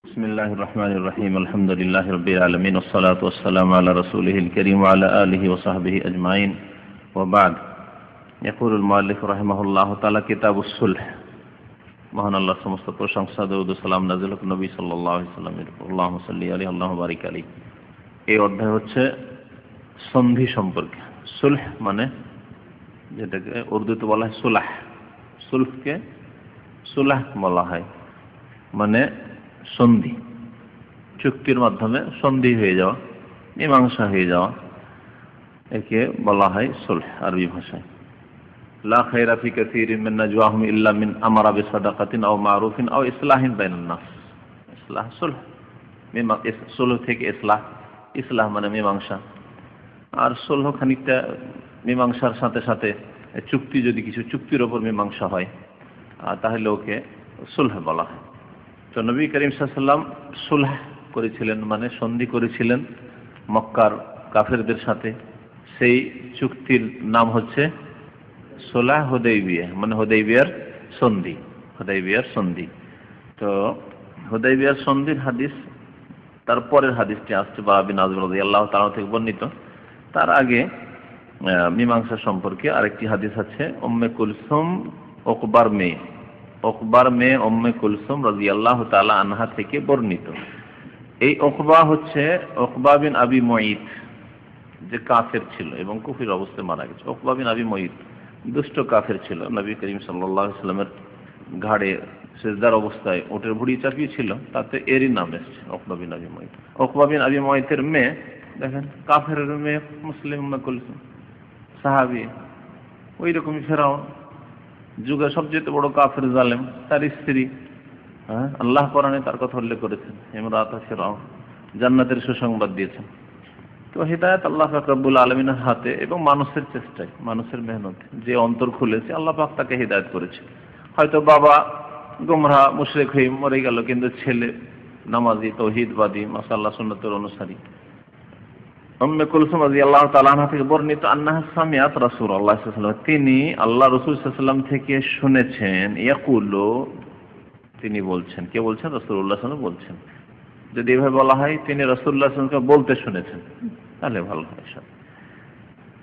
বিসমিল্লাহির রহমানির রহিম আলহামদুলিল্লাহি রাব্বিল আলামিন ওয়াসসালাতু ওয়াসসালামু আলা রাসূলিহিল কারীম ওয়া আলা আলিহি ওয়া সাহবিহি আজমাইন ওয়া বা'দ। ইয়াকুলুল মুআল্লিফ রাহিমাহুল্লাহু তাআলা কিতাবুস সুলহ। মহান আল্লাহর সমস্ত প্রশংসা, দরুদ ও সালাম নাযিল হোক নবী সাল্লাল্লাহু আলাইহি ওয়াসাল্লামের উপর। আল্লাহুম্মা সাল্লি আলাইহি আল্লাহুম্মা বারিক আলাইহি। এই অধ্যায় হচ্ছে সন্ধি সম্পর্কে। সুলহ মানে যেটাকে উর্দুতে বলা হয় সুলাহ। সুলহকে সুলাহ বলা হয়, মানে সন্ধি, চুক্তির মাধ্যমে সন্ধি হয়ে যাওয়া, মীমাংসা হয়ে যাওয়া, একে বলা হয় সুলহ আরবি ভাষায়। লা খায়রা ফি কাসীরিন মিন নাজওয়াহুম ইল্লা মিন আমারা বিসাদাকাতিন আও মারুফিন আও ইসলাহিন বাইনান নাস। ইসলাহ সুলহ, সুলহ থেকে ইসলাহ, ইসলাহ মানে মীমাংসা। আর সুলহ খানিকটা মীমাংসার সাথে সাথে চুক্তি, যদি কিছু চুক্তির ওপর মীমাংসা হয় তাহলে ওকে সুলহ বলা হয়। তো নবী করিম সাল্লাল্লাহু আলাইহি ওয়াসাল্লাম সুলহ করেছিলেন, মানে সন্ধি করেছিলেন মক্কার কাফেরদের সাথে। সেই চুক্তির নাম হচ্ছে সুলহ হুদাইবিয়া, মানে হুদাইবিয়ার সন্ধি। হুদাইবিয়ার সন্ধি। তো হুদাইবিয়ার সন্ধির হাদিস, তারপরের হাদিসটি আসছে বারা বিন আযিব রাদিয়াল্লাহু তাআলা থেকে বর্ণিত। তার আগে মীমাংসা সম্পর্কে আরেকটি হাদিস আছে, উম্মে কুলসুম উকবার মেয়ে উম্মে কুলসুম রাদিয়াল্লাহু তাআলা আনহা থেকে বর্ণিত। এই উকবা হচ্ছে উকবা বিন আবি মুঈত, যে কাফের ছিল এবং কুফরির অবস্থায় মারা গেছে। উকবা বিন আবি মুঈত দুষ্ট কাফের ছিল। নবী করিম সাল্লাল্লাহু আলাইহি ওয়াসাল্লামের ঘাড়ে সিজদার অবস্থায় ওটের ভুঁড়ি চাপিয়ে ছিল, তাতে এরই নাম এসেছে উকবা বিন আবি মুঈত। উকবা বিন আবি মুঈতের মেয়ে, দেখেন কাফের মেয়ে, মুসলিম উম্মে কুলসুম সাহাবী, ওই রকমই ফেরাউন, যুগে সবচেয়ে বড় কাফের জালেম, তার স্ত্রী। আল্লাহ কোরআনে তার কথা উল্লেখ করেছেন, ইমরাত ফিরআউন, জান্নাতের সুসংবাদ দিয়েছেন। তো হিদায়াত আল্লাহ পাক রব্বুল আলামিনের হাতে এবং মানুষের চেষ্টায়, মানুষের মেহনতে যে অন্তর খুলেছে, আল্লাহ পাক তাকে হিদায়াত করেছে। হয়তো বাবা গোমরাহ মুশরিক হয়ে মরে গেল, কিন্তু ছেলে নামাজি, তাওহীদবাদী, মাশাআল্লাহ সুন্নাতের অনুসারী। উম্মে কুলসুম রাদিয়াল্লাহু তাআলা আনহা থেকে বর্ণিত, আন্নাহা সামিআত রাসূলুল্লাহ সাল্লাল্লাহু আলাইহি ওয়াসাল্লাম, তিনি আল্লাহ রাসূল সাল্লাল্লাহু আলাইহি ওয়াসাল্লাম থেকে শুনেছেন, ইয়াকুলু, তিনি বলছেন। কে বলছেন? রাসূলুল্লাহ সাল্লাল্লাহু আলাইহি ওয়াসাল্লাম বলছেন। যদি এভাবে বলা হয় তিনি রাসূলুল্লাহ সাল্লাল্লাহু আলাইহি ওয়াসাল্লামকে বলতে শুনেছেন, তাহলে ভালো হয়।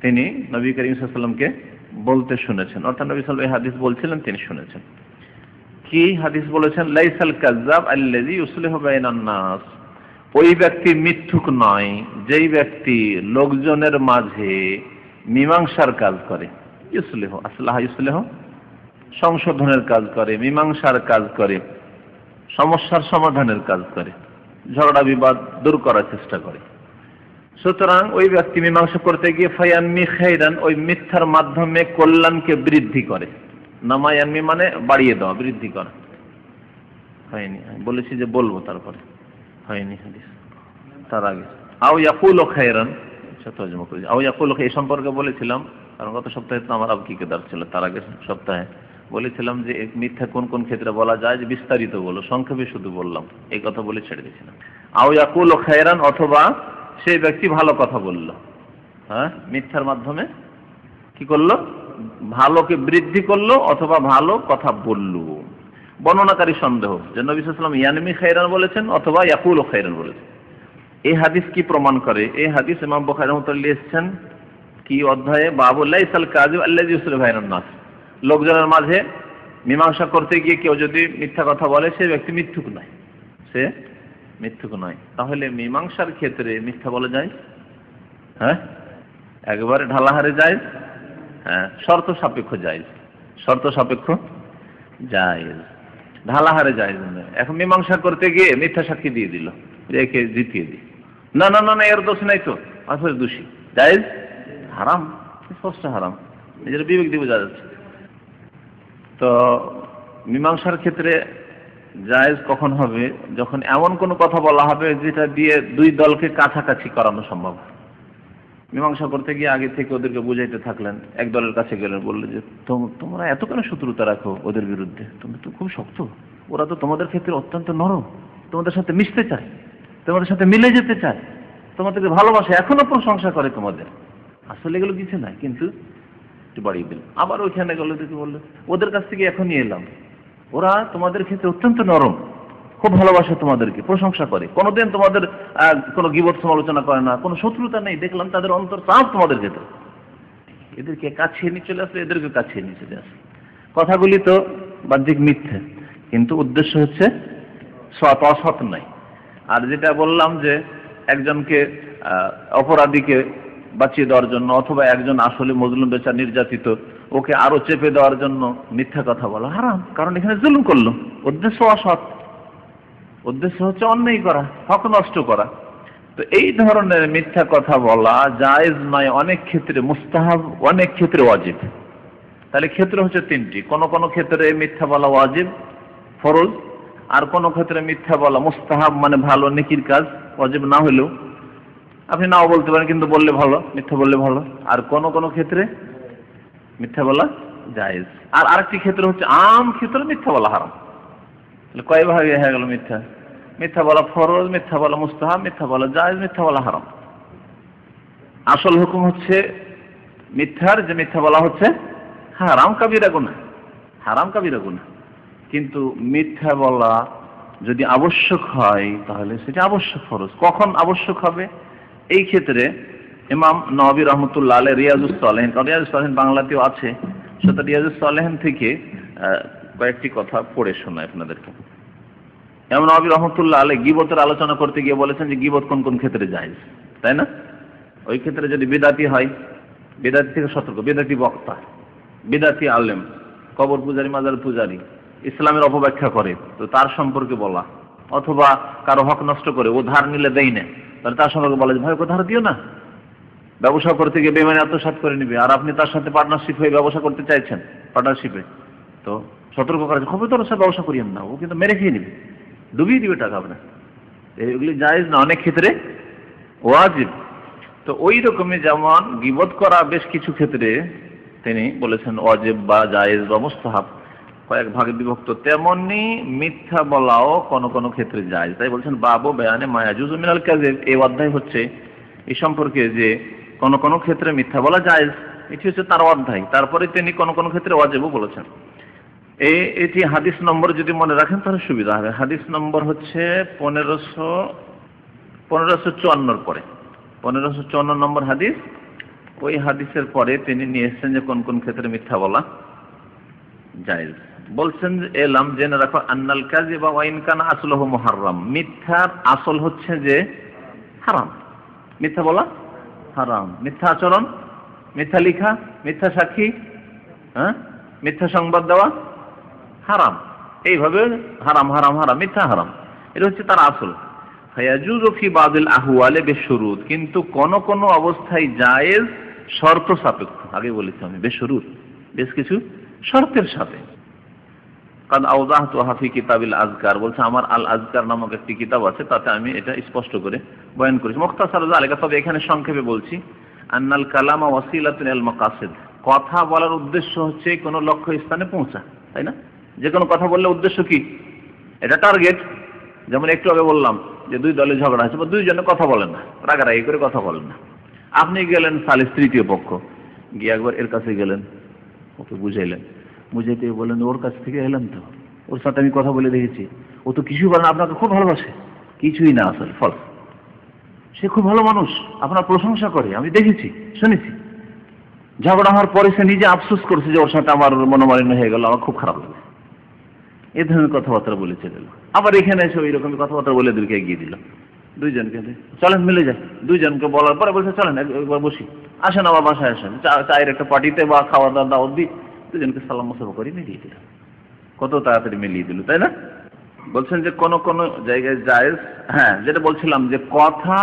তিনি নবী করিম সাল্লাল্লাহু আলাইহি ওয়াসাল্লামকে বলতে শুনেছেন, অর্থাৎ নবী সাল্লাল্লাহু আলাইহি ওয়াসাল্লাম এই হাদিস বলছিলেন, তিনি শুনেছেন। কি হাদিস বলেছেন? লাইসাল কাযযাব আল্লাযী ইউসলিহু বাইনান নাস, ওই ব্যক্তি মিথ্যুক নয় যেই ব্যক্তি লোকজনের মাঝে মীমাংসার কাজ করে। ইউসলিহু, আসলাহা ইউসলিহু, সংশোধনের কাজ করে, মীমাংসার কাজ করে, সমস্যার সমাধানের কাজ করে, ঝগড়া বিবাদ দূর করার চেষ্টা করে। সুতরাং ওই ব্যক্তি মীমাংসা করতে গিয়ে ফায়ানমি খাইরান, ওই মিথ্যার মাধ্যমে কল্যাণকে বৃদ্ধি করে। নামায়ানমি মানে বাড়িয়ে দেওয়া, বৃদ্ধি করা। হয়নি, আমি বলেছি যে বলবো, তারপরে হয়নি হাদিস, তার আগে আও ইয়াকুলু খায়রান, তর্জমা করেছি। আও ইয়াকুলু, এই সম্পর্কে বলেছিলাম, কারণ গত সপ্তাহে তো আমার আবকিকেদার ছিল, তার আগের সপ্তাহে বলেছিলাম যে মিথ্যা কোন কোন ক্ষেত্রে বলা যায়, যে বিস্তারিত বলো, সংক্ষেপে শুধু বললাম, এই কথা বলে ছেড়ে দিয়েছিলাম। আও ইয়াকুলু খায়রান, অথবা সেই ব্যক্তি ভালো কথা বলল। মিথ্যার মাধ্যমে কি করলো? ভালোকে বৃদ্ধি করলো, অথবা ভালো কথা বলল। বর্ণনাকারী সন্দেহ যে নবী সাল্লাল্লাহু আলাইহি ওয়াসাল্লাম ইয়ানমি খায়রান বলেছেন অথবা ইয়াকুলু খায়রান বলেছেন। এই হাদিস কি প্রমাণ করে? এই হাদিস ইমাম বুখারী রাহমাতুল্লাহ লিখেছেন কি অধ্যায়ে? বাবু লাইসাল কাযিব আল্লাযী ইউসলিহু বাইনান নাস, লোকজনের মাঝে মীমাংসা করতে গিয়ে কেউ যদি মিথ্যা কথা বলে, সে ব্যক্তি মিথ্যুক নয়, সে মিথ্যুক নয়। তাহলে মীমাংসার ক্ষেত্রে মিথ্যা বলা যায়? একবারে ঢালাহারে যায়? শর্ত সাপেক্ষ যায়, শর্ত সাপেক্ষ জায়েজ, ঢালাহারে জায়েজ নয়। এখন মীমাংসা করতে গিয়ে মিথ্যা সাক্ষী দিয়ে দিল, একে জিতিয়ে দিই, না না না, এর দোষ নাই তো, আসলে দোষী, জায়েজ? হারাম, স্পষ্ট হারাম, নিজের বিবেক দিয়ে বোঝা যাচ্ছে। তো মীমাংসার ক্ষেত্রে জায়েজ কখন হবে? যখন এমন কোনো কথা বলা হবে যেটা দিয়ে দুই দলকে কাছাকাছি করানো সম্ভব। মীমাংসা করতে গিয়ে আগে থেকে ওদেরকে বুঝাইতে থাকলেন, এক দলের কাছে গেলেন, বললেন যে তোমরা এত কেন শত্রুতা রাখো ওদের বিরুদ্ধে, তোমরা তো খুব শক্ত, ওরা তো তোমাদের ক্ষেত্রে অত্যন্ত নরম, তোমাদের সাথে মিশতে চায়, তোমাদের সাথে মিলে যেতে চায়, তোমাদেরকে ভালোবাসে, এখনো প্রশংসা করে তোমাদের। আসলে এগুলো কিছু নাই, কিন্তু একটু বাড়িয়ে দিল। আবার ওইখানে গেল, দেখে বললো ওদের কাছ থেকে এখনই এলাম, ওরা তোমাদের ক্ষেত্রে অত্যন্ত নরম, খুব ভালোবাসে তোমাদেরকে, প্রশংসা করে, কোনোদিন তোমাদের কোনো গীবত সমালোচনা করে না, কোনো শত্রুতা নেই। দেখলাম তাদের অন্তর চাপ তোমাদের ভেতর, এদেরকে কাছিয়ে নিয়ে চলে আসলে, এদেরকে কাছিয়ে নিয়ে চলে আসে। কথাগুলি তো বাহ্যিক মিথ্যে, কিন্তু উদ্দেশ্য হচ্ছে সৎ, অসৎ নয়। আর যেটা বললাম যে একজনকে অপরাধীকে বাঁচিয়ে দেওয়ার জন্য, অথবা একজন আসলে মজলুম বেচারা নির্যাতিত, ওকে আরো চেপে দেওয়ার জন্য মিথ্যা কথা বলা হারাম, কারণ এখানে জুলুম করলো, উদ্দেশ্য অসৎ, উদ্দেশ্য হচ্ছে অন্যায় করা, হক নষ্ট করা। তো এই ধরনের মিথ্যা কথা বলা জায়েজ নয়, অনেক ক্ষেত্রে মুস্তাহাব, অনেক ক্ষেত্রে ওয়াজিব। তাহলে ক্ষেত্র হচ্ছে তিনটি, কোন কোন ক্ষেত্রে মিথ্যা বলা ওয়াজিব, ফরজ, আর কোন ক্ষেত্রে মিথ্যা বলা মুস্তাহাব, মানে ভালো নেকির কাজ, ওয়াজিব না হলেও আপনি নাও বলতে পারেন, কিন্তু বললে ভালো, মিথ্যা বললে ভালো। আর কোন কোন ক্ষেত্রে মিথ্যা বলা জায়েজ। আর আরেকটি ক্ষেত্র হচ্ছে আম ক্ষেত্রে মিথ্যা বলা হারাম। তাহলে কয় ভাগে হয়ে গেল মিথ্যা? মিথ্যা বলা ফরজ, মিথ্যা বলা মুস্তাহাব, মিথ্যা বলা জায়েজ, মিথ্যা বলা হারাম। আসল হুকুম হচ্ছে মিথ্যার, যে মিথ্যা বলা হচ্ছে হারাম কাবিরা গুনাহ, হারাম কাবিরা গুনাহ। কিন্তু মিথ্যা বলা যদি আবশ্যক হয় তাহলে সেটা আবশ্যক ফরজ। কখন আবশ্যক হবে? এই ক্ষেত্রে ইমাম নওয়াবী রহমতুল্লাহ আলাইহি রিয়াজুস সালেহিন, রিয়াজুস সালেহিন বাংলাতেও আছে, সেটা রিয়াজুস সালেহিন থেকে কয়েকটি কথা পড়ে শোনায় আপনাদেরকে। ইমাম নওয়াবী রহমতুল্লাহ আলাইহি গীবতের আলোচনা করতে গিয়ে বলেছেন যে গীবত কোন কোন ক্ষেত্রে জায়েজ, তাই না? ওই ক্ষেত্রে যদি বিদাতি হয়, বিদাতি থেকে সতর্ক, বিদাতি বক্তা, বিদাতি আলেম, কবর পূজারী, মাজার পূজারী, ইসলামের অপব্যাখ্যা করে, তো তার সম্পর্কে বলা, অথবা কারো হক নষ্ট করে, ও ধার নিলে দেয় না, তাহলে তার সম্পর্কে বলা যে ভাই ওকে ধার দিও না। ব্যবসা করতে গিয়ে বেমানি আত্মসাৎ করে নিবে, আর আপনি তার সাথে পার্টনারশিপ হয়ে ব্যবসা করতে চাইছেন, পার্টনারশিপে, তো সতর্ক করা, খবরদার সাথে ব্যবসা করিয়েন না, ও কিন্তু মেরে খেয়ে নিবে, ডুবিয়ে দিবে টাকা আপনার। এগুলি জায়েজ না, অনেক ক্ষেত্রে ওয়াজিব। তো ওই রকমই যেমন গীবত করা বেশ কিছু ক্ষেত্রে তিনি বলেছেন ওয়াজিব বা জায়েজ বা মুস্তাহাব, কয়েক ভাগে বিভক্ত, তেমনি মিথ্যা বলাও কোন কোন ক্ষেত্রে জায়েজ। তাই বলছেন বাবু বেয়ানে মা ইয়াজুজু মিনাল কাযিব, এই অধ্যায় হচ্ছে এই সম্পর্কে যে কোন কোন ক্ষেত্রে মিথ্যা বলা জায়েজ, এটি হচ্ছে তার অধ্যায়। তারপরে তিনি কোন কোন ক্ষেত্রে ওয়াজিবও বলেছেন। এটি হাদিস নম্বর যদি মনে রাখেন তাহলে সুবিধা হবে। হাদিস নম্বর হচ্ছে 1554 পরে, 1554 নম্বর হাদিস। ওই হাদিসের পরে তিনি নিয়ে এসেছেন যে কোন কোন ক্ষেত্রে মিথ্যা বলা জায়েজ। বলছেন যে এলাম, জেনে রাখো, আন্নাল কাযিবা ওয়া ইন কানা আসলুহু মুহাররাম, মিথ্যার আসল হচ্ছে যে হারাম, মিথ্যা বলা হারাম, মিথ্যা আচরণ, মিথ্যা লিখা, মিথ্যা সাক্ষী, মিথ্যা সংবাদ দেওয়া হারাম, এইভাবে হারাম হারাম হারাম, মিথ্যা হারাম, এটা হচ্ছে তার আসল। ফায়াজুযু ফি বাযিল আহওয়ালি বিশুরুত, কিন্তু কোন কোন অবস্থায় জায়েজ শর্ত সাপেক্ষ। আগে বলেছি আমি বেশুরুত, বেশ কিছু শর্তের সাথে। কাদ আওযাহতুহা ফি কিতাবিল আযকার, বলছে আমার আল আযকার নামক একটি কিতাব আছে, তাতে আমি এটা স্পষ্ট করে বয়ান করেছি। মুখতাসার যালিকা, তবে এখানে সংক্ষেপে বলছি, আন্নাল কালামা ওয়াসিলাতুন ইলাল মাকাসিদ, কথা বলার উদ্দেশ্য হচ্ছে কোন লক্ষ্য স্থানে পৌঁছা, তাই না? যে কোনো কথা বললে উদ্দেশ্য কি? এটা টার্গেট। যেমন একটু আগে বললাম যে দুই দলে ঝগড়া হচ্ছে, বা দুইজনে কথা বলেন না, রাগারাগি করে কথা বলেন না, আপনি গেলেন সালিস তৃতীয় পক্ষ, গিয়ে একবার এর কাছে গেলেন, ওকে বুঝাইলেন, বুঝাইতে বললেন ওর কাছ থেকে এলাম তো, ওর সাথে আমি কথা বলে দেখেছি, ও তো কিছুই বলে না, আপনাকে খুব ভালোবাসে, কিছুই না, আসলে ফলস, সে খুব ভালো মানুষ, আপনার প্রশংসা করে, আমি দেখেছি, শুনেছি। ঝগড়া হওয়ার পরে সে নিজে আফসোস করছে যে ওর সাথে আমার মনোমালিন্য হয়ে গেল, আমার খুব খারাপ লাগে, এ ধরনের কথাবার্তা বলে চলে এলো। আবার এখানে এসে ওই রকম কথাবার্তা বলে এদেরকে এগিয়ে দিল, দুইজনকে, চলেন মিলে যায়, দুইজনকে বলার পরে বলছে চলেন একবার বসি, আসেন আমার বাসায় আসেন, চায়ের একটা পার্টিতে বা খাওয়া দাওয়া দাওয়াত দিই, দুজনকে সালাম মুসাফা করে মিলিয়ে দিল, কত তাড়াতাড়ি মিলিয়ে দিল, তাই না? বলছেন যে কোন কোন জায়গায় জায়েজ, হ্যাঁ যেটা বলছিলাম যে কথা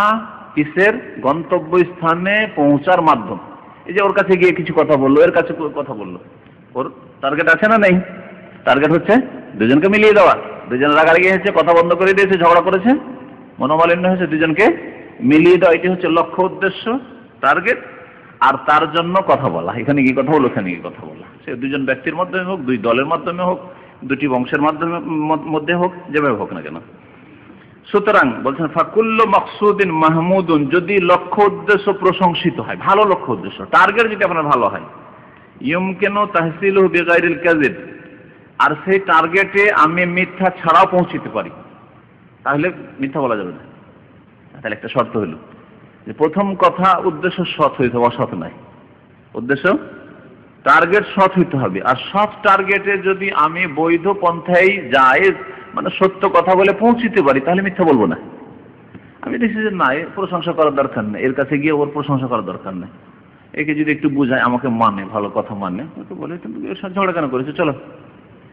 কিসের গন্তব্য স্থানে পৌঁছার মাধ্যম। এই যে ওর কাছে গিয়ে কিছু কথা বললো, এর কাছে কথা বললো, ওর টার্গেট আছে না নেই? টার্গেট হচ্ছে দুজনকে মিলিয়ে দেওয়া, দুজন রাগারাগি হয়েছে, কথা বন্ধ করে দিয়েছে, ঝগড়া করেছে, মনোমালিন্য হয়েছে, দুজনকে মিলিয়ে দেওয়া, এটি হচ্ছে লক্ষ্য, উদ্দেশ্য, টার্গেট। আর তার জন্য কথা বলা, এখানে কি কথা বলো, এখানে কি কথা বলা, সে দুজন ব্যক্তির মাধ্যমে হোক, দুই দলের মাধ্যমে হোক, দুটি বংশের মাধ্যমে মধ্যে হোক, যেভাবে হোক না কেন। সুতরাং বলছেন ফাকুল্লু মাকসুদিন মাহমুদুন, যদি লক্ষ্য উদ্দেশ্য প্রশংসিত হয়, ভালো লক্ষ্য উদ্দেশ্য, টার্গেট যদি আপনার ভালো হয়, ইয়ুমকিনু তাহসিলুহু বিগাইরিল কাযিব, আর সেই টার্গেটে আমি মিথ্যা ছাড়াও পৌঁছতে পারি, তাহলে মিথ্যা বলা যাবে না। তাহলে একটা শর্ত হলো যে প্রথম কথা উদ্দেশ্য সৎ হইতে হবে, অসৎ নাই। উদ্দেশ্য টার্গেট সৎ হইতে হবে। আর সৎ টার্গেটে যদি আমি বৈধ পন্থায় জায়েজ মানে সত্য কথা বলে পৌঁছিতে পারি তাহলে মিথ্যা বলবো না। আমি দেখছি যে না, এর প্রশংসা করার দরকার নেই, এর কাছে গিয়ে ওর প্রশংসা করার দরকার নেই। একে যদি একটু বুঝায়, আমাকে মানে, ভালো কথা মানে, ওকে বলে তুমি এর সাথে ঝগড়া কেন করেছো, চলো।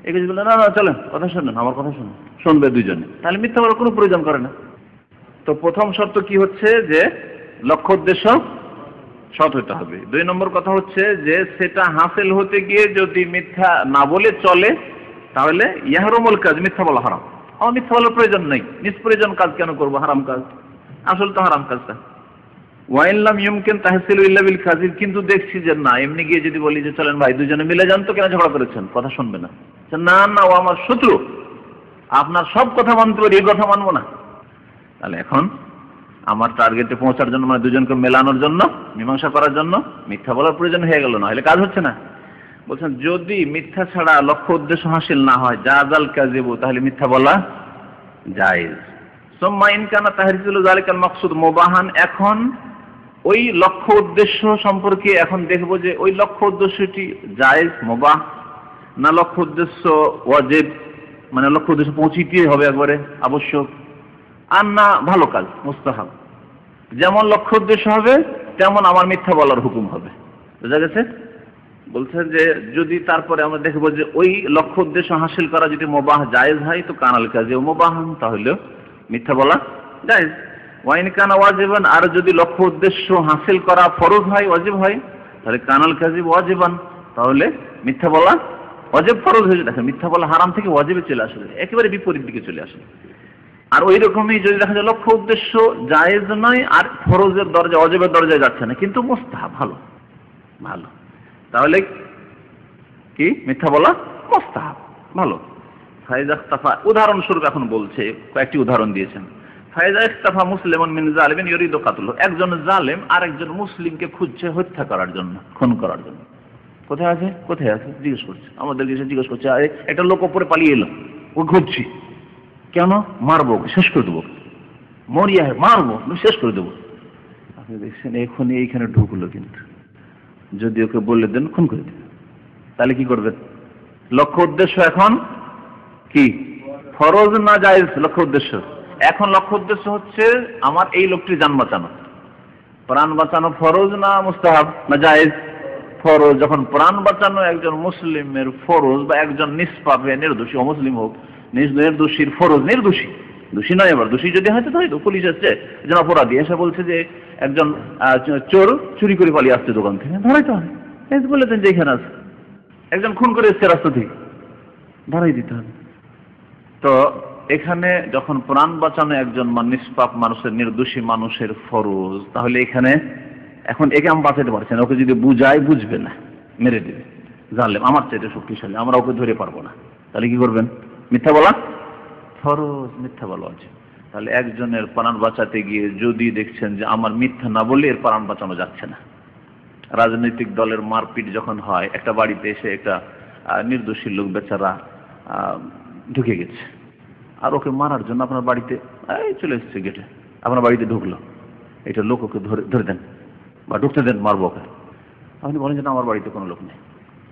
একে যদি বলে না না চলেন, কথা শুনুন, আমার কথা শুনুন, শুনবে দুজনে, তাহলে মিথ্যা বলার কোনো প্রয়োজন করে না। তো প্রথম শর্ত কি হচ্ছে যে লক্ষ্য উদ্দেশ্য সৎ হতে হবে। 2 নম্বর কথা হচ্ছে যে সেটা হাসিল হতে গিয়ে যদি মিথ্যা না বলে চলে তাহলে ইয়াহরুমুল কাজ, মিথ্যা বলা হারাম। আমার মিথ্যা বলার প্রয়োজন নেই, নিষ্প্রয়োজন কাজ কেন করবো, হারাম কাজ, আসল তো হারাম কাজটা। ওয়াইন লাম ইউমকিন তাহসিলু ইল্লা বিল কাযিব, কিন্তু দেখছি যে না, এমনি গিয়ে যদি বলি যে চলেন ভাই দুজনে মিলে যান, তো কেন ঝগড়া করেছেন, কথা শুনবে না। না না, ও আমার শত্রু, আপনার সব কথা মানতে পারি, এই কথা মানবো না। তাহলে এখন আমার টার্গেটে পৌঁছার জন্য, মানে দুজনকে মেলানোর জন্য, মীমাংসা করার জন্য মিথ্যা বলার প্রয়োজন হয়ে গেল, না হলে কাজ হচ্ছে না। বলছেন যদি মিথ্যা ছাড়া লক্ষ্য উদ্দেশ্য হাসিল না হয়, জাযাল কাযিবু, তাহলে মিথ্যা বলা জায়েজ। সুম্মা ইন কানা তাহরিজুল যালিকাল মাকসুদ মুবাহান, এখন ওই লক্ষ্য উদ্দেশ্য সম্পর্কে এখন দেখবো যে ওই লক্ষ্য উদ্দেশ্যটি জায়েজ, মুবাহ, না লক্ষ্য উদ্দেশ্য ওয়াজিব, মানে লক্ষ্য উদ্দেশ্য পৌঁছিতে হবে একবারে আবশ্যক, আর না ভালো কাজ মুস্তাহাব। যেমন লক্ষ্য উদ্দেশ্য হবে তেমন আমার মিথ্যা বলার হুকুম হবে। বুঝা গেছে? বলছেন যে যদি তারপরে আমরা দেখবো যে ওই লক্ষ্য উদ্দেশ্য হাসিল করা যদি মুবাহ জায়েজ হয়, তো কানাল কাজে মুবাহান, তাহলে মিথ্যা বলা জায়েজ। ওয়াইন কানা ওয়াজিবান, আর যদি লক্ষ্য উদ্দেশ্য হাসিল করা ফরজ হয়, ওয়াজিব হয়, তাহলে কানাল কাযিব ওয়াজিবান, তাহলে মিথ্যা বলা ওয়াজিব ফরজ হয়ে যায়। দেখেন, মিথ্যা বলা হারাম থেকে ওয়াজিবে চলে আসে, একেবারে বিপরীত দিকে চলে আসে। আর ওই রকমই যদি দেখা যায় লক্ষ্য উদ্দেশ্য জায়েজ নয় আর ফরজের দরজা, ওয়াজিবের দরজায় যাচ্ছে না, কিন্তু মুস্তাহাব, ভালো ভালো, তাহলে কি মিথ্যা বলা মুস্তাহাব, ভালো। ফায়দা ইখতাফা, উদাহরণস্বরূপ এখন বলছে, কয়েকটি উদাহরণ দিয়েছেন। ফায়দা ইখতাফা মুসলিমান মিন জালিমিন ইউরিদু কাতলু, একজন জালেম আর একজন মুসলিমকে খুঁজছে হত্যা করার জন্য, খুন করার জন্য। কোথায় আছে, কোথায় আছে জিজ্ঞেস করছে, আমাদেরকে এসে জিজ্ঞেস করছে, আরে একটা লোক ওপরে পালিয়ে এলো, ও খুঁজছি, কেন, মারবো, শেষ করে দেবো, মরিয়া মারবো, শেষ করে দেবো। আপনি দেখছেন এখনই এইখানে ঢুকলো, কিন্তু যদি ওকে বলে দেন খুন করে দেন, তাহলে কি করবেন? লক্ষ্য উদ্দেশ্য এখন কি ফরজ না জায়েজ? লক্ষ্য উদ্দেশ্য এখন, লক্ষ্য উদ্দেশ্য হচ্ছে আমার এই লোকটির জান বাঁচানো, প্রাণ বাঁচানো ফরজ না মুস্তাহাব না জায়েজ? ফরজ। যখন প্রাণ বাঁচানো একজন মুসলিমের ফরজ, বা একজন নিষ্পাপে নির্দোষী, অমুসলিম হোক, নির্দোষীর ফরজ, নির্দোষী, দোষী নয়, আবার দোষী যদি হয়তো হয়তো পুলিশ আসছে, একজন অপরাধী এসে বলছে যে একজন চোর চুরি করে পালিয়ে আসছে দোকান থেকে, ধরাইতে হবে, বলে দেন যে এখানে আছে, একজন খুন করে এসছে রাস্তা থেকে, ধরাই দিতে হবে। তো এখানে যখন প্রাণ বাঁচানো একজন নিষ্পাপ মানুষের, নির্দোষী মানুষের ফরজ, তাহলে এখানে এখন একে আমি বাঁচাতে পারছি না, ওকে যদি বুঝাই বুঝবে না, মেরে দেবে, জানলাম আমার চাইতে শক্তিশালী, আমরা ওকে ধরে পারবো না, তাহলে কি করবেন? মিথ্যা বলা ফরজ, মিথ্যা বলা আছে। তাহলে একজনের প্রাণ বাঁচাতে গিয়ে যদি দেখছেন যে আমার মিথ্যা না বললে এর প্রাণ বাঁচানো যাচ্ছে না, রাজনৈতিক দলের মারপিট যখন হয়, একটা বাড়িতে এসে একটা নির্দোষী লোক বেচারা ঢুকে গেছে, আর ওকে মারার জন্য আপনার বাড়িতে চলে এসেছে, গেটে আপনার বাড়িতে ঢুকলো, এটা লোক ওকে ধরে দেন বা ঢুকতে দেন, মারবো ওকে। আপনি বলেন যে না, আমার বাড়িতে কোনো লোক নেই,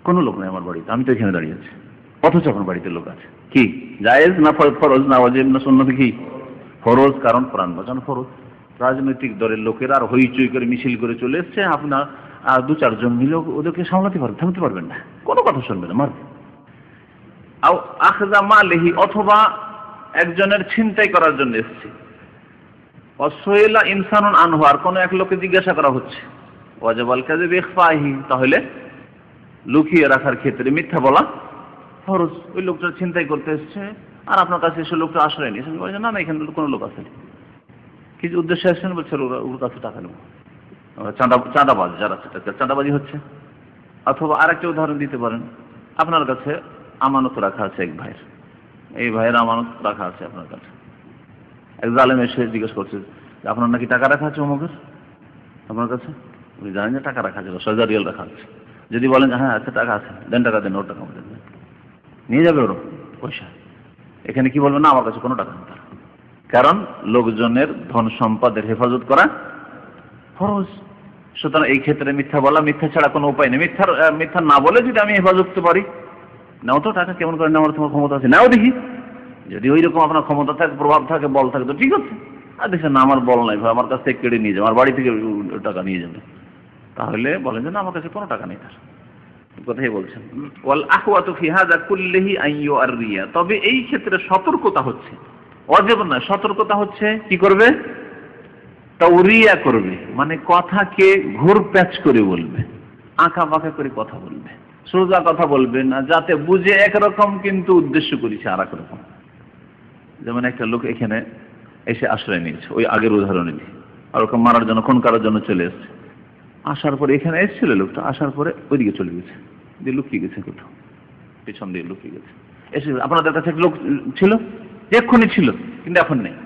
কোনো লোক নেই আমার বাড়িতে, আমি তো এখানে দাঁড়িয়ে আছি, অথচ আপনার বাড়িতে লোক আছে, কি জায়েজ না ফরজ না ওয়াজিব না সুন্নাত? কি ফরজ, কারণ প্রাণ বাঁচানো ফরজ। রাজনৈতিক দলের লোকেরা আর হইচই করে মিছিল করে চলে এসছে, আপনার 2-4 জন মিলে ওদেরকে সামলাতে পারবেন, থামতে পারবেন না, কোনো কথা শুনবে না, মারবে। আও আখযা মালিহি, অথবা একজনের ছিনতাই করার জন্য এসেছে, অসইলা ইনসানুন আনহু, আর কোনো এক লোককে জিজ্ঞাসা করা হচ্ছে, ওয়াজিবাল কাযিব ইখফাহি, তাহলে লুকিয়ে রাখার ক্ষেত্রে মিথ্যা বলা ফরজ। ওই লোকটা ছিনতাই করতে এসছে আর আপনার কাছে এসে লোকটা আশ্রয় নিয়েছেন, বলছেন না না এখানে কোনো লোক আসেনি, কিছু উদ্দেশ্যে আসছেন, বলছে ওর কাছে টাকা নেব, চাঁদাবাজ যারা চাঁদাবাজি হচ্ছে। অথবা আরেকটা উদাহরণ দিতে পারেন, আপনার কাছে আমানত রাখা আছে এক ভাইয়ের, এই ভাইয়ের আমানত রাখা আছে আপনার কাছে, এক জালেম এসে জিজ্ঞেস করছে যে আপনার নাকি টাকা রাখা আছে অমুকের আপনার কাছে, উনি জানেন যে টাকা রাখা আছে, 10,000 রিয়াল রাখা আছে। যদি বলেন হ্যাঁ আচ্ছা টাকা আছে, দেন টাকা দেন, ওর টাকা দেন, নিয়ে যাবে ওর পয়সা। এখানে কি বলবেন? না আমার কাছে কোনো টাকা নেই, কারণ লোকজনের ধন সম্পদের হেফাজত করা ফরজ। সুতরাং এই ক্ষেত্রে মিথ্যা বলা, মিথ্যা ছাড়া কোনো উপায় নেই। মিথ্যা না বলে যদি আমি হেফাজত করতে পারি, নাও তো টাকা কেমন করে নেওয়ার তোমার ক্ষমতা আছে, নাও দেখি। যদি ওই রকম আপনার ক্ষমতা থাকে, প্রভাব থাকে, বল থাকে তো ঠিক আছে। আর দেখছেন না আমার বল নাই, আমার কাছ থেকে কেড়ে নিয়ে যাবে, আমার বাড়ি থেকে টাকা নিয়ে যাবে, তাহলে বলেন যে না আমার কাছে কোনো টাকা নেই। তার কথাই বলছেন ওয়াল আহওয়াতু ফি হাযা কুল্লিহি আন ইউআরিয়া। তবে এই ক্ষেত্রে সতর্কতা হচ্ছে, ওয়াজিব না, সতর্কতা হচ্ছে কি করবে? তাওরিয়া করবে, মানে কথাকে ঘুরপ্যাচ করে বলবে, আঁকা বাঁকা করে কথা বলবে, সোজা কথা বলবে না, যাতে বুঝে একরকম কিন্তু উদ্দেশ্য করেছে আর এক রকম। যেমন একটা লোক এখানে এসে আশ্রয় নিয়েছে, ওই আগের উদাহরণে নিয়ে, আর ওকে মারার জন্য, খুন করার জন্য চলে এসছে। আসার পরে এখানে এসেছিল লোকটা, আসার পরে ওইদিকে চলে গেছে, দিয়ে লুকিয়ে গেছে কোথাও, পেছন দিয়ে লুকিয়ে গেছে। এসে আপনাদের কাছে লোক ছিল, এক্ষুনি ছিল, কিন্তু এখন নেই।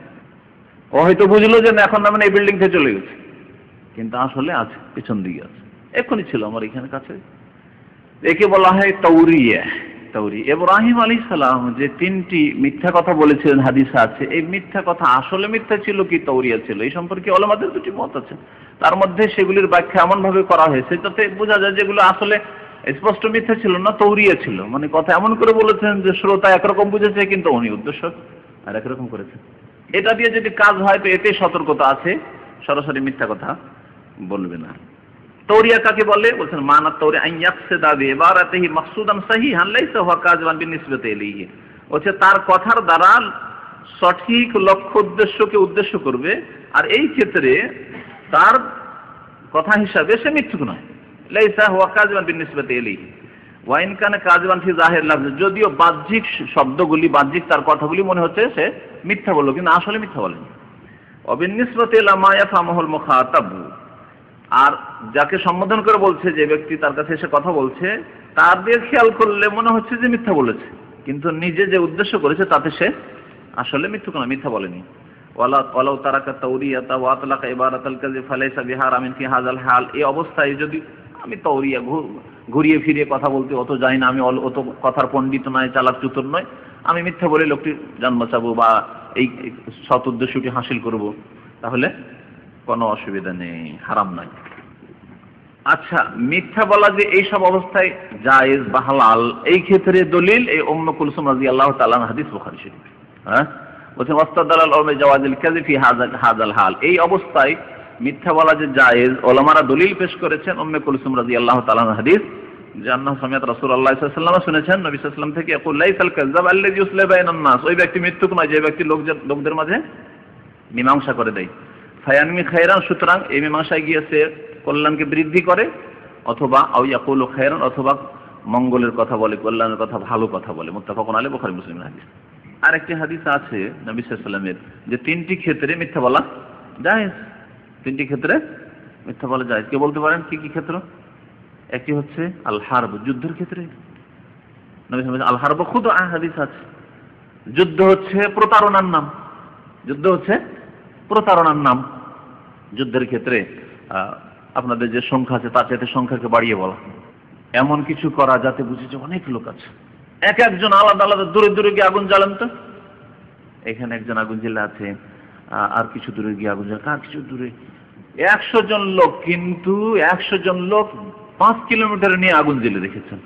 ও হয়তো বুঝলো যে না এখন না, মানে এই বিল্ডিং থেকে চলে গেছে, কিন্তু আসলে আছে, পেছন দিকে আছে, এক্ষুনি ছিল আমার এখানে কাছে। একে বলা হয় তাওরিয়া। ইব্রাহিম আলাইহিস সালাম যে তিনটি মিথ্যা কথা বলেছিলেন হাদিসে আছে, এই মিথ্যা কথা আসলে মিথ্যা ছিল কি তাওরিয়া ছিল, এই সম্পর্কে উলামাদের দুটি মত আছে। তার মধ্যে সেগুলির ব্যাখ্যা এমন ভাবে করা হয়েছে যাতে বোঝা যায় যেগুলো আসলে স্পষ্ট মিথ্যা ছিল না, তাওরিয়া ছিল, মানে কথা এমন করে বলেছেন যে শ্রোতা একরকম বুঝেছে কিন্তু উনি উদ্দেশ্য আর একরকম করেছেন। এটা দিয়ে যদি কাজ হয় তো এতে সতর্কতা আছে, সরাসরি মিথ্যা কথা বলবে না। তাওরিয়া কাকে বলে? বলছেন মানা তাওরিয়া আন ইয়াকসিদা বিইবারাতিহি মাকসুদান সহিহান লাইসা হুয়া কাযিবান বিনিসবাতি ইলাইহি। হচ্ছে তার কথার দ্বারা সঠিক লক্ষ্য উদ্দেশ্যকে উদ্দেশ্য করবে, আর এই ক্ষেত্রে তার কথা হিসাবে সে মিথ্যুক নয়। লাইসা হুয়া কাযিবান বিনিসবাতি ইলাইহি ওয়া ইন কানা কাযিবান ফি যাহির লাফজ, যদিও বাহ্যিক শব্দগুলি, বাহ্যিক তার কথাগুলি মনে হচ্ছে সে মিথ্যা বলল, কিন্তু আসলে মিথ্যা বলেনি। ওয়া বিনিসবাতি ইলা মা ইয়াফহামুল মুখাতাব, আর যাকে সম্বোধন করে বলছে, যে ব্যক্তি তার কাছে এসে কথা বলছে, তার দিয়ে খেয়াল করলে মনে হচ্ছে যে মিথ্যা বলেছে, কিন্তু নিজে যে উদ্দেশ্য করেছে তাতে সে আসলে মিথ্যা বলেনি। ওয়ালাউ তারাকা তাওরিয়াতা ওয়া আতলাকা ইবারাতাল কাযিব ফালাইসা বিহারামিন ফি হাযাল হাল। এই অবস্থায় যদি আমি তাওরিয়া, ঘুরিয়ে ফিরিয়ে কথা বলতে অত জানি না, আমি অত কথার পণ্ডিত নয়, চালাক চতুর নয়, আমি মিথ্যা বলে লোকটির জান বাঁচাবো বা এই সৎ উদ্দেশ্যটি হাসিল করব, তাহলে কোনো অসুবিধা নেই, হারাম নয়। আচ্ছা, মিথ্যা বলা যে এই সব অবস্থায় জায়েজ বা হালাল, এই ক্ষেত্রে দলিল এই উম্মে কুলসুম রাদিয়াল্লাহু তাআলা হাদিস বুখারী শরীফ। হ্যাঁ, বলছেন ওয়াস্তাদালাল উলামা জাওয়াজিল কাযিব ফি হাযাল হাল, এই অবস্থায় মিথ্যা বলা যে জায়েজ, ওলামারা দলিল পেশ করেছেন উম্মে কুলসুম রাদিয়াল্লাহু তাআলা হাদিস, যে আন্নাহু সামিআত রাসূলুল্লাহ সাল্লাল্লাহু আলাইহি ওয়াসাল্লাম, শুনেছেন নবী সাল্লাল্লাহু আলাইহি ওয়াসাল্লাম থেকে, ইয়াকুল লাইসাল কাযাব আল্লাযী ইউসলা বাইনান নাস, ওই ব্যক্তি মিথ্যুক নয় যে ব্যক্তি লোকদের মাঝে মীমাংসা করে দেয়। ফায়ানমি খায়রান, সুতরাং এই মীমাংসায় গিয়ে সে কল্যাণকে বৃদ্ধি করে, অথবা আও ইয়াকুলু খায়রান, অথবা মঙ্গলের কথা বলে, কল্যাণের কথা, ভালো কথা বলে। মুত্তাফাকুন আলাইহি, বুখারী মুসলিমের হাদিস। আর একটি হাদিস আছে নবী সাল্লাল্লাহু আলাইহি ওয়াসাল্লামের, যে তিনটি ক্ষেত্রে মিথ্যা বলা জায়েজ, তিনটি ক্ষেত্রে মিথ্যা বলা জায়েজ। কে বলতে পারেন কি কি ক্ষেত্র? একটি হচ্ছে আল হারব, যুদ্ধের ক্ষেত্রে নবী সাল্লাল্লাহু আলাইহি ওয়াসাল্লাম আল হারব খুদ হাদিস আছে, যুদ্ধ হচ্ছে প্রতারণার নাম, যুদ্ধ হচ্ছে প্রতারণার নাম। যুদ্ধের ক্ষেত্রে আপনাদের যে সংখ্যা আছে তার চাইতে সংখ্যাকে বাড়িয়ে বলা, এমন কিছু করা যাতে বুঝেছে অনেক লোক আছে, একজন আলাদা আলাদা দূরে দূরে গিয়ে আগুন জ্বালান, তো এখানে একজন আগুন জ্বালা আছে, আর কিছু দূরে গিয়ে আগুন জ্বালা, আর কিছু দূরে 100 জন লোক, কিন্তু 100 জন লোক 5 কিলোমিটার নিয়ে আগুন জ্বেলে রেখেছেন।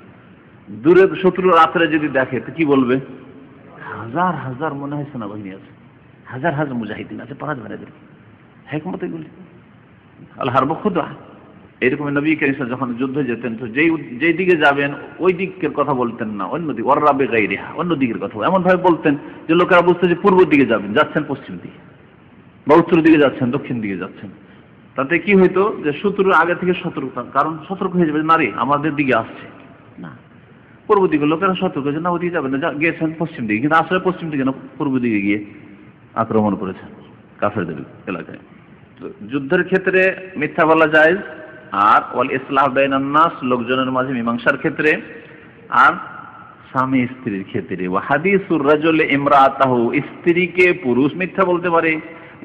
দূরে শত্রু রাত্রে যদি দেখে তো কি বলবে? হাজার হাজার মনে হয় সেনাবাহিনী আছে, হাজার হাজার মুজাহিদিন আছে, পাঁচ ভাইদের হিকমত এগুলি। আল হারব খুদা। এরকম নবী করিম যখন যুদ্ধে যেতেন, তো যেই দিকে যাবেন ওই দিকের কথা বলতেন না, অন্য দিকে, ওয়ারাবে গায়রিহা, অন্য দিকের কথা এমন ভাবে বলতেন যে লোকেরা বুঝতে যে পূর্ব দিকে যাচ্ছেন পশ্চিম দিকে, বা উত্তর দিকে যাচ্ছেন, দক্ষিণ দিকে যাচ্ছেন। তাতে কি হইতো যে শত্রুর আগে থেকে সতর্ক, কারণ সতর্ক হয়ে যাবে, নারী আমাদের দিকে আসছে না, পূর্ব দিকে লোকেরা সতর্ক যে না ওদিকে যাবেন না, গিয়েছেন পশ্চিম দিকে, কিন্তু আসলে পশ্চিম দিকে না, পূর্ব দিকে গিয়ে আক্রমণ করেছেন কাফেরদের এলাকায়। তো যুদ্ধের ক্ষেত্রে মিথ্যা বলা জায়েজ, আর ওয়াল ইসলাহ বাইনান নাস, লোকজনের মাঝে মীমাংসার ক্ষেত্রে, আর স্বামী স্ত্রীর ক্ষেত্রে। ওয়া হাদিসুর রাজুলি ইমরাতাহু, স্ত্রীকে পুরুষ মিথ্যা বলতে পারে।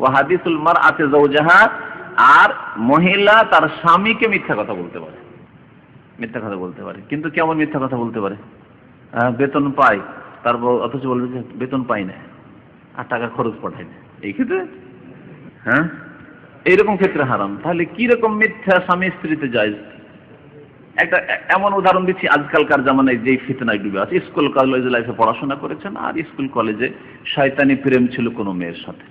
ওয়া হাদিসুল মারআতি যাওজাহা, আর মহিলা তার স্বামীকে মিথ্যা কথা বলতে পারে, মিথ্যা কথা বলতে পারে। কিন্তু কেমন মিথ্যা কথা বলতে পারে? বেতন পায়, তারপর অথচ বলবে যে বেতন পাই না, আর টাকা খরচ পাঠাই না, এই ক্ষেত্রে হ্যাঁ, এইরকম ক্ষেত্রে হারাম। তাহলে কি রকম মিথ্যা স্বামী স্ত্রীতে জায়েজ? একটা এমন উদাহরণ দিচ্ছি, আজকালকার জামানায় যেই ফিতনায় ডুবে আছে, স্কুল কলেজ লাইফে পড়াশোনা করেছেন আর স্কুল কলেজে শয়তানি প্রেম ছিল কোনো মেয়ের সাথে।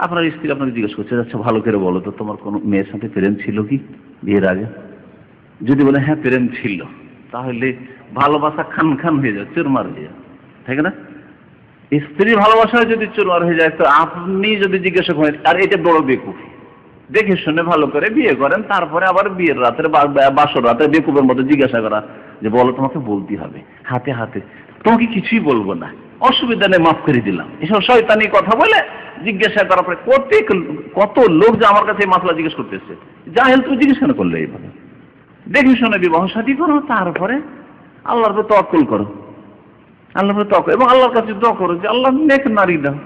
আপনার স্ত্রী আপনাকে জিজ্ঞেস করছে, আচ্ছা ভালো করে বলো তো তোমার কোনো মেয়ের সাথে প্রেম ছিল কি বিয়ের আগে? যদি বলে হ্যাঁ প্রেম ছিল, তাহলে ভালোবাসা খান খান হয়ে যায়, চুরমার হয়ে যায়, ঠিক না? স্ত্রী ভালোবাসায় যদি চুরমার হয়ে যায়, তো আপনি যদি জিজ্ঞাসা করেন, আর এটা বড় বেকুফি, দেখে শুনে ভালো করে বিয়ে করেন, তারপরে আবার বিয়ের রাতের বাসর রাতে বেকুবের মতো জিজ্ঞাসা করা যে বলো, তোমাকে বলতে হবে হাতে হাতে, তোমাকে কিছুই বলবো না, অসুবিধা নেই, মাফ করে দিলাম, এসব শয়তানি কথা বলে জিজ্ঞাসা করার পরে কত লোক যে আমার কাছে এই মাসলা জিজ্ঞেস করতেছে, জাহেল তুমি জিজ্ঞেস কেন করলে? এইভাবে দেখে শুনে বিবাহ শাদী করো, তারপরে আল্লাহর উপর তাওয়াক্কুল করো, আল্লাহর উপর তাওয়াক্কুল, এবং আল্লাহর কাছে দোয়া করো যে আল্লাহ নেক নারী দাও।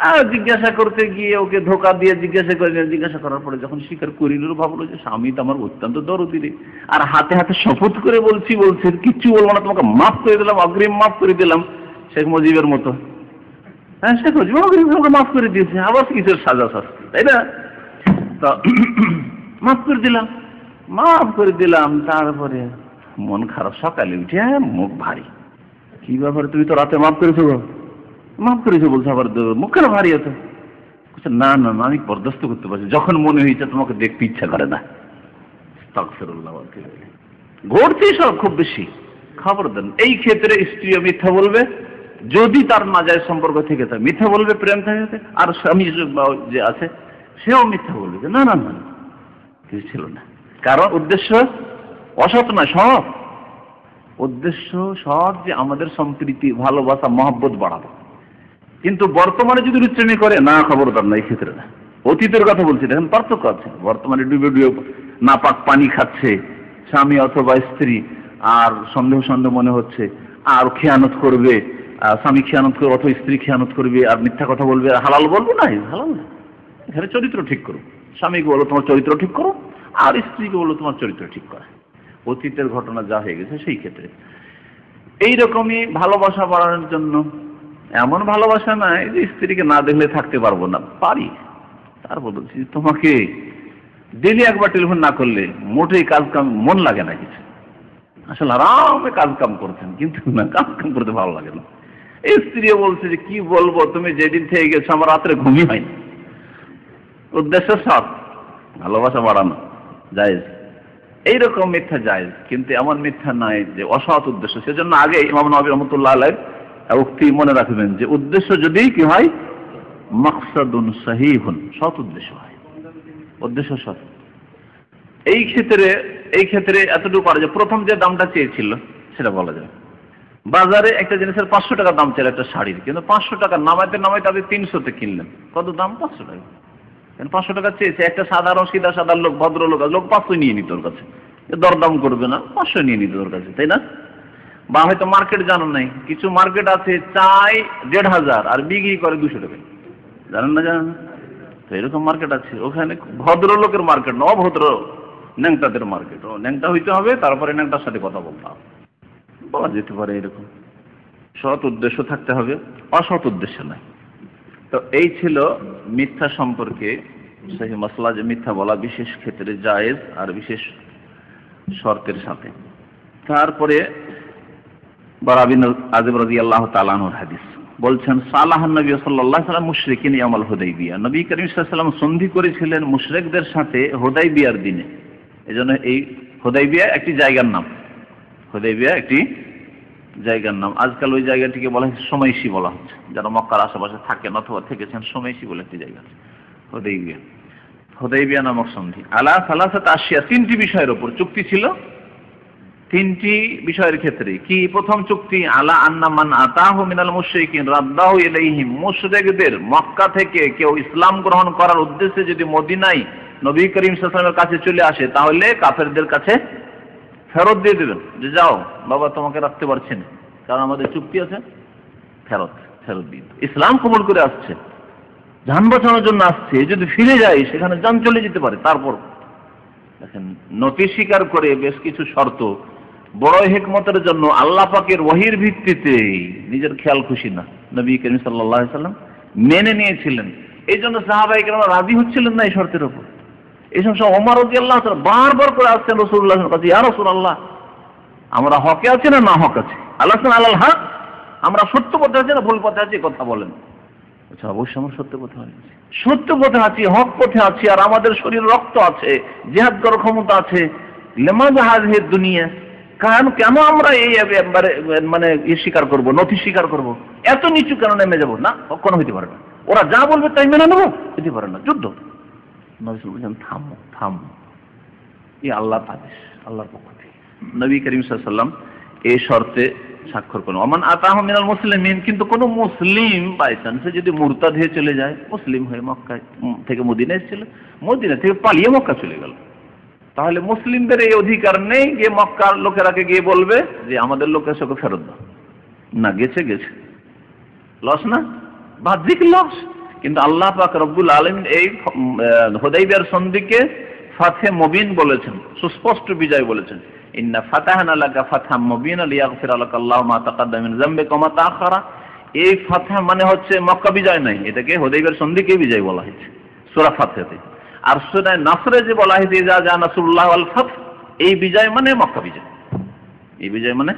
আর জিজ্ঞাসা করতে গিয়ে ওকে ধোকা দিয়ে জিজ্ঞাসা করিলেন, জিজ্ঞাসা করার পরে যখন স্বীকার করিল, ভাবলো যে স্বামী তো আমার অত্যন্ত দরদি রে, আর হাতে হাতে শপথ করে বলছে কিচ্ছু বলবো না, তোমাকে মাফ করে দিলাম, অগ্রিম মাফ করে দিলাম, শেখ মুজিবের মতো। হ্যাঁ, শেখ মুজিব অগ্রিম মাফ করে দিয়েছে, আবার কিসের সাজা শাস্তি, তাই না? তো মাফ করে দিলাম, তারপরে মন খারাপ, সকালে উঠে মুখ ভারী, কি ব্যাপারে তুমি তো রাতে মাফ করেছো বলছো, আবার মুখ কেন ভারী হতো? না না না, আমি বরদাস্ত করতে পারছি, যখন মনে হয়েছে তোমাকে দেখতে ইচ্ছা করে না। ঘটছে সব খুব বেশি, খবর দেন। এই ক্ষেত্রে স্ত্রীও মিথ্যা বলবে যদি তার নাজায়েজ সম্পর্ক থেকে থাকে, মিথ্যা বলবে প্রেম থাকে, আর স্বামী যে আছে সেও মিথ্যা বলবে যে না না না কিছু ছিল না, কারণ উদ্দেশ্য অসৎ না, সৎ উদ্দেশ্য, সৎ যে আমাদের সম্প্রীতি, ভালোবাসা, মহব্বত বাড়াবো। কিন্তু বর্তমানে যদি রুচ্চামি করে, না খবরদার না, এই ক্ষেত্রে না। অতীতের কথা বলছি, দেখেন পার্থক্য আছে। বর্তমানে ডুবে নাপাক পানি খাচ্ছে স্বামী অথবা স্ত্রী, আর সন্দেহ মনে হচ্ছে, আর খেয়ানত করবে, স্বামী খেয়ানত করবে অথবা স্ত্রী খেয়ানত করবে, আর মিথ্যা কথা বলবে, হালাল বলবো না, হালাল না। এখানে চরিত্র ঠিক করো, স্বামীকে বলো তোমার চরিত্র ঠিক করো, আর স্ত্রীকে বলো তোমার চরিত্র ঠিক করা। অতীতের ঘটনা যা হয়ে গেছে সেই ক্ষেত্রে এইরকমই ভালোবাসা বাড়ানোর জন্য, এমন ভালোবাসা নাই যে স্ত্রীকে না দেখলে থাকতে পারবো না, পারি। তারপর বলছি তোমাকে ডেলি একবার টেলিফোন না করলে মোটেই কাজ কাম মন লাগে না কিছু, আসলে আরামে কাজ কাম করছেন, কিন্তু না, কাজ কাম করতে ভালো লাগে না। এই স্ত্রীও বলছে যে কি বলবো, তুমি যেদিন থেকে গেছো আমার রাত্রে ঘুমই হয়নি। উদ্দেশ্য সৎ, ভালোবাসা বাড়ানো জায়েজ, এইরকম মিথ্যা জায়েজ, কিন্তু এমন মিথ্যা নাই যে অসৎ উদ্দেশ্য। সেজন্য আগে ইমাম নবী রাহমাতুল্লাহ আলাইহি উক্তি মনে রাখবেন যে উদ্দেশ্য যদি কি হয়, মাকসাদুন সহিহুন, সৎ উদ্দেশ্য হয়, উদ্দেশ্য সৎ। এই ক্ষেত্রে এতটুকু করা যায়, প্রথম যে দামটা চেয়েছিল সেটা বলা যায়। বাজারে একটা জিনিসের 500 টাকা দাম ছিল একটা শাড়ির, কিন্তু 500 টাকা নামাইতে আপনি 300-তে কিনলেন, কত দাম? 500 টাকা। 500 টাকা চেয়েছে, একটা সাধারণ সাদা লোক, ভদ্রলোক, 500 নিয়ে নিত ওর কাছে, দরদাম করবে না, 500 নিয়ে নিত ওর কাছে, তাই না? বা হয়তো মার্কেট জানো নাই, কিছু মার্কেট আছে চাই 1500 আর বিক্রি করে 200 টাকা, জানেন না? তো এরকম মার্কেট আছে, ওখানে ভদ্রলোকের মার্কেট না, অভদ্র ন্যাংটাদের মার্কেট। ও ন্যাংটা হইতে হবে, তারপরে ন্যাংটার সাথে কথা বলতে হবে, বলা যেতে পারে। এরকম সৎ উদ্দেশ্য থাকতে হবে, অসৎ উদ্দেশ্য নয়। তো এই ছিল মিথ্যা সম্পর্কে সহিহ মাসলা, যে মিথ্যা বলা বিশেষ ক্ষেত্রে জায়েজ আর বিশেষ শর্তের সাথে। তারপরে বারা বিন আযিব রাদিয়াল্লাহু তাআলা আনহুর হাদিস বলছেন, সালাহান নবী সাল্লাল্লাহু আলাইহি ওয়াসাল্লাম মুশরিকিন ইয়ামাল হুদাইবিয়া, নবী করিম সাল্লাল্লাহু আলাইহি ওয়াসাল্লাম সন্ধি করেছিলেন মুশরিকদের সাথে হুদাইবিয়ার দিনে। এজন্য এই হুদাইবিয়া একটি জায়গার নাম, হুদাইবিয়া একটি জায়গার নাম। আজকাল ওই জায়গাটিকে বলা হচ্ছে সময়সী বলা হচ্ছে, যারা মক্কার আশেপাশে থাকেন অথবা থেকেছেন, সময়সী বলে একটি জায়গা আছে হুদাইবিয়া নামক সন্ধি। আলা সালাসাত আশিয়া, 3টি বিষয়ের উপর চুক্তি ছিল, 3টি বিষয়ের ক্ষেত্রে। কি প্রথম চুক্তি? আলা আন্না মান আতাহু মিনাল মুশরিকিন রাদ্দাহু ইলাইহিম, মুশরিকদের মক্কা থেকে কেউ ইসলাম গ্রহণ করার উদ্দেশ্যে যদি মদিনায় নবী করিম সাল্লাল্লাহু আলাইহি ওয়াসাল্লামের কাছে চলে আসে, তাহলে কাফেরদের কাছে ফেরত দিয়ে দেবেন, যে যাও বাবা তোমাকে রাখতে পারছি না, কারণ আমাদের চুক্তি আছে, ফেরত দিন। ইসলাম কবুল করে আসছে, জান বাঁচানোর জন্য আসছে, যদি ফিরে যায় সেখানে জান চলে যেতে পারে। তারপর দেখেন, নতি স্বীকার করে বেশ কিছু শর্ত বড় হিকমতের জন্য আল্লাহ পাকের ওহীর ভিত্তিতে, নিজের খেয়াল খুশি না, নবী করিম সাল্লাল্লাহু আলাইহি ওয়াসাল্লাম মেনে নিয়েছিলেন। এই জন্য সাহাবায়ে কেরাম রাজি হচ্ছিলেন না এই শর্তের উপর। এই সময় ওমর রাদিয়াল্লাহু তাআলা বারবার করে আসছেন রাসূলুল্লাহর কাছে, ইয়া রাসূলুল্লাহ, আমরা হকে আছি না না হক আছি? আল্লাহ আলাল হক, আমরা সত্য পথে আছি না ভুল পথে আছি, কথা বলেন। আচ্ছা, অবশ্যই আমরা সত্য পথে আছি, সত্য পথে আছি, হক পথে আছি, আর আমাদের শরীর রক্ত আছে, জিহাদ করার ক্ষমতা আছে। লিমাযা হাযিহি দুনিয়া, কেন আমরা এই মানে স্বীকার করব, নথি স্বীকার করব? এত নিচু কেন নেমে যাব? না, কখনো হইতে পারে না। ওরা যা বলবে তাই মেনে নেবো, হইতে পারে না। যুদ্ধ। নবী বলছেন থামো থামো, এই আল্লাহর আদেশ, আল্লাহর পক্ষ থেকে। নবী করিম সাল্লাল্লাহু আলাইহি ওয়াসাল্লাম এই শর্তে স্বাক্ষর করলেন। ওমান আতাহু মিনাল মুসলিমিন, কিন্তু কোন মুসলিম বাই চান্সে যদি মুরতাদ হয়ে চলে যায়, মুসলিম হয়ে মক্কা থেকে মদিনায় এসেছিল, মদিনা থেকে পালিয়ে মক্কা চলে গেল, তাহলে মুসলিমদের এই অধিকার নেই যে মক্কার লোকেরাকে গিয়ে বলবে যে আমাদের লোকের সঙ্গে ফেরত দাও। না, গেছে গেছে, লস না, বাহ্যিক লস। কিন্তু আল্লাহ পাক রব্বুল আলামিন এই হুদাইবিয়ার সন্ধিকে ফাতহে মুবিন বলেছেন, সুস্পষ্ট বিজয় বলেছেন। ইন্না ফাতাহনা লাকা ফাতহাম মুবিনা লিয়াগফিরা লাকা আল্লাহু মা তাকাদ্দামা মিন যামবিকা ওয়া মা তাআখারা। এই ফাতহ মানে হচ্ছে মক্কা বিজয় নাই, এটাকে হুদাইবিয়ার সন্ধিকে বিজয় বলা হয়েছে সূরা ফাতহাতে। আর সূরা নাসরে যে বলা হয়েছে ইজা জা নাসরুল্লাহ ওয়াল ফাতহ, এই বিজয় মানে মক্কা বিজয়, এই বিজয় মানে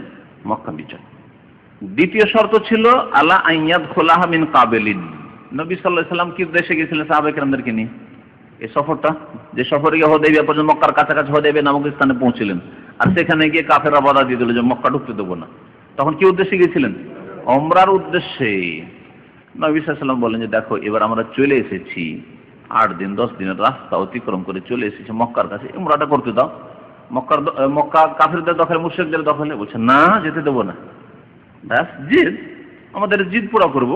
মক্কা বিজয়। দ্বিতীয় শর্ত ছিল আলা আইয়াদ খোলাহা মিন কাবিলিন। নবী সাল্লাল্লাহু আলাইহি ওয়াসাল্লাম কি দেশে গিয়েছিলেন সাহাবায়ে কেরামদেরকে নিয়ে? এই সফরটা, যে সফরে গিয়ে হুদাইবিয়া পর্যন্ত, মক্কার কাছাকাছি হুদাইবিয়া নামক স্থানে পৌঁছলেন, আর সেখানে গিয়ে কাফেররা বাধা দিয়ে দিল যে মক্কা ঢুকতে দেবো না। তখন কি উদ্দেশ্যে গিয়েছিলেন? ওমরার উদ্দেশ্যে। নবী সাল্লাল্লাহু আলাইহি ওয়াসাল্লাম বলেন যে দেখো, এবার আমরা চলে এসেছি, 8 দিন 10 দিনের রাস্তা অতিক্রম করে চলে এসেছি মক্কার কাছে, উমরাটা করতে দাও। মক্কা কাফেরদের দখলে, মুশরিকদের দখলে। বলছে না, যেতে দেবো না। ব্যাস জিদ, আমাদের জিদ পুরো করব।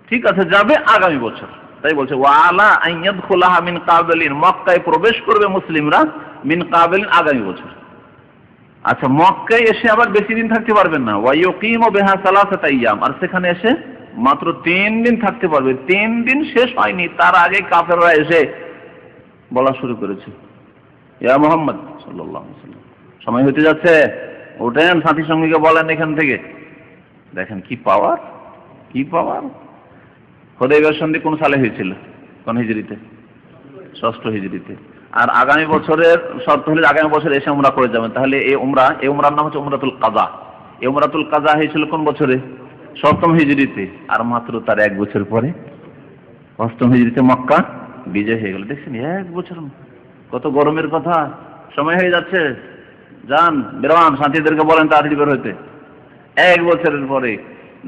ঠিক আছে, যাবে আগামী বছর। তাই বলছে ওয়ালা আইয়াদ খোলাহা মিন কাবিলিন, মক্কায় প্রবেশ করবে মুসলিমরা মিন কাবিলিন, আগামী বছর। আচ্ছা, মক্কায় এসে আবার বেশি দিন থাকতে পারবেন না। ওয়া ইউকিমু বিহা সালাসাতা আইয়াম, আর সেখানে এসে মাত্র 3 দিন থাকতে পারবে। 3 দিন শেষ হয়নি, তার আগে কাফেররা এসে বলা শুরু করেছে, ইয়া মুহাম্মদ সাল্লাল্লাহু আলাইহি ওয়াসাল্লাম, সময় হতে যাচ্ছে, ওঠেন, সাথী সঙ্গীকে বলেন এখান থেকে। দেখেন কি পাওয়ার, কি পাওয়ার। হুদাইবিয়ার সন্ধি কোন সালে হয়েছিল? কোন হিজরিতে? 6ষ্ঠ হিজরিতে। আর আগামী বছরের শর্ত হলে আগামী বছর এসে উমরা করে যাবেন। তাহলে এই উমরার নাম হচ্ছে উমরাতুল কাজা। এই উমরাতুল কাজা হয়েছিল কোন বছরে? 7ম হিজরিতে। আর মাত্র তার 1 বছর পরে 8ম হিজরিতে মক্কা বিজয় হয়ে গেল। দেখছেন, 1 বছর, কত গরমের কথা। সময় হয়ে যাচ্ছে, যান বেরোয়ান, সাথীদেরকে বলেন তাড়াতাড়ি বের হইতে। 1 বছরের পরে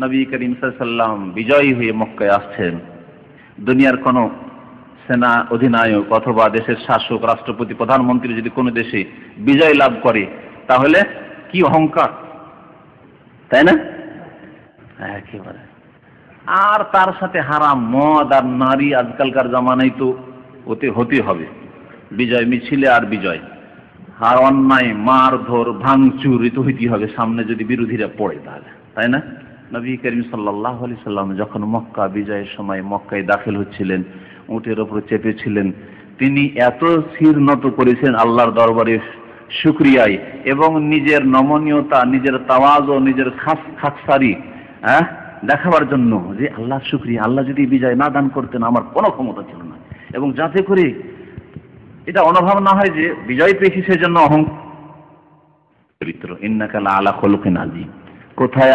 নবী করিম সাল্লাল্লাহু আলাইহি ওয়াসাল্লাম বিজয়ী হয়ে মক্কায় আসছেন। দুনিয়ার কোন সেনা অধিনায়ক অথবা দেশের শাসক, রাষ্ট্রপতি, প্রধানমন্ত্রী যদি কোনো দেশে বিজয় লাভ করে তাহলে কি অহংকার, তাই না? একেবারে। আর তার সাথে হারাম মদ আর নারী, আজকালকার জামানায় তো ওতে হতে হবে বিজয় মিছিলে। আর বিজয়, আর অন্যায়, মারধর, ভাঙচুর, তো হইতে হবে সামনে যদি বিরোধীরা পড়ে তাহলে, তাই না? নবী করিম সাল্লাল্লাহু আলাইহি সাল্লাম যখন মক্কা বিজয়ের সময় মক্কায় দাখিল হচ্ছিলেন, উটের ওপর চেপেছিলেন, তিনি এত শির নত করেছেন আল্লাহর দরবারে শুকরিয়ায়, এবং নিজের নমনীয়তা, নিজের তাওয়াজু, নিজের খাকসারি দেখাবার জন্য যে আল্লাহ শুকরিয়া, আল্লাহ যদি বিজয় না দান করতেন আমার কোনো ক্ষমতা ছিল না। এবং যাতে করে এটা অনুভব না হয় যে বিজয় পেয়েছি সেজন্য অহংকার। পবিত্র ইন্নাকা লাআলা খুলুকিন আযীম। কোথায়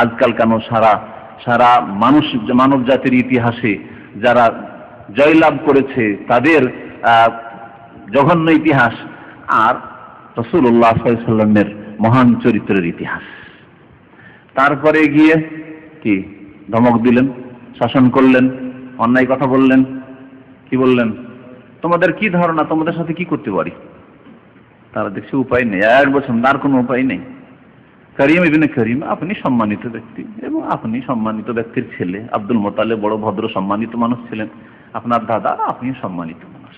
আজকাল কেন সারা মানব জাতির ইতিহাসে যারা জয়লাভ করেছে তাদের জঘন্য ইতিহাস, আর রাসূলুল্লাহ সাল্লাল্লাহু আলাইহি ওয়াসাল্লামের মহান চরিত্রের ইতিহাস। তারপরে গিয়ে কি ধমক দিলেন, শাসন করলেন, অন্যায় কথা বললেন। কি বললেন? তোমাদের কি ধারণা, তোমাদের সাথে কি করতে পারি? তারা দেখছে উপায় নেই, 1 বছর তার কোনো উপায় নেই। করিম ইবনে করিম, আপনি সম্মানিত ব্যক্তি এবং আপনি সম্মানিত ব্যক্তির ছেলে। আব্দুল মোতালেব বড় ভদ্র সম্মানিত মানুষ ছিলেন, আপনার দাদা, আপনি সম্মানিত মানুষ,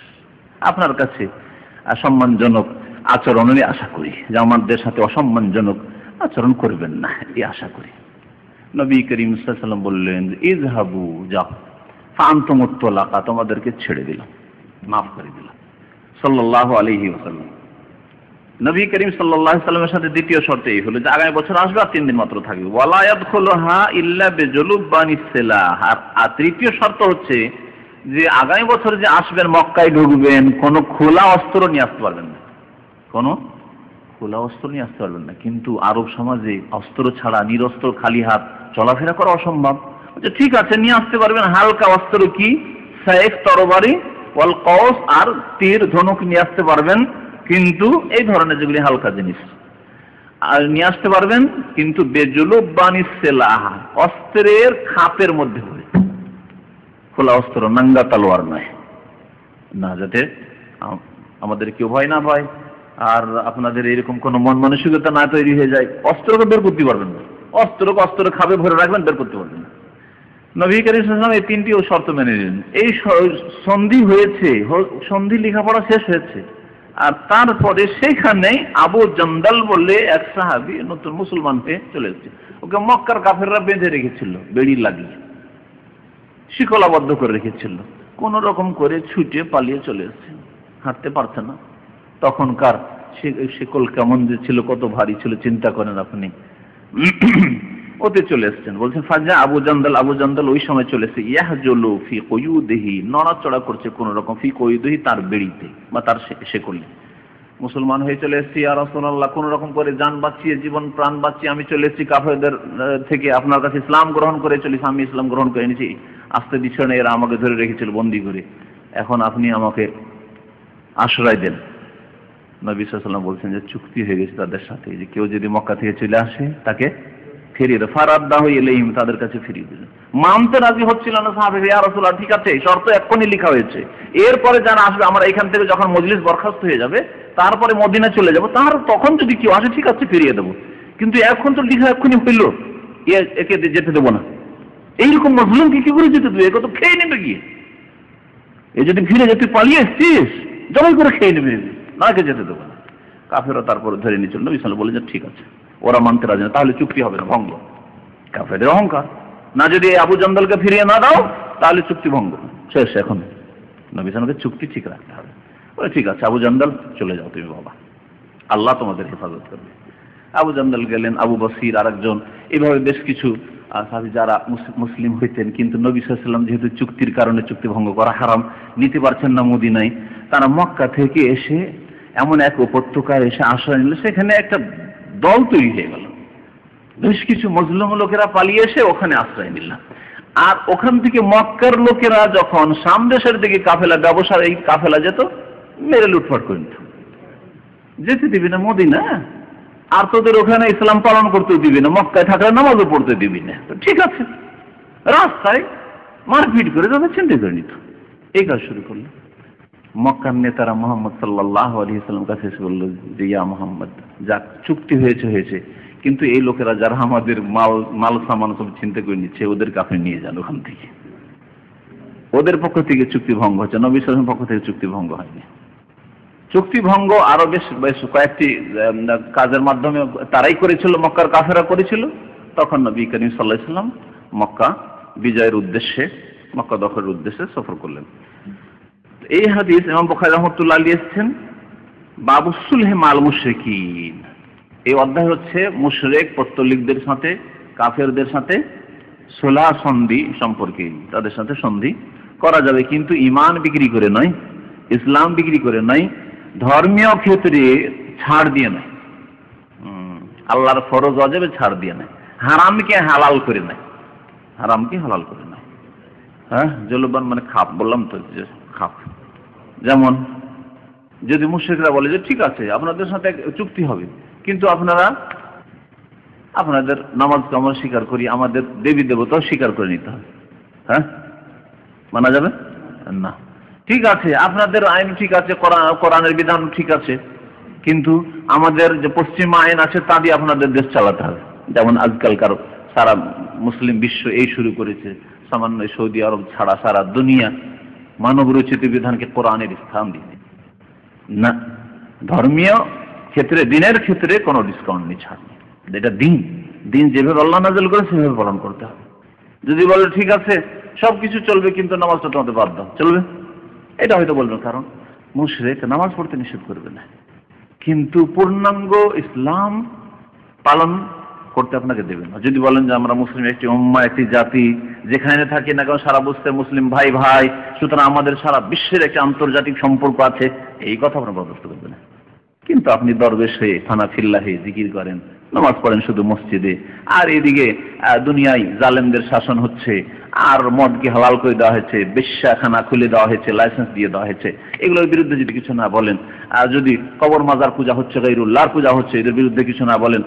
আপনার কাছে সম্মানজনক আচরণের আশা করি, যে আমাদের সাথে অসম্মানজনক আচরণ করবেন না, এই আশা করি। নবী করিম সাল্লাল্লাহু আলাইহি ওয়াসাল্লাম বললেন, ইযহাবু, যাও, ফাআনতুমুত তুলাকা, তোমাদেরকে ছেড়ে দিলাম, মাফ করে দিলাম। সাল্লাল্লাহু আলাইহি ওয়াসাল্লাম। নবী করিম সাল্লাল্লাহু আলাইহি ওয়াসাল্লামের সাথে দ্বিতীয় শর্ত এই হলো যে আগামী বছর আসবে আর 3 দিন মাত্র থাকবে, ওয়ালা ইয়াদখুলুহা ইল্লা বিজুলুবানিস সিলাহ। আর তৃতীয় শর্ত হচ্ছে যে আগামী বছর যে আসবেন মক্কায় ঢুকবেন কোনো খোলা অস্ত্র নিয়ে আসতে পারবেন না, কোনো খোলা অস্ত্র নিয়ে আসতে পারবেন না। কিন্তু আরব সমাজে অস্ত্র ছাড়া নিরস্ত্র খালি হাত চলাফেরা করা অসম্ভব। ঠিক আছে নিয়ে আসতে পারবেন হালকা অস্ত্র, কি সাইফ তরবারি ওয়াল কওস আর তীর ধনুক নিয়ে আসতে পারবেন, কিন্তু এই ধরনের যেগুলি হালকা জিনিস আর নিয়ে আসতে পারবেন, কিন্তু বেজুলুবানিস সিলাহ অস্ত্রের খাপের মধ্যে হবে, খোলা অস্ত্র নাঙ্গা তলোয়ার নয় না, যাতে আমাদের কেউ ভয় না পায় আর আপনাদের এরকম কোনো মন মানসিকতা না তৈরি হয়ে যায়। অস্ত্রকে বের করতে পারবেন না, অস্ত্র খাবে ভরে রাখবেন, বের করতে পারবেন না। নবী করিম সাল্লাল্লাহু আলাইহি ওয়াসাল্লাম এই তিনটিও শর্ত মেনে নিলেন। এই সন্ধি হয়েছে, সন্ধি লেখাপড়া শেষ হয়েছে, আর তারপরে সেইখানেই আবু জন্দল বলে এক সাহাবী নতুন মুসলমান হয়ে চলে এসেছে। ওকে মক্কার কাফেররা বেঁধে রেখেছিল, বেড়ি লাগিয়ে শিকলাবদ্ধ করে রেখেছিল। কোন রকম করে ছুটে পালিয়ে চলে এসেছে, হাঁটতে পারছে না। তখনকার শিকল কেমন যে ছিল, কত ভারী ছিল চিন্তা করেন আপনি। ওতে চলে এসেছেন, বলছেন ফাজা আবু জন্দল ওই সময় চলে এসেছে, ইয়াহজুলু ফি কুয়ুদিহি নড়াচড়া করছে কোন রকম, ফি কুয়ুদিহি তার বেড়িতে বা তার শিকলে। মুসলমান হয়ে চলে এসেছি ইয়া রাসূলুল্লাহ, কোন রকম করে জান বাঁচিয়ে জীবন প্রাণ বাঁচিয়ে আমি চলে এসেছি কাফেরদের থেকে, আপনার কাছে ইসলাম গ্রহণ করে চলেছি, আমি ইসলাম গ্রহণ করে এনেছি, আসতে দিচ্ছে না, এরা আমাকে ধরে রেখেছিল বন্দী করে, এখন আপনি আমাকে আশ্রয় দেন। নবী সাল্লাল্লাহু আলাইহি ওয়াসাল্লাম বলছেন যে চুক্তি হয়ে গেছে তাদের সাথে, যে কেউ যদি মক্কা থেকে চলে আসে তাকে ফিরিয়ে দেয়, ফারাদ্দাহু ইলাইহিম তাদের কাছে ফিরিয়ে দিলেন। মানতে রাজি হচ্ছিল না সাহাবীরা, ইয়া রাসূলুল্লাহ ঠিক আছে শর্ত এক্ষুনি লেখা হয়েছে, এরপরে যারা আসবে আমরা এখান থেকে যখন মজলিস বরখাস্ত হয়ে যাবে তারপরে মদিনা চলে যাব, তার তখন যদি কেউ আসে ঠিক আছে ফিরিয়ে দেবো, কিন্তু এখন তো লেখা এক্ষুনি হইল, একে যেতে দেবো না। এইরকম মজলুমকে কি করে যেতে দেবে, একে তো খেয়ে নেবে গিয়ে, এ যদি ফিরে যেতে পালিয়ে এসছিস জবাই করে খেয়ে নেবে, না কে যেতে দেবো না। কাফেররা তারপরে ধরে নিয়েছিল। নবী সাল্লাল্লাহু আলাইহি ওয়াসাল্লাম বলে যে ঠিক আছে, ওরা মানতে রাজি না, তাহলে চুক্তি হবে না, ভঙ্গ। কাফেরদের অহংকার, না যদি আবু জন্দলকে ফিরিয়ে না দাও তাহলে চুক্তি ভঙ্গ শেষ। এখন নবী সাল্লাল্লাহু চুক্তি ঠিক রাখতে হবে। বলে ঠিক আছে আবু জন্দল চলে যাও তুমি বাবা, আল্লাহ তোমাদের হেফাজত করবে। আবু জন্দল গেলেন, আবু বসির আরেকজন, এইভাবে বেশ কিছু সাহাবী যারা মুসলিম হইতেন, কিন্তু নবী সাল্লাল্লাহু আলাইহি ওয়াসাল্লাম যেহেতু চুক্তির কারণে চুক্তি ভঙ্গ করা হারাম, নিতে পারছেন না মদিনায়, তারা মক্কা থেকে এসে এমন এক উপত্যকায় এসে আশ্রয় নিল, সেখানে একটা দল তৈরি হয়ে গেল, বেশ কিছু মজলুম লোকেরা পালিয়ে এসে ওখানে আশ্রয় নিল। আর ওখান থেকে মক্কার লোকেরা যখন শাম দেশের দিকে কাফেলা, ব্যবসার এই কাফেলা যেত, মেরে লুটপাট করে নিত, যেতে দিবি না মদিনা, আর তোদের ওখানে ইসলাম পালন করতে দিবি না, মক্কায় থাকলে নামাজও পড়তে দিবি না, তো ঠিক আছে, রাস্তায় মারপিট করে তাদের চিন্তা করে নিত। এই কাজ শুরু করলো। মক্কার নেতারা মুহাম্মদ সাল্লাল্লাহু আলাইহি ওয়াসাল্লাম কাছে এসে বলল যে ইয়া মুহাম্মদ, যাক চুক্তি হয়েছে, কিন্তু এই লোকেরা যারা আমাদের মাল সামান সব চিন্তা করে নিচ্ছে, ওদেরকে আপনি নিয়ে যান ওখান থেকে। ওদের পক্ষ থেকে চুক্তি ভঙ্গ হচ্ছে, নবী সাল্লাল্লাহু আলাইহি ওয়াসাল্লামের পক্ষ থেকে চুক্তি ভঙ্গ হয়নি। চুক্তি ভঙ্গ আরো বেশ কয়েকটি কাজের মাধ্যমে তারাই করেছিল, মক্কার কাফেররা করেছিল। তখন নবী করিম সাল্লাল্লাহু আলাইহি ওয়াসাল্লাম মক্কা বিজয়ের উদ্দেশ্যে, মক্কা দখলের উদ্দেশ্যে সফর করলেন। এই হাদিস ইমাম বুখারী রাহমাতুল্লাহ আলাইহি এসেছেন বাবু সুলহে মাল মুশরিকিন। এই অধ্যায় হচ্ছে মুশরিক পত্তলিকদের সাথে, কাফেরদের সাথে সুলহ সন্ধি সম্পর্কে। তাদের সাথে সন্ধি করা যাবে, কিন্তু ঈমান বিক্রি করে নয়, ইসলাম বিক্রি করে নয়, ধর্মীয় ক্ষেত্রে ছাড় দিয়ে নয়, আল্লাহর ফরজ ওয়াজিবে ছাড় দিয়ে নয়, হারামকে হালাল করে নয়, হারামকে হালাল করে নয়। হ্যাঁ, জলবান মানে খাপ, বললাম তো যে খাপ। যেমন যদি মুশরিকরা বলে যে ঠিক আছে আপনাদের সাথে চুক্তি হবে, কিন্তু আপনাদের নামাজকে আমরা স্বীকার করি, আমাদের দেবী দেবতাও স্বীকার করে নিতে হবে, হ্যাঁ মানা যাবে না। ঠিক আছে আপনাদের আইন ঠিক আছে, কোরআনের বিধান ঠিক আছে, কিন্তু আমাদের যে পশ্চিমা আইন আছে তা দিয়ে আপনাদের দেশ চালাতে হবে। যেমন আজকালকার সারা মুসলিম বিশ্ব এই শুরু করেছে, সামান্য সৌদি আরব ছাড়া সারা দুনিয়া মানব রচিত বিধানকে কোরআনের স্থান দিয়ে না। ধর্মীয় ক্ষেত্রে, দিনের ক্ষেত্রে কোনো ডিসকাউন্ট নেই, ছাড় নেই। এটা দিন যেভাবে আল্লাহ নাযিল করে সেভাবে পালন করতে হবে। যদি বলে ঠিক আছে সবকিছু চলবে কিন্তু নামাজটা তোমাদের বাদ দাও, চলবে? এটা হয়তো বলবেন, কারণ মুশরিক নামাজ পড়তে নিষেধ করবে না, কিন্তু পূর্ণাঙ্গ ইসলাম পালন করতে আপনাকে দেবেন না। যদি বলেন যে আমরা মুসলিম একটি উম্মাহ, একটি জাতি, যেখানে থাকি না কেন সারা বিশ্বে মুসলিম ভাই ভাই, সুতরাং আমাদের সারা বিশ্বের একটি আন্তর্জাতিক সম্পর্ক আছে, এই কথা আপনার বরদাস্ত করবেন না। কিন্তু আপনি দরবেশ হয়ে থানা ফিল্লাহে জিকির করেন, নামাজ পড়েন শুধু মসজিদে, আর এদিকে দুনিয়ায় জালেমদের শাসন হচ্ছে, আর মদকে হালাল করে দেওয়া হয়েছে, বেশ্যাখানা খুলে দেওয়া হয়েছে, লাইসেন্স দিয়ে দেওয়া হয়েছে, এগুলোর বিরুদ্ধে যদি কিছু না বলেন, আর যদি কবর মাজার পূজা হচ্ছে, গায়রুল্লাহর পূজা হচ্ছে, এদের বিরুদ্ধে কিছু না বলেন,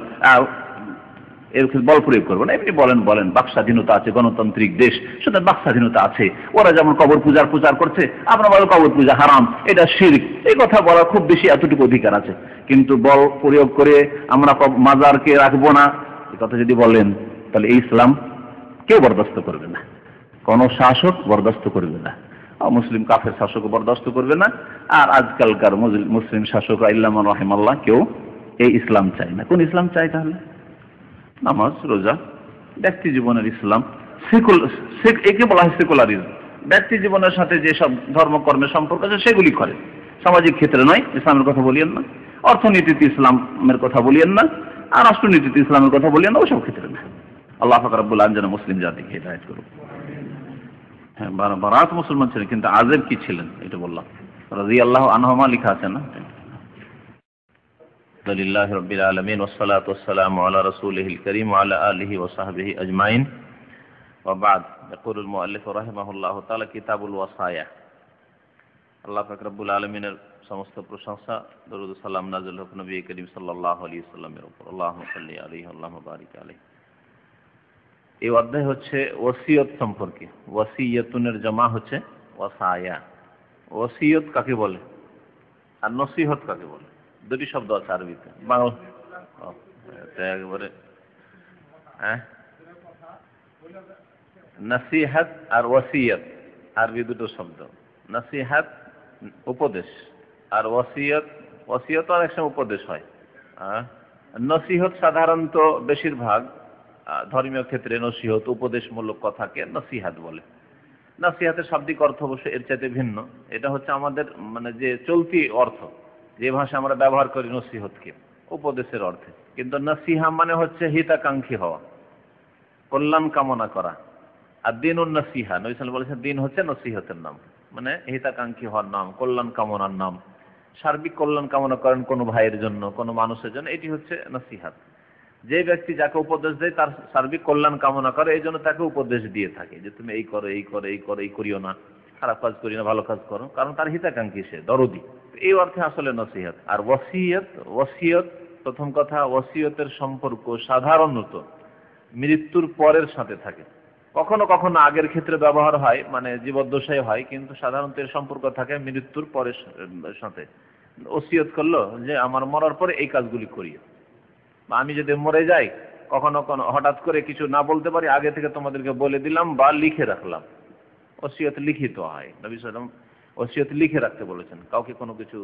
এর বল প্রয়োগ করবো না, এমনি বলেন বাক স্বাধীনতা আছে, গণতান্ত্রিক দেশ, সুতরাং বাক স্বাধীনতা আছে, ওরা যেমন কবর পূজার প্রচার করছে আপনারা বলেন কবর পূজা হারাম, এটা শিরক, এই কথা বলার খুব বেশি এতটুকু অধিকার আছে। কিন্তু বল প্রয়োগ করে আমরা মাজারকে রাখবো না, এই কথা যদি বলেন, তাহলে এই ইসলাম কেউ বরদাস্ত করবে না, কোন শাসক বরদাস্ত করবে না, মুসলিম কাফের শাসক বরদাস্ত করবে না। আর আজকালকার মুসলিম শাসক ইল্লা মান রাহিমাল্লাহ কেউ এই ইসলাম চায় না। কোন ইসলাম চায় তাহলে? নামাজ, রোজা, ব্যক্তি জীবনের ইসলাম, একে বলা হয় সেকুলারিজম। ব্যক্তি জীবনের সাথে যে সব ধর্মকর্মের সম্পর্ক আছে সেগুলি করে, সামাজিক ক্ষেত্রে নয়। ইসলামের কথা বলিয়েন না, অর্থনীতিতে ইসলামের কথা বলিয়েন না, আর রাষ্ট্রনীতিতে ইসলামের কথা বলিয়েন না, ওসব ক্ষেত্রে না। আল্লাহ পাক রব্বুল আলামিন যেন মুসলিম জাতিকে হিদায়াত করুন। হ্যাঁ, বারাত মুসলমান ছিলেন, কিন্তু আজেব কি ছিলেন এটা বললাম। রাদিয়াল্লাহু আনহুমা লেখা আছে না? লিল্লাহি রাব্বিল আলামিন ওয়াস সালাতু ওয়াস সালামু আলা রাসূলিহিল কারীম ওয়া আলা আলিহি ওয়া সাহবিহি আজমাইন ওয়া বা'দ। ইয়াকুলুল মুআল্লিফ রাহিমাহুল্লাহু তাআলা কিতাবুল ওয়াসায়া। আল্লাহ পাক রব্বুল আলামিনের সমস্ত প্রশংসা, দরুদ ও সালাম নাযিল হোক নবী করিম সাল্লাল্লাহু আলাইহি ওয়াসাল্লামের উপর। আল্লাহুম্মা সাল্লি আলাইহি আল্লাহুম্মা বারিক আলাইহি। এই অধ্যায় হচ্ছে ওসিয়ত সম্পর্কে। ওয়াসিয়াতুনের জমা হচ্ছে ওয়াসায়া। ওসিয়ত কাকে বলে আর নসিহত কাকে বলে? দুটি শব্দ আছে আরবিতে, বাংলা একবারে নসিহত আর ওয়াসিয়ত, আরবি দুটো শব্দ। নসিহত উপদেশ, আর ওয়াসিয়ত, ওয়াসিয়ত অনেক সময় উপদেশ হয়। নসিহত সাধারণত বেশিরভাগ ধর্মীয় ক্ষেত্রে নসিহত উপদেশমূলক কথাকে নসিহত বলে। নসিহতের শাব্দিক অর্থ অবশ্য এর চাইতে ভিন্ন। এটা হচ্ছে আমাদের মানে যে চলতি অর্থ, যে ভাষা আমরা ব্যবহার করি নসিহতকে, উপদেশের অর্থে। কিন্তু নসিহা মানে হচ্ছে হিতাকাঙ্ক্ষী হওয়া, কল্যাণ কামনা করা। আর দিনুন নসিহা, নবী সাল্লাল্লাহু আলাইহি ওয়াসাল্লাম বলেছেন দিন হচ্ছে নসিহতের নাম, মানে হিতাকাঙ্ক্ষী হওয়ার নাম, কল্যাণ কামনার নাম। সার্বিক কল্যাণ কামনা করেন কোনো ভাইয়ের জন্য, কোনো মানুষের জন্য, এটি হচ্ছে নসিহাত। যে ব্যক্তি যাকে উপদেশ দেয় তার সার্বিক কল্যাণ কামনা করে, এই জন্য তাকে উপদেশ দিয়ে থাকে যে তুমি এই করো, এই করো, এই করো, এই করিও না, খারাপ কাজ করি না, ভালো কাজ করো, কারণ তার হিতাকাঙ্ক্ষী, সে দরদি। এই অর্থে আসলে নসিহত। আর ওয়াসিয়ত, ওয়াসিয়ত প্রথম কথা, ওয়াসিয়তের সম্পর্ক সাধারণত মৃত্যুর পরের সাথে থাকে। কখনো কখনো আগের ক্ষেত্রে ব্যবহার হয়, মানে জীবদ্দশায় হয়, কিন্তু সাধারণত এর সম্পর্ক থাকে মৃত্যুর পরের সাথে। ওসিয়ত করলো যে আমার মরার পরে এই কাজগুলি করিও, বা আমি যদি মরে যাই কখনো কখনো হঠাৎ করে কিছু না বলতে পারি, আগে থেকে তোমাদেরকে বলে দিলাম বা লিখে রাখলাম। ওসিয়ত লিখিত হয়। নবী সাল্লাল্লাহু আলাইহি ওয়াসাল্লাম ওসিয়ত লিখে রাখতে বলেছেন। কাউকে কোনো কিছু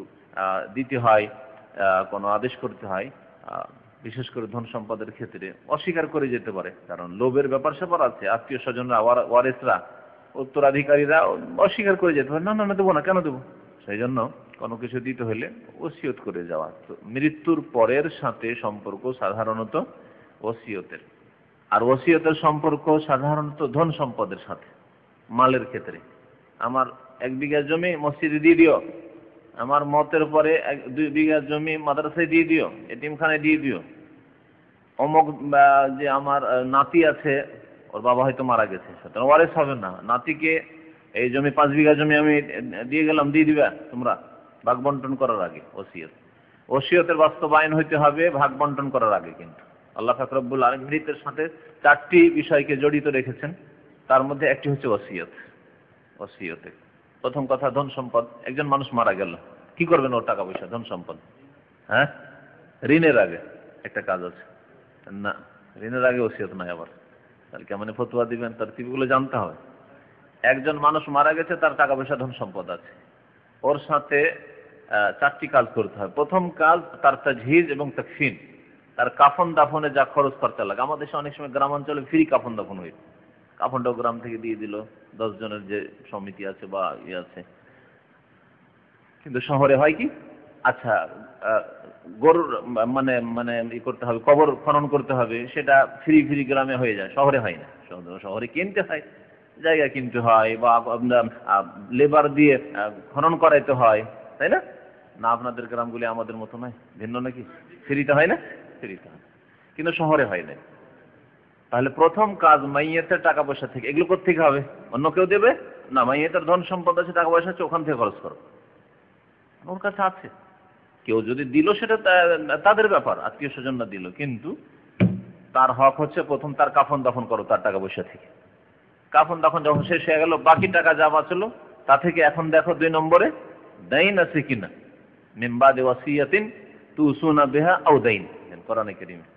দিতে হয়, কোনো আদেশ করতে হয়, বিশেষ করে ধন সম্পদের ক্ষেত্রে অস্বীকার করে যেতে পারে, কারণ লোভের ব্যাপার স্যাপার আছে। আত্মীয় স্বজনরা, ওয়ারিসরা, উত্তরাধিকারীরা অস্বীকার করে যেতে পারে, না না দেবো না, কেন দেবো? সেই জন্য কোনো কিছু দিতে হলে ওসিয়ত করে যাওয়া। তো মৃত্যুর পরের সাথে সম্পর্ক সাধারণত ওসিয়তের। আর ওসিয়তের সম্পর্ক সাধারণত ধন সম্পদের সাথে, মালের ক্ষেত্রে। আমার 1 বিঘা জমি মসজিদে দিয়ে দিও, আমার মতের পরে 2 বিঘা জমি মাদ্রাসায় দিয়ে দিও, এতিমখানায় দিয়ে দিও। অমুক যে আমার নাতি আছে, ওর বাবা হয়তো মারা গেছে, সুতরাং ওয়ারিস হবে না, নাতিকে এই জমি 5 বিঘা জমি আমি দিয়ে গেলাম, দিয়ে দিবা তোমরা ভাগ বন্টন করার আগে। ওসিয়ত, ওসিয়তের বাস্তবায়ন হইতে হবে ভাগ বন্টন করার আগে। কিন্তু আল্লাহ পাক রব্বুল আলামিন মৃতের সাথে 4টি বিষয়কে জড়িত রেখেছেন, তার মধ্যে একটি হচ্ছে ওসিয়ত। ওসিয়তে প্রথম কথা ধন সম্পদ। একজন মানুষ মারা গেল, কি করবেন ওর টাকা পয়সা, ধন সম্পদ? হ্যাঁ, ঋণের আগে একটা কাজ আছে না, ঋণের আগে ওসিয়ত নাই। আবার তাহলে কেমন ফতোয়া দিবেন, তরতিবগুলো জানতে হবে। একজন মানুষ মারা গেছে, তার টাকা পয়সা ধন সম্পদ আছে, ওর সাথে 4টি কাজ করতে হবে। প্রথম কাজ তার তাজহিজ এবং তাকফিন, তার কাফন দাফনে যা খরচ খরচা লাগে। আমাদের দেশে অনেক সময় গ্রামাঞ্চলে ফ্রি কাফন দাফন হয়েছে, কাফনটাও গ্রাম থেকে দিয়ে দিল, 10 জনের যে সমিতি আছে বা ইয়ে আছে। কিন্তু শহরে হয় কি, আচ্ছা, গরুর মানে মানে ই করতে হবে, কবর খনন করতে হবে, সেটা ফ্রি ফ্রি গ্রামে হয়ে যায়, শহরে হয় না। শহরে কিনতে হয়, জায়গা কিনতে হয়, বা লেবার দিয়ে খনন করাইতে হয়, তাই না? না আপনাদের গ্রামগুলি আমাদের মতো নয়, ভিন্ন নাকি? ফ্রিতে হয় না? ফ্রিতে হয়, কিন্তু শহরে হয় না। তাহলে প্রথম কাজ মাইয়েতের টাকা পয়সা থেকে, এগুলো কোত্থেকে হবে? অন্য কেউ দেবে না, মাইয়েতের ধন সম্পদ আছে, টাকা পয়সা আছে, ওখান থেকে খরচ করো, ওর কাছে আছে। কেউ যদি দিল সেটা তাদের ব্যাপার, আত্মীয় স্বজনরা দিল, কিন্তু তার হক হচ্ছে প্রথম তার কাফন দাফন করো তার টাকা পয়সা থেকে। কাফন দাফন যখন শেষ হয়ে গেল, বাকি টাকা যা বাঁচলো তা থেকে এখন দেখো 2 নম্বরে দাইন আছে কিনা, মিন বাদি ওয়াসিয়াতিন তুসুনা বিহা আও দাইন। কোরআনে কারীমে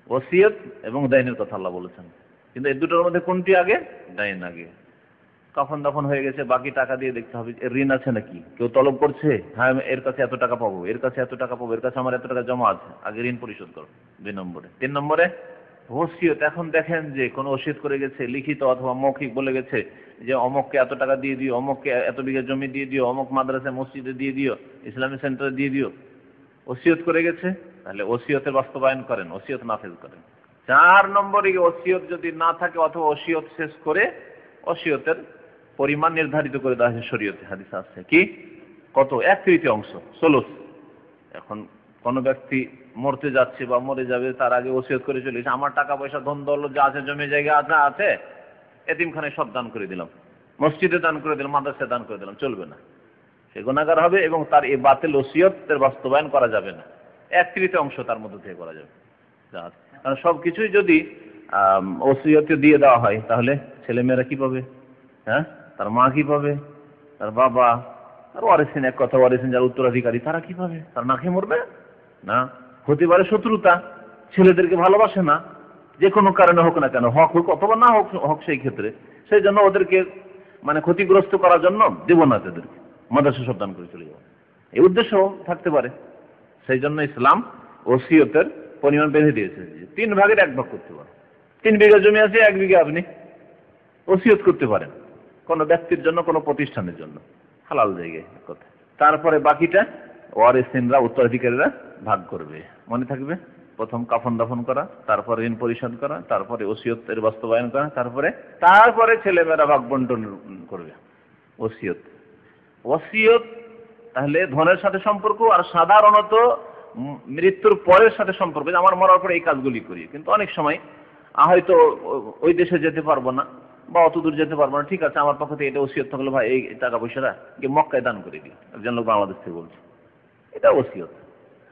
ওসিয়ত এবং দাইনের কথা আল্লাহ বলেছেন, কিন্তু এই দুটোর মধ্যে কোনটি আগে? দাইন আগে। কাফন দাফন হয়ে গেছে, বাকি টাকা দিয়ে দেখতে হবে এর ঋণ আছে নাকি, কেউ তলব করছে, হ্যাঁ এর কাছে এত টাকা পাবো, এর কাছে এত টাকা পাবো, এর কাছে আমার এত টাকা জমা আছে, আগে ঋণ পরিশোধ করো। 2 নম্বরে। 3 নম্বরে ওসিয়ত। এখন দেখেন যে কোনো ওসিয়ত করে গেছে, লিখিত অথবা মৌখিক বলে গেছে যে অমুককে এত টাকা দিয়ে দিও, অমুককে এত বিঘা জমি দিয়ে দিও, অমুক মাদ্রাসা মসজিদে দিয়ে দিও, ইসলামিক সেন্টারে দিয়ে দিও, ওসিয়ত করে গেছে, তাহলে ওসিয়তের বাস্তবায়ন করেন, ওসিয়ত নাফেজ করেন। 4 নম্বরে ওসিয়ত যদি না থাকে অথবা ওসিয়ত শেষ করে ওসিয়তের পরিমাণ নির্ধারিত করে দেওয়া হয়েছে শরীয়তে, হাদিস আছে কি কত? 1/3 সোলস। এখন কোন ব্যক্তি মরতে যাচ্ছে বা মরে যাবে, তার আগে ওসিয়ত করে চলেছে, আমার টাকা পয়সা ধন দৌলত যা আছে, জমি জায়গা আছে, এতিমখানায় সব দান করে দিলাম, মসজিদে দান করে দিলাম, মাদ্রাসায় দান করে দিলাম, চলবে না, সে গুনাহগার হবে এবং তার এই বাতিল ওসিয়তের বাস্তবায়ন করা যাবে না। 1/3 তার মধ্যে থেকে করা যাবে। কারণ সবকিছুই যদি ওসিয়তে দিয়ে দেওয়া হয়, তাহলে ছেলেমেয়েরা কি পাবে? হ্যাঁ, তার মা কি পাবে? তার বাবা, আর ওয়ারিসিন, এক কথা ওয়ারিসিন যারা উত্তরাধিকারী, তারা কি পাবে? তার না খেয়ে মরবে না? হতে পারে শত্রুতা, ছেলেদেরকে ভালোবাসে না, যে কোনো কারণে হোক না কেন, হক হোক অথবা না হোক, হক সেই ক্ষেত্রে, সেই জন্য ওদেরকে মানে ক্ষতিগ্রস্ত করার জন্য দেব না, তাদেরকে মাদ্রাসা সব দান করে চলে যাবো, এই উদ্দেশ্য থাকতে পারে। সেই জন্য ইসলাম ওসিয়তের পরিমাণ বেঁধে দিয়েছে, 3 ভাগের 1 ভাগ করতে পারে। 3 বিঘা জমি আছে, 1 বিঘা আপনি ওসিয়ত করতে পারেন, কোন ব্যক্তির জন্য, কোন প্রতিষ্ঠানের জন্য, হালাল জায়গায় কথা। তারপরে বাকিটা ওয়ারিসিনরা, উত্তরাধিকারীরা ভাগ করবে। মনে থাকবে, প্রথম কাফন দাফন করা, তারপরে ঋণ পরিশোধ করা, তারপরে ওসিয়তের বাস্তবায়ন করা, তারপরে ছেলেমেয়েরা ভাগ বন্টন করবে। ওসিয়ত ওসিয়ত তাহলে ধনের সাথে সম্পর্ক, আর সাধারণত মৃত্যুর পরের সাথে সম্পর্ক। আমার মরার পরে এই কাজগুলি করি, কিন্তু অনেক সময় হয়তো ওই দেশে যেতে পারবো না বা অত দূর যেতে পারবো না, ঠিক আছে আমার পক্ষ থেকে এটা ওসিয়ত থাকলো, ভাই এই টাকা পয়সাটা মক্কায় দান করে দিই, একজন লোক বাংলাদেশ থেকে বলছে, এটা ওসিয়ত।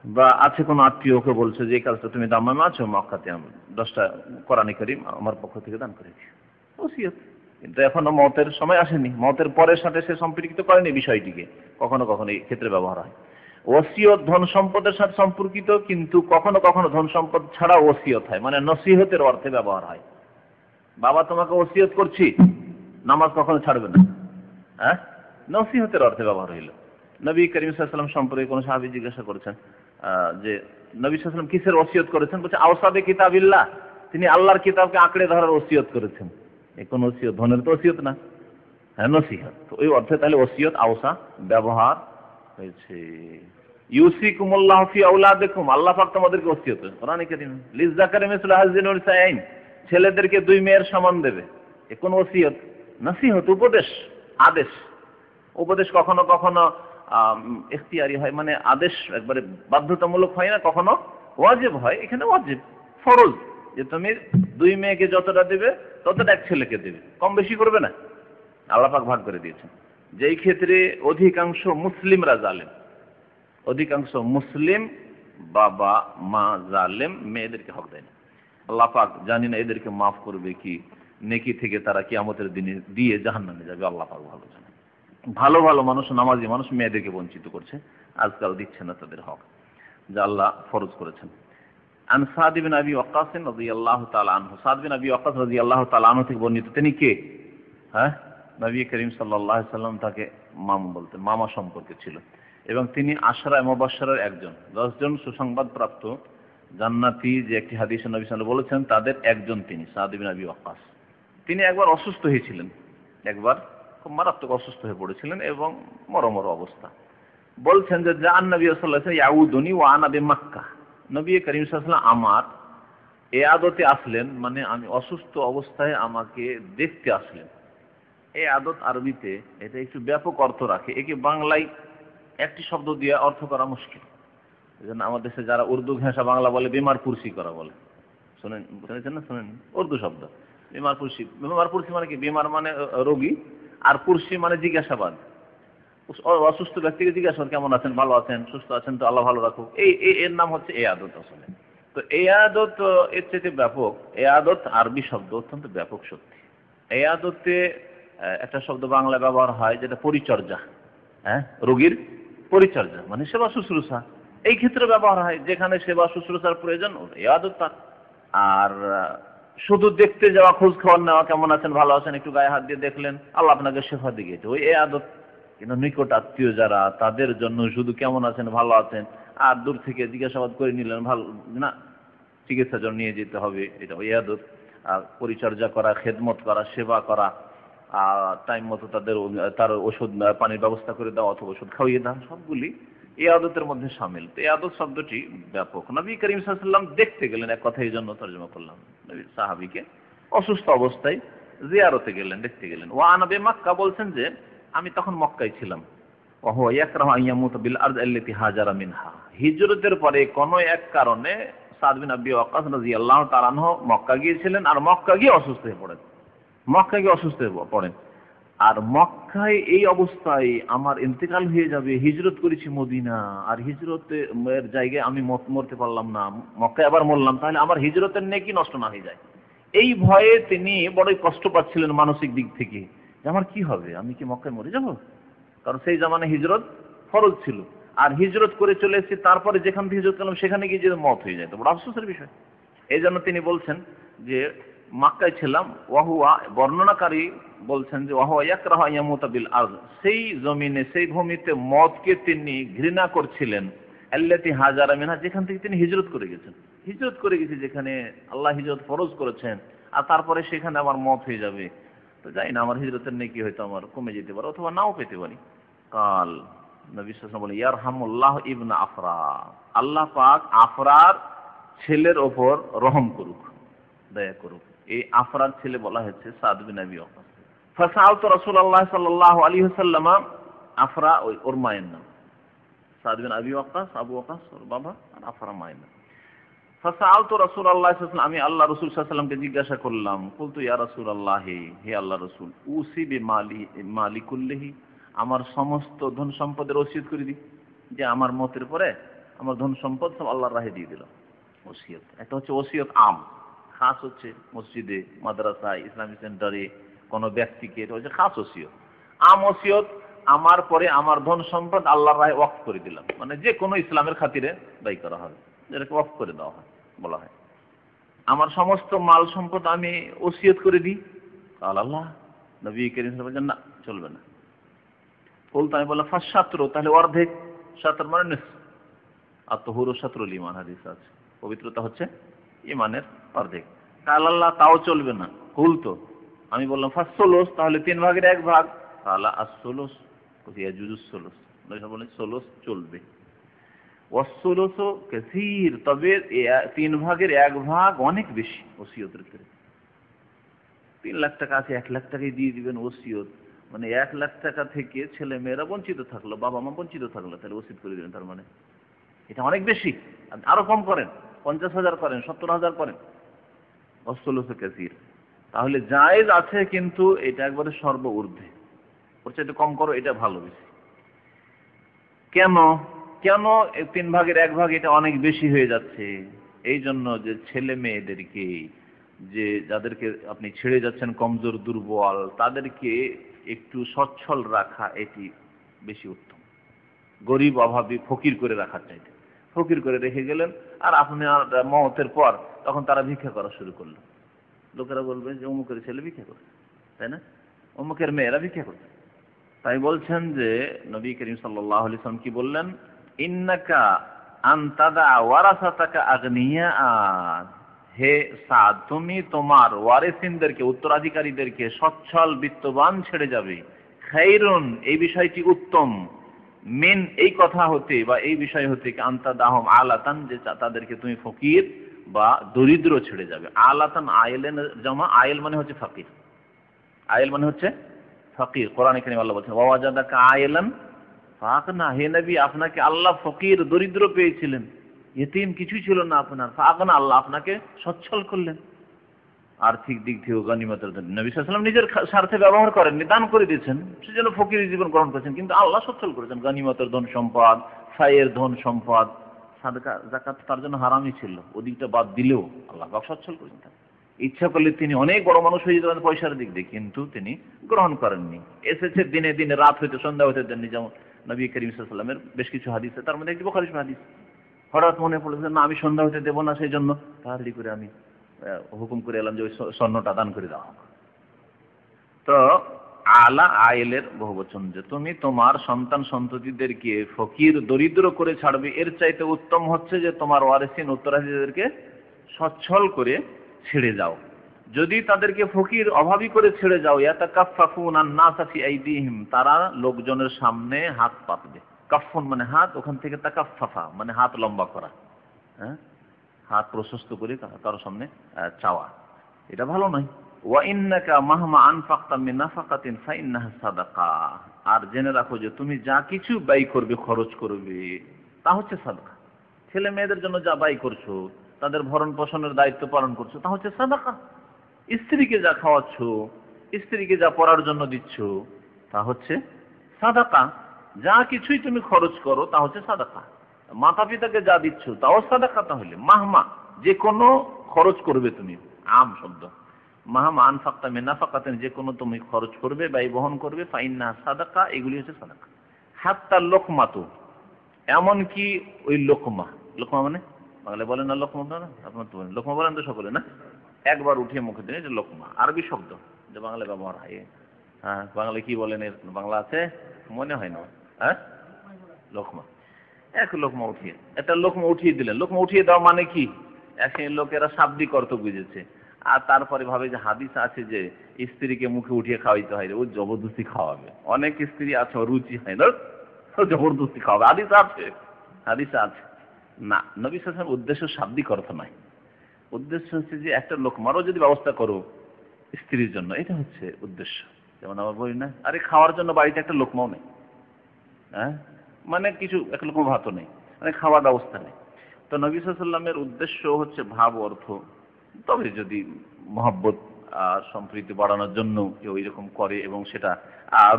বা আছে কোনো আত্মীয়, ওকে বলছে যে এই কাজটা তুমি দাম্মামে আছো, মক্কাতে 10টা কোরআনে কারীম আমার পক্ষ থেকে দান করে দিই, ওসিয়ত। কিন্তু এখনো মওতের সময় আসেনি, মওতের পরের সাথে সে সম্পর্কিত করেনি বিষয়টিকে, কখনো কখনো এই ক্ষেত্রে ব্যবহার হয়। ওসিয়ত ধন সম্পদের সাথে সম্পর্কিত, কিন্তু কখনো কখনো ধন সম্পদ ছাড়া ওসিয়ত হয়, মানে নসিহতের অর্থে ব্যবহার হয়। বাবা তোমাকে ওসিয়ত করছি, নামাজ কখনো ছাড়বে না, হ্যাঁ, নসিহতের অর্থে ব্যবহার হইল। নবী করিম সাল্লাল্লাহু আলাইহি ওয়াসাল্লাম সম্পর্কে কোন সাহাবী জিজ্ঞাসা করেছেন যে নবী সাল্লাল্লাহু আলাইহি ওয়াসাল্লাম কিসের ওসিয়ত করেছেন? বলছে আওসাবে কিতাবিল্লাহ, তিনি আল্লাহর কিতাবকে আঁকড়ে ধরার ওসিয়ত করেছেন। এই কোন ওসিয়ত? ধনের তো ওসিয়ত না, হ্যাঁ নসিহত। তো ওই অর্থে তাহলে ওসিয়ত আওসা ব্যবহার হয়েছে। ইউসিকুমুল্লাহু ফি আওলাদিকুম, আল্লাহ পাক তোমাদেরকে ওসিয়ত করেন কোরআনে কারীমে, লিযযাকারি মিসলু হাযযিল উনসায়াইন, ছেলেদেরকে 2 মেয়ের সমান দেবে। এ কোন ওসিয়ত? নসিহত, উপদেশ, আদেশ। উপদেশ কখনো কখনো ইখতিয়ারি হয়, মানে আদেশ একবারে বাধ্যতামূলক হয় না, কখনো ওয়াজিব হয়। এখানে ওয়াজিব, ফরজ, যে তুমি 2 মেয়েকে যতটা দেবে ততটা এক ছেলেকে দেবে, কম বেশি করবে না। আল্লাহ পাক ভাগ করে দিয়েছেন। যেই ক্ষেত্রে অধিকাংশ মুসলিমরা জালেম, অধিকাংশ মুসলিম বাবা মা জালেম, মেয়েদেরকে হক দেয় না। আল্লাহ পাক জানি না এদেরকে মাফ করবে কি, নেকি থেকে তারা কিয়ামতের দিনে দিয়ে জাহান্নামে যাবে, আল্লাহ পাক ভালো জানে। ভালো ভালো মানুষ, নামাজি মানুষ মেয়েদেরকে বঞ্চিত করছে, আজকাল দিচ্ছে না তাদের হক, যা আল্লাহ ফরজ করেছেন। আন সাদ বিন আবি ওয়াক্কাস রাদিয়াল্লাহু তাআলা আনহু, সাদ বিন আবি ওয়াক্কাস রাদিয়াল্লাহু তাআলা আনহু থেকে বর্ণিত। তিনি কে? হ্যাঁ, নবী করিম সাল্লাল্লাহু আলাইহি সাল্লাম তাকে মামা বলতেন, মামা সম্পর্কে ছিল, এবং তিনি আশরায়ে মুবাশশারের একজন, 10 জন সুসংবাদ প্রাপ্ত জান্নাতি যে একটি হাদিসে নবী সাল্লাল্লাহু আলাইহি ওয়াসাল্লাম বলেছেন তাদের একজন তিনি, সাদ বিন আবি ওয়াক্কাস। তিনি একবার অসুস্থ হয়েছিলেন, একবার খুব মারাত্মক অসুস্থ হয়ে পড়েছিলেন এবং মরমর অবস্থা। বলছেন যে জান নবী সাল্লাল্লাহু আলাইহি ওয়াসাল্লাম ইয়াউদুনি ওয়া আনা বিমাক্কা, নবী করিম সাল্লাল্লাহু আলাইহি ওয়াসাল্লাম আমার ইয়াদতে আসলেন, মানে আমি অসুস্থ অবস্থায় আমাকে দেখতে আসলেন। এই আদত আরবিতে এটা একটু ব্যাপক অর্থ রাখে, একে বাংলায় একটি শব্দ দিয়ে অর্থ করা মুশকিল। এজন্য আমাদের দেশে যারা উর্দু ভাষা বাংলা বলে বিমার পুরসি করা বলে, শুনেছেন না? শুনেন উর্দু শব্দ বিমার পুরসি। বিমার পুরসি মানে কি? বিমার মানে রোগী, আর পুরসি মানে জিজ্ঞাসাবাদ। অসুস্থ ব্যক্তিকে জিজ্ঞাসা কেমন আছেন, ভালো আছেন, সুস্থ আছেন তো, আল্লাহ ভালো রাখুক। এর নাম হচ্ছে এই আদত। আসলে তো এই আদত এর চেয়ে ব্যাপক। এই আদত আরবি শব্দ, অত্যন্ত ব্যাপক সত্যি। এই আদতে একটা শব্দ বাংলা ব্যবহার হয় যেটা পরিচর্যা, হ্যাঁ, রোগীর পরিচর্যা মানে সেবা শুশ্রূষা। এই ক্ষেত্রে ব্যবহার হয় যেখানে সেবা শুশ্রূষার প্রয়োজন, এই আদত তার। আর শুধু দেখতে যাওয়া, খোঁজ খবর নেওয়া, কেমন আছেন, ভালো আছেন, একটু গায়ে হাত দিয়ে দেখলেন, আল্লাহ আপনাকে শেফা দিয়েছে, ওই এই আদত। কিন্তু নিকট আত্মীয় যারা, তাদের জন্য শুধু কেমন আছেন, ভালো আছেন, আর দূর থেকে জিজ্ঞাসাবাদ করে নিলেন, ভালো না, চিকিৎসার জন্য নিয়ে যেতে হবে, এটা ওই আদত। আর পরিচর্যা করা, খেদমত করা, সেবা করা, টাইম মতো তার ওষুধ পানির ব্যবস্থা করে দেওয়া অথবা ওষুধ খাওয়িয়ে দেওয়া, সবগুলি এই আদতের মধ্যে সামিল। তো এই আদত শব্দটি ব্যাপক। নবী করিম সাল্লাল্লাহু আলাইহি ওয়াসাল্লাম দেখতে গেলেন, এক কথা এই জন্য তর্জমা করলাম, নবী সাহাবীকে অসুস্থ অবস্থায় জিয়ারতে গেলেন, দেখতে গেলেন। ওয়া আনা বিমাক্কা বলছেন যে আমি তখন মক্কায় ছিলাম। ওয়া হুয়া ইয়াকরাহু আন ইয়ামুতা বিল আরদ আল্লাতী হাজারা মিনহা। হিজরতের পরে কোনো এক কারণে সাদ বিন আবি ওয়াক্কাস রাদিয়াল্লাহু তাআলা আনহু মক্কা গিয়েছিলেন, আর মক্কা গিয়ে অসুস্থ হয়ে পড়েন। আর মক্কায় এই অবস্থায় আমার ইন্তেকাল হয়ে যাবে, হিজরত করেছি মদিনা, আর হিজরতের জায়গায় আমি মরতে পারলাম না, মক্কায় আবার মরলাম, তাহলে আমার হিজরতের নেকি নষ্ট না হয়ে যায়। এই ভয়ে তিনি বড়ই কষ্ট পাচ্ছিলেন মানসিক দিক থেকে, যে আমার কি হবে, আমি কি মক্কায় মরে যাব? কারণ সেই জামানায় হিজরত ফরজ ছিল, আর হিজরত করে চলে এসেছি, তারপরে যেখান থেকে হিজরত করলাম সেখানে গিয়ে যদি মত হয়ে যায় তো বড় আফসোসের বিষয়। এই জন্য তিনি বলছেন যে মক্কায় ছিলাম। ওয়াহুয়া বর্ণনাকারী বলছেন যে ওয়াহুয়া ইয়াকরাহু আন ইয়ামুতা বিল আরদ, সেই জমিনে, সেই ভূমিতে মতকে তিনি ঘৃণা করছিলেন, আল্লাতী হাজারা মিনহা, যেখান থেকে তিনি হিজরত করে গেছেন। হিজরত করে গেছি যেখানে আল্লাহ হিজরত ফরজ করেছেন, আর তারপরে সেখানে আমার মত হয়ে যাবে, তো যাই না, আমার হিজরতের নেকি হয়তো আমার কমে যেতে পারে অথবা নাও পেতে পারি। কাল নবী সাল্লাল্লাহু আলাইহি ওয়াসাল্লাম বলেন ইয়ারহামুল্লাহ ইবনা আফরা, আল্লাহ পাক আফরার ছেলের ওপর রহম করুক, দয়া করুক। এই আফরার ছেলে বলা হয়েছে সাদ বিন আবি ওয়াক্কাস। ফাসালতু রাসূলুল্লাহ সাল্লাল্লাহু আলাইহি ওয়াসাল্লাম, আফরা ওর মায়ের নাম, সাদ বিন আবি ওয়াক্কাস, আবু ওয়াক্কাস ওর বাবা, আর আফরা মায়ের নাম। ফাসালতু রাসূলুল্লাহ সাল্লাল্লাহু আলাইহি ওয়াসাল্লাম, আমি আল্লাহ রাসূল সাল্লাল্লাহু আলাইহি ওয়াসাল্লামকে জিজ্ঞাসা করলাম, কুলতু ইয়া রাসূলুল্লাহ, হে আল্লাহ রাসূল, উসি বিমালি কুল্লিহি, আমার সমস্ত ধন সম্পদের ওসিয়ত করে দিই, যে আমার মতের পরে আমার ধন সম্পদ সব আল্লাহর রাহে দিয়ে দিলাম। ওসিয়ত একটা হচ্ছে ওসিয়ত আম, খাস হচ্ছে মসজিদে, মাদ্রাসায়, ইসলামিক সেন্টারে কোনো ব্যক্তিকে, এটা হচ্ছে খাস ওসিয়ত। আম ওসিয়ত, আমার পরে আমার ধন সম্পদ আল্লাহর রাহে ওয়াকফ করে দিলাম, মানে যে কোনো ইসলামের খাতিরে ব্যয় করা হবে, যেটাকে ওয়াকফ করে দেওয়া হয় বলা হয়। আমার সমস্ত মাল সম্পদ আমি ওসিয়ত করে দিই। আল্লাহ নবী করিম সাল্লাল্লাহু আলাইহি ওয়াসাল্লাম বলেন না, চলবে না। বলতে আমি বললাম ফাশাত্র, তাহলে অর্ধেক, শাতর মানে নিস, আর তহুরু শাতরুল ঈমান, হাদিস আছে, পবিত্রতা হচ্ছে ঈমানের অর্ধেক। কাল আল্লাহ তাও চলবে না। কুলতো আমি বললাম ফাসসুলুস, তাহলে 3/1 ভাগ। কালা আসসুলুস ইয়াজুজুস সুলুস, নবী বলেন সুলুস চলবে। ওয়াসসুলুসু কাসীর, তবে 3/1 অনেক বেশি ওসিয়তের ক্ষেত্রে। 3 লাখ টাকা আছে, 1 লাখ টাকাই দিয়ে দিবেন ওসিয়ত, মানে 1 লাখ টাকা থেকে ছেলে মেয়েরা বঞ্চিত থাকলো, বাবা মা বঞ্চিত থাকলো, তাহলে ওসিয়ত করে দিবেন, তার মানে এটা অনেক বেশি। আরো কম করেন, 50,000 করেন, 70,000 করেন, ওয়াসসুলুসু কাসীর। তাহলে জায়েজ আছে, কিন্তু এটা একবারে সর্ব ঊর্ধ্বে, ওর চাইতে কম করো, এটা ভালো বেশি। কেন 3/1 এটা অনেক বেশি হয়ে যাচ্ছে? এই জন্য যে ছেলে মেয়েদেরকে, যে যাদেরকে আপনি ছেড়ে যাচ্ছেন কমজোর দুর্বল, তাদেরকে একটু সচ্ছল রাখা এটি বেশি উত্তম, গরিব অভাবী ফকির করে রাখার চাইতে। ফকির করে রেখে গেলেন, আর আপনার মওতের পর তখন তারা ভিক্ষা করা শুরু করলো, লোকেরা বলবে যে অমুকের ছেলে ভিক্ষা করে, তাই না, অমুকের মেয়েরা ভিক্ষা করে। তাই বলছেন যে নবী করিম সাল্লাল্লাহু আলাইহি ওয়াসাল্লাম কি বললেন, ইন্নাকা আনতাদা ওয়ারাসাতাকা আগনিয়া, হে সাদ, তুমি তোমার ওয়ারিসিনদেরকে, উত্তরাধিকারীদেরকে সচ্ছল বিত্তবান ছেড়ে যাবে। খায়রুন, এই বিষয়টি উত্তম, মিন এই কথা হতে বা এই বিষয় হতে আনতা দাহম আলাতান, যে তাদেরকে তুমি ফকির বা দরিদ্র ছেড়ে যাবে। আলাতান আয়েলেন জমা, আয়েল মানে হচ্ছে ফকির, আয়েল মানে হচ্ছে ফকির। কোরআন কারীমে আল্লাহ বলছেন ওয়াজাদাকা আয়েলান ফাগনা, হে নবী আপনাকে আল্লাহ ফকির দরিদ্র পেয়েছিলেন, ইতিম কিছুই ছিল না আপনার, ফাগনা আল্লাহ আপনাকে সচ্ছল করলেন। আর্থিক দিক থেকে গনিমতের জন্য নবী সাল্লাল্লাহু আলাইহি ওয়াসাল্লাম নিজের স্বার্থে ব্যবহার করেননি, দান করে দিয়েছেন, সেজন্য ফকির জীবন গ্রহণ করেছেন, কিন্তু আল্লাহ সচ্ছল করেছেন। গনিমতের ধন সম্পদ, ফায়ের ধন সম্পদ, সাদকা যাকাত তার জন্য হারামই ছিল, ওদিকটা বাদ দিলেও আল্লাহ পাক সচ্ছল করেছেন। ইচ্ছা করলে তিনি অনেক বড় মানুষ হয়ে যেতে পারেন পয়সার দিক দিয়ে, কিন্তু তিনি গ্রহণ করেননি। এসেছে দিনে দিনে, রাত হইতে সন্ধ্যা হইতে দেননি। যেমন নবী করিম সাল্লাল্লাহু আলাইহি ওয়াসাল্লামের বেশ কিছু হাদিস, তার মধ্যে একটি বুখারী হাদিস, হঠাৎ মনে পড়েছে না আমি সন্ধ্যা হইতে দেবো না, সেই জন্য তাড়াতাড়ি করে আমি হুকুম করে এলাম যে ওই স্বর্ণটা দান করে দেওয়া হোক। তো আলা আয়েলের বহুবচন, যে তুমি তোমার সন্তান সন্ততিদেরকে ফকির দরিদ্র করে ছাড়বে, এর চাইতে উত্তম হচ্ছে যে তোমার ওয়ারিসিন উত্তরাধিকারীদেরকে সচ্ছল করে ছেড়ে যাও। যদি তাদেরকে ফকির অভাবী করে ছেড়ে যাও, ইয়াতাকাফফাফুনা আন-নাসা ফি আইদিহিম, তারা লোকজনের সামনে হাত পাতবে। কাফফুন মানে হাত, ওখান থেকে তাকাফফাফা মানে হাত লম্বা করা, হ্যাঁ, হাত প্রশস্ত করে কারো সামনে চাওয়া, এটা ভালো নয়। ওয়া ইন্নাকা মাহমা আনফাকতা মিন নাফাকাতিন ফাইন্নাহা সাদাকা, আর জেনে রাখো যে তুমি যা কিছু ব্যয় করবে, খরচ করবে, তা হচ্ছে সাদাকা। ছেলে মেয়েদের জন্য যা ব্যয় করছো, তাদের ভরণ পোষণের দায়িত্ব পালন করছো, তা হচ্ছে সাদাকা। স্ত্রীকে যা খাওয়াচ্ছ, স্ত্রীকে যা পড়ার জন্য দিচ্ছ, তা হচ্ছে সাদাকা। যা কিছুই তুমি খরচ করো তা হচ্ছে সাদাকা। মাতা পিতাকে যা দিচ্ছ তাও সাদাকা। তাহলে মাহমা যে কোনো খরচ করবে তুমি, আম শব্দ, মাহমা আনফাকতা মিন নাফাকাতিন, যে কোনো তুমি খরচ করবে, ব্যয় বহন করবে, ফাইন্নাহা সাদাকা, এগুলি হচ্ছে সাদাকা। হাত্তা লোকমাতু, এমন কি ওই লোকমা, লোকমা মানে বাংলায় বলেন না লোকমা, না আপনার তো বলেন লোকমা, বলেন তো সকলে না, একবার উঠিয়ে মুখে দিন, এটা লোকমা, আরবি শব্দ যে বাংলায় ব্যবহার হয়। হ্যাঁ, বাংলায় কি বলেন, এর বাংলা আছে মনে হয় না, হ্যাঁ লোকমা, এক লোকমা উঠিয়ে, একটা লোকমা উঠিয়ে দিলেন। লোকমা উঠিয়ে দেওয়া মানে কি, এক লোকেরা শাব্দিক অর্থ বুঝেছে, আর তারপরে ভাবে যে হাদিস আছে যে স্ত্রীকে মুখে উঠিয়ে খাওয়াইতে হয়, ও জবরদস্তি খাওয়াবে। অনেক স্ত্রী আছে রুচি হয় না, জবরদস্তি খাওয়াবে, হাদিস আছে, হাদিস আছে না। নবী সাল্লাল্লাহু আলাইহি ওয়াসাল্লামের উদ্দেশ্য শাব্দিক অর্থ নয়, উদ্দেশ্য হচ্ছে যে একটা লোকমারও যদি ব্যবস্থা করো স্ত্রীর জন্য, এটা হচ্ছে উদ্দেশ্য। যেমন আমার বলি না, আরে খাওয়ার জন্য বাড়িতে একটা লোকমাও নেই, হ্যাঁ, মানে কিছু এক লোকমা ভাতও নেই, মানে খাওয়ার ব্যবস্থা নেই। তো নবী সাল্লাল্লাহু আলাইহি ওয়াসাল্লামের উদ্দেশ্য হচ্ছে ভাব অর্থ। তবে যদি মহব্বত সম্প্রীতি বাড়ানোর জন্য কেউ এরকম করে এবং সেটা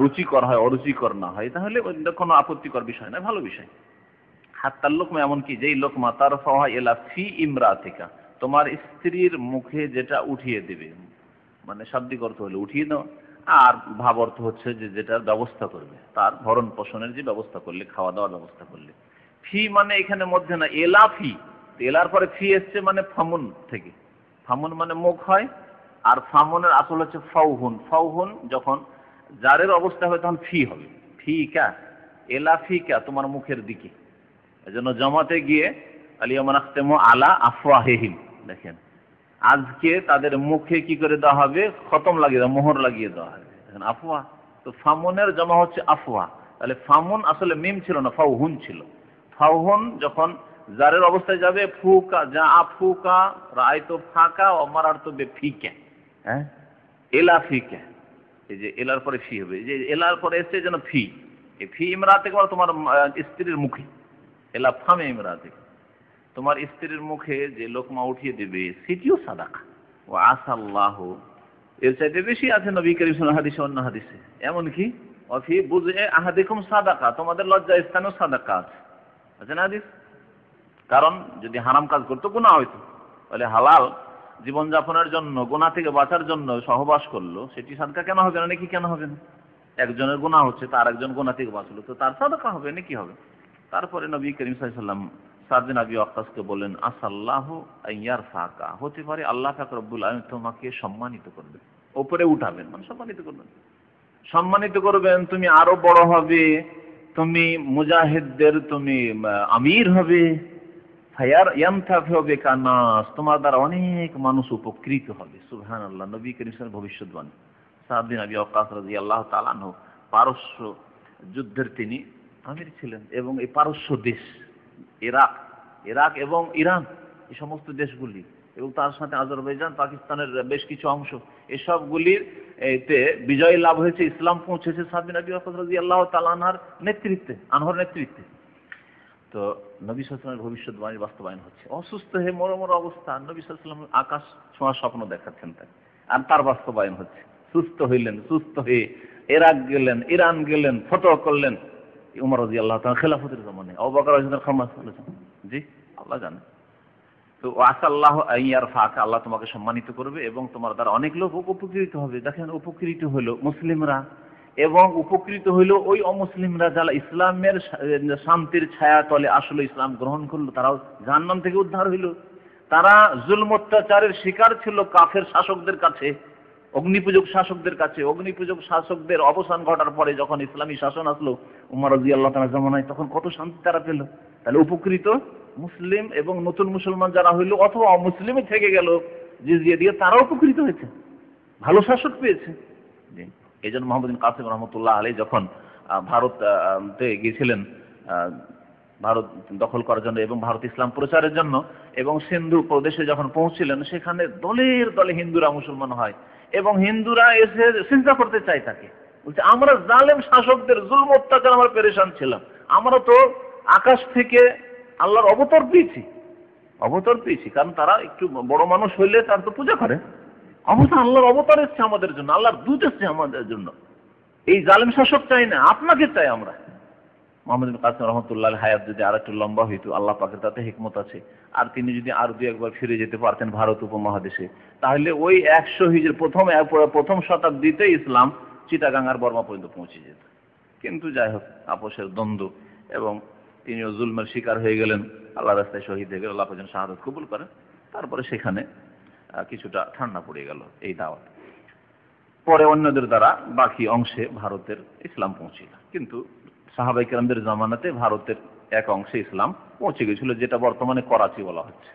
রুচিকর হয়, অরুচিকর না হয়, তাহলে কোনো আপত্তিকর বিষয় নয়, ভালো বিষয়। হাত্তার লোকমা এমনকি যেই লোকমা তার ফাওয়া এলা ফি ইমরাতিকা, তোমার স্ত্রীর মুখে যেটা উঠিয়ে দেবে, মানে শাব্দিক অর্থ হলে উঠিয়ে দাও, আর ভাব অর্থ হচ্ছে যে যেটার ব্যবস্থা করবে, তার ভরণ পোষণের যে ব্যবস্থা করলে, খাওয়া দাওয়ার ব্যবস্থা করলে। ফি মানে এখানে মধ্যে না, এলা ফি, এলার পরে ফি এসছে মানে ফামুন থেকে, ফামুন মানে মুখ হয়, আর ফামুনের আসল হচ্ছে ফাউহুন। ফাউহুন যখন জারের অবস্থা হবে তখন ফি হবে, ফিকা, এলা ফিকা, তোমার মুখের দিকে। এজন্য জমাতে গিয়ে আলিয়ামা নাখতামু আলা আফওয়াহিহিম, দেখেন আজকে তাদের মুখে কি করে দেওয়া হবে, খতম লাগিয়ে দেওয়া, মোহর লাগিয়ে দেওয়া হবে। দেখেন আফওয়া, তো ফামুনের জমা হচ্ছে আফওয়া, তাহলে ফামুন আসলে মিম ছিল না, ফাউহুন ছিল। ফাউহুন যখন জারের অবস্থায় যাবে, ফুকা যা আফুকা রাআইতু ফাকা ওয়া মারারতু বিফিকা, হ্যাঁ, এলা ফিকা, এই যে এলার পরে ফি হবে, যে এলার পরে এসে যেন ফি, এই ফি ইমরাতে তোমার স্ত্রীর মুখে, এলা ফামে ইমরাতে, তোমার স্ত্রীর মুখে যে লোকমা উঠিয়ে দেবে সেটিও সাদাকা। ও আসাল্লাহু, এর চাইতে বেশি আছে নবী করিম সাল্লাল্লাহু আলাইহি ওয়াসাল্লাম হাদিসে, অন্য হাদিসে এমনকি অফি বুযে আহাদিকুম সাদাকা, তোমাদের লজ্জা স্থানও সাদাকা আছে না হাদিস। কারণ যদি হারাম কাজ করতো গুনাহ হইতো, তাহলে হালাল জীবনযাপনের জন্য, গুনাহ থেকে বাঁচার জন্য সহবাস করলো, সেটি সাদকা কেন হবে না, নাকি কেন হবে না? একজনের গুনাহ হচ্ছে, তার একজন গুনাহ থেকে বাঁচলো, তো তার সাদকা হবে নাকি হবে। তারপরে নবী করিম সাল্লাল্লাহু আলাইহি ওয়াসাল্লাম সাদ বিন আবি ওয়াক্কাসকে বলেন আসাল্লাহু আইয়ারফাকা, হতে পারে আল্লাহ পাক রব্বুল আলামিন তোমাকে সম্মানিত করবেন, উপরে উঠাবেন, মানে সম্মানিত করবেন, সম্মানিত করবেন, তুমি আরো বড় হবে, তুমি মুজাহিদদের তুমি আমির হবে, ফায়ার ইয়ামতাফি হবে কানাস, তোমার দ্বারা অনেক মানুষ উপকৃত হবে। সুবহানাল্লাহ, নবী করিম সাল্লাল্লাহু আলাইহি ওয়াসাল্লাম ভবিষ্যদ্বাণী। সাদ বিন আবি ওয়াক্কাস রাদিয়াল্লাহু তাআলা আনহু পারস্য যুদ্ধের তিনি আমির ছিলেন। এবং এই পারস্য দেশ, ইরাক এবং ইরান, এই সমস্ত দেশগুলি এবং তার সাথে আজারবাইজান, পাকিস্তানের বেশ কিছু অংশ, এসবগুলির এতে বিজয় লাভ হয়েছে, ইসলাম পৌঁছেছে সাদ বিন আবি ওয়াক্কাস রাদিয়াল্লাহু তাআলা আনহুর নেতৃত্বে। তো নবী সাল্লাল্লাহু আলাইহি ওয়াসাল্লামের ভবিষ্যৎবাণীর বাস্তবায়ন হচ্ছে। অসুস্থ হয়ে মরমর অবস্থা, নবী সাল্লাল্লাহু আলাইহি ওয়াসাল্লাম আকাশ ছোঁয়ার স্বপ্ন দেখাচ্ছেন তাই, আর তার বাস্তবায়ন হচ্ছে। সুস্থ হয়ে ইরাক গেলেন, ইরান গেলেন, ফতহ করলেন উমর রাদিয়াল্লাহু তাআলা খেলাফতের জমানে, আবু বকর রাদিয়াল্লাহু তাআলা জি আল্লাহ জানে। তো আসাল্লাহু আইয়ার ফাঁকা, আল্লাহ তোমাকে সম্মানিত করবে এবং তোমার দ্বারা অনেক লোক উপকৃত হবে। দেখেন, উপকৃত হলো মুসলিমরা এবং উপকৃত হইল ওই অমুসলিমরা যারা ইসলামের শান্তির ছায়া তলে আসলে ইসলাম গ্রহণ করলো, তারাও জাহান্নাম থেকে উদ্ধার হইল। তারা জুলম অত্যাচারের শিকার ছিল কাফের শাসকদের কাছে, অগ্নিপূজক শাসকদের কাছে। অগ্নিপূজক শাসকদের অবসান ঘটার পরে যখন ইসলামী শাসন আসলো উমর রাদিয়াল্লাহু তাআলার জামানায়, তখন কত শান্তি তারা পেল। তাহলে উপকৃত মুসলিম এবং নতুন মুসলমান যারা হইল অথবা অমুসলিমে থেকে গেল জিজিয়া দিয়ে, তারা উপকৃত হয়েছে, ভালো শাসক পেয়েছে। এই জন্য মোহাম্মদ বিন কাসিম রহমতুল্লাহ আলাইহি যখন ভারতে গিয়েছিলেন ভারত দখল করার জন্য এবং ভারত ইসলাম প্রচারের জন্য, এবং সিন্ধু প্রদেশে যখন পৌঁছছিলেন, সেখানে দলের দলে হিন্দুরা মুসলমান হয় এবং হিন্দুরা এসে সিজদা করতে চায় তাকে। বলছে, আমরা জালেম শাসকদের জুলম অত্যাচার আমরা পেরেশান ছিলাম, আমরা তো আকাশ থেকে আল্লাহর অবতার পেয়েছি, কারণ তারা একটু বড় মানুষ হইলে তার তো পূজা করে। অবশ্য আল্লাহর অবতার এসছে আমাদের জন্য, আল্লাহর দূত এসছে আমাদের জন্য, এই জালেম শাসক চাই না, আপনাকে চাই আমরা। মোহাম্মদ বিন কাসিম রহমতুল্লাহ হায়াত যদি আর একটু লম্বা হইতো, আল্লাহ পাকের তাতে হিকমত আছে, আর তিনি যদি আর দু একবার ফিরে যেতে পারতেন ভারত উপমহাদেশে, তাহলে ওই 100 হিজরি প্রথম শতাব্দীতে ইসলাম চিটাগাং আর বর্মা পর্যন্ত পৌঁছে যেত। কিন্তু যাই হোক, আপোষের দ্বন্দ্ব এবং তিনিও জুলমের শিকার হয়ে গেলেন, আল্লাহ রাস্তায় শহীদ হয়ে গেলেন, আল্লাহ যেন শাহাদাত কবুল করেন। তারপরে সেখানে কিছুটা ঠান্ডা পড়ে গেল এই দাওয়াত। পরে অন্যদের দ্বারা বাকি অংশে ভারতের ইসলাম পৌঁছিল, কিন্তু সাহাবায়ে কেরামদের জামানাতে ভারতের এক অংশে ইসলাম পৌঁছে গেছিল, যেটা বর্তমানে করাচি বলা হচ্ছে।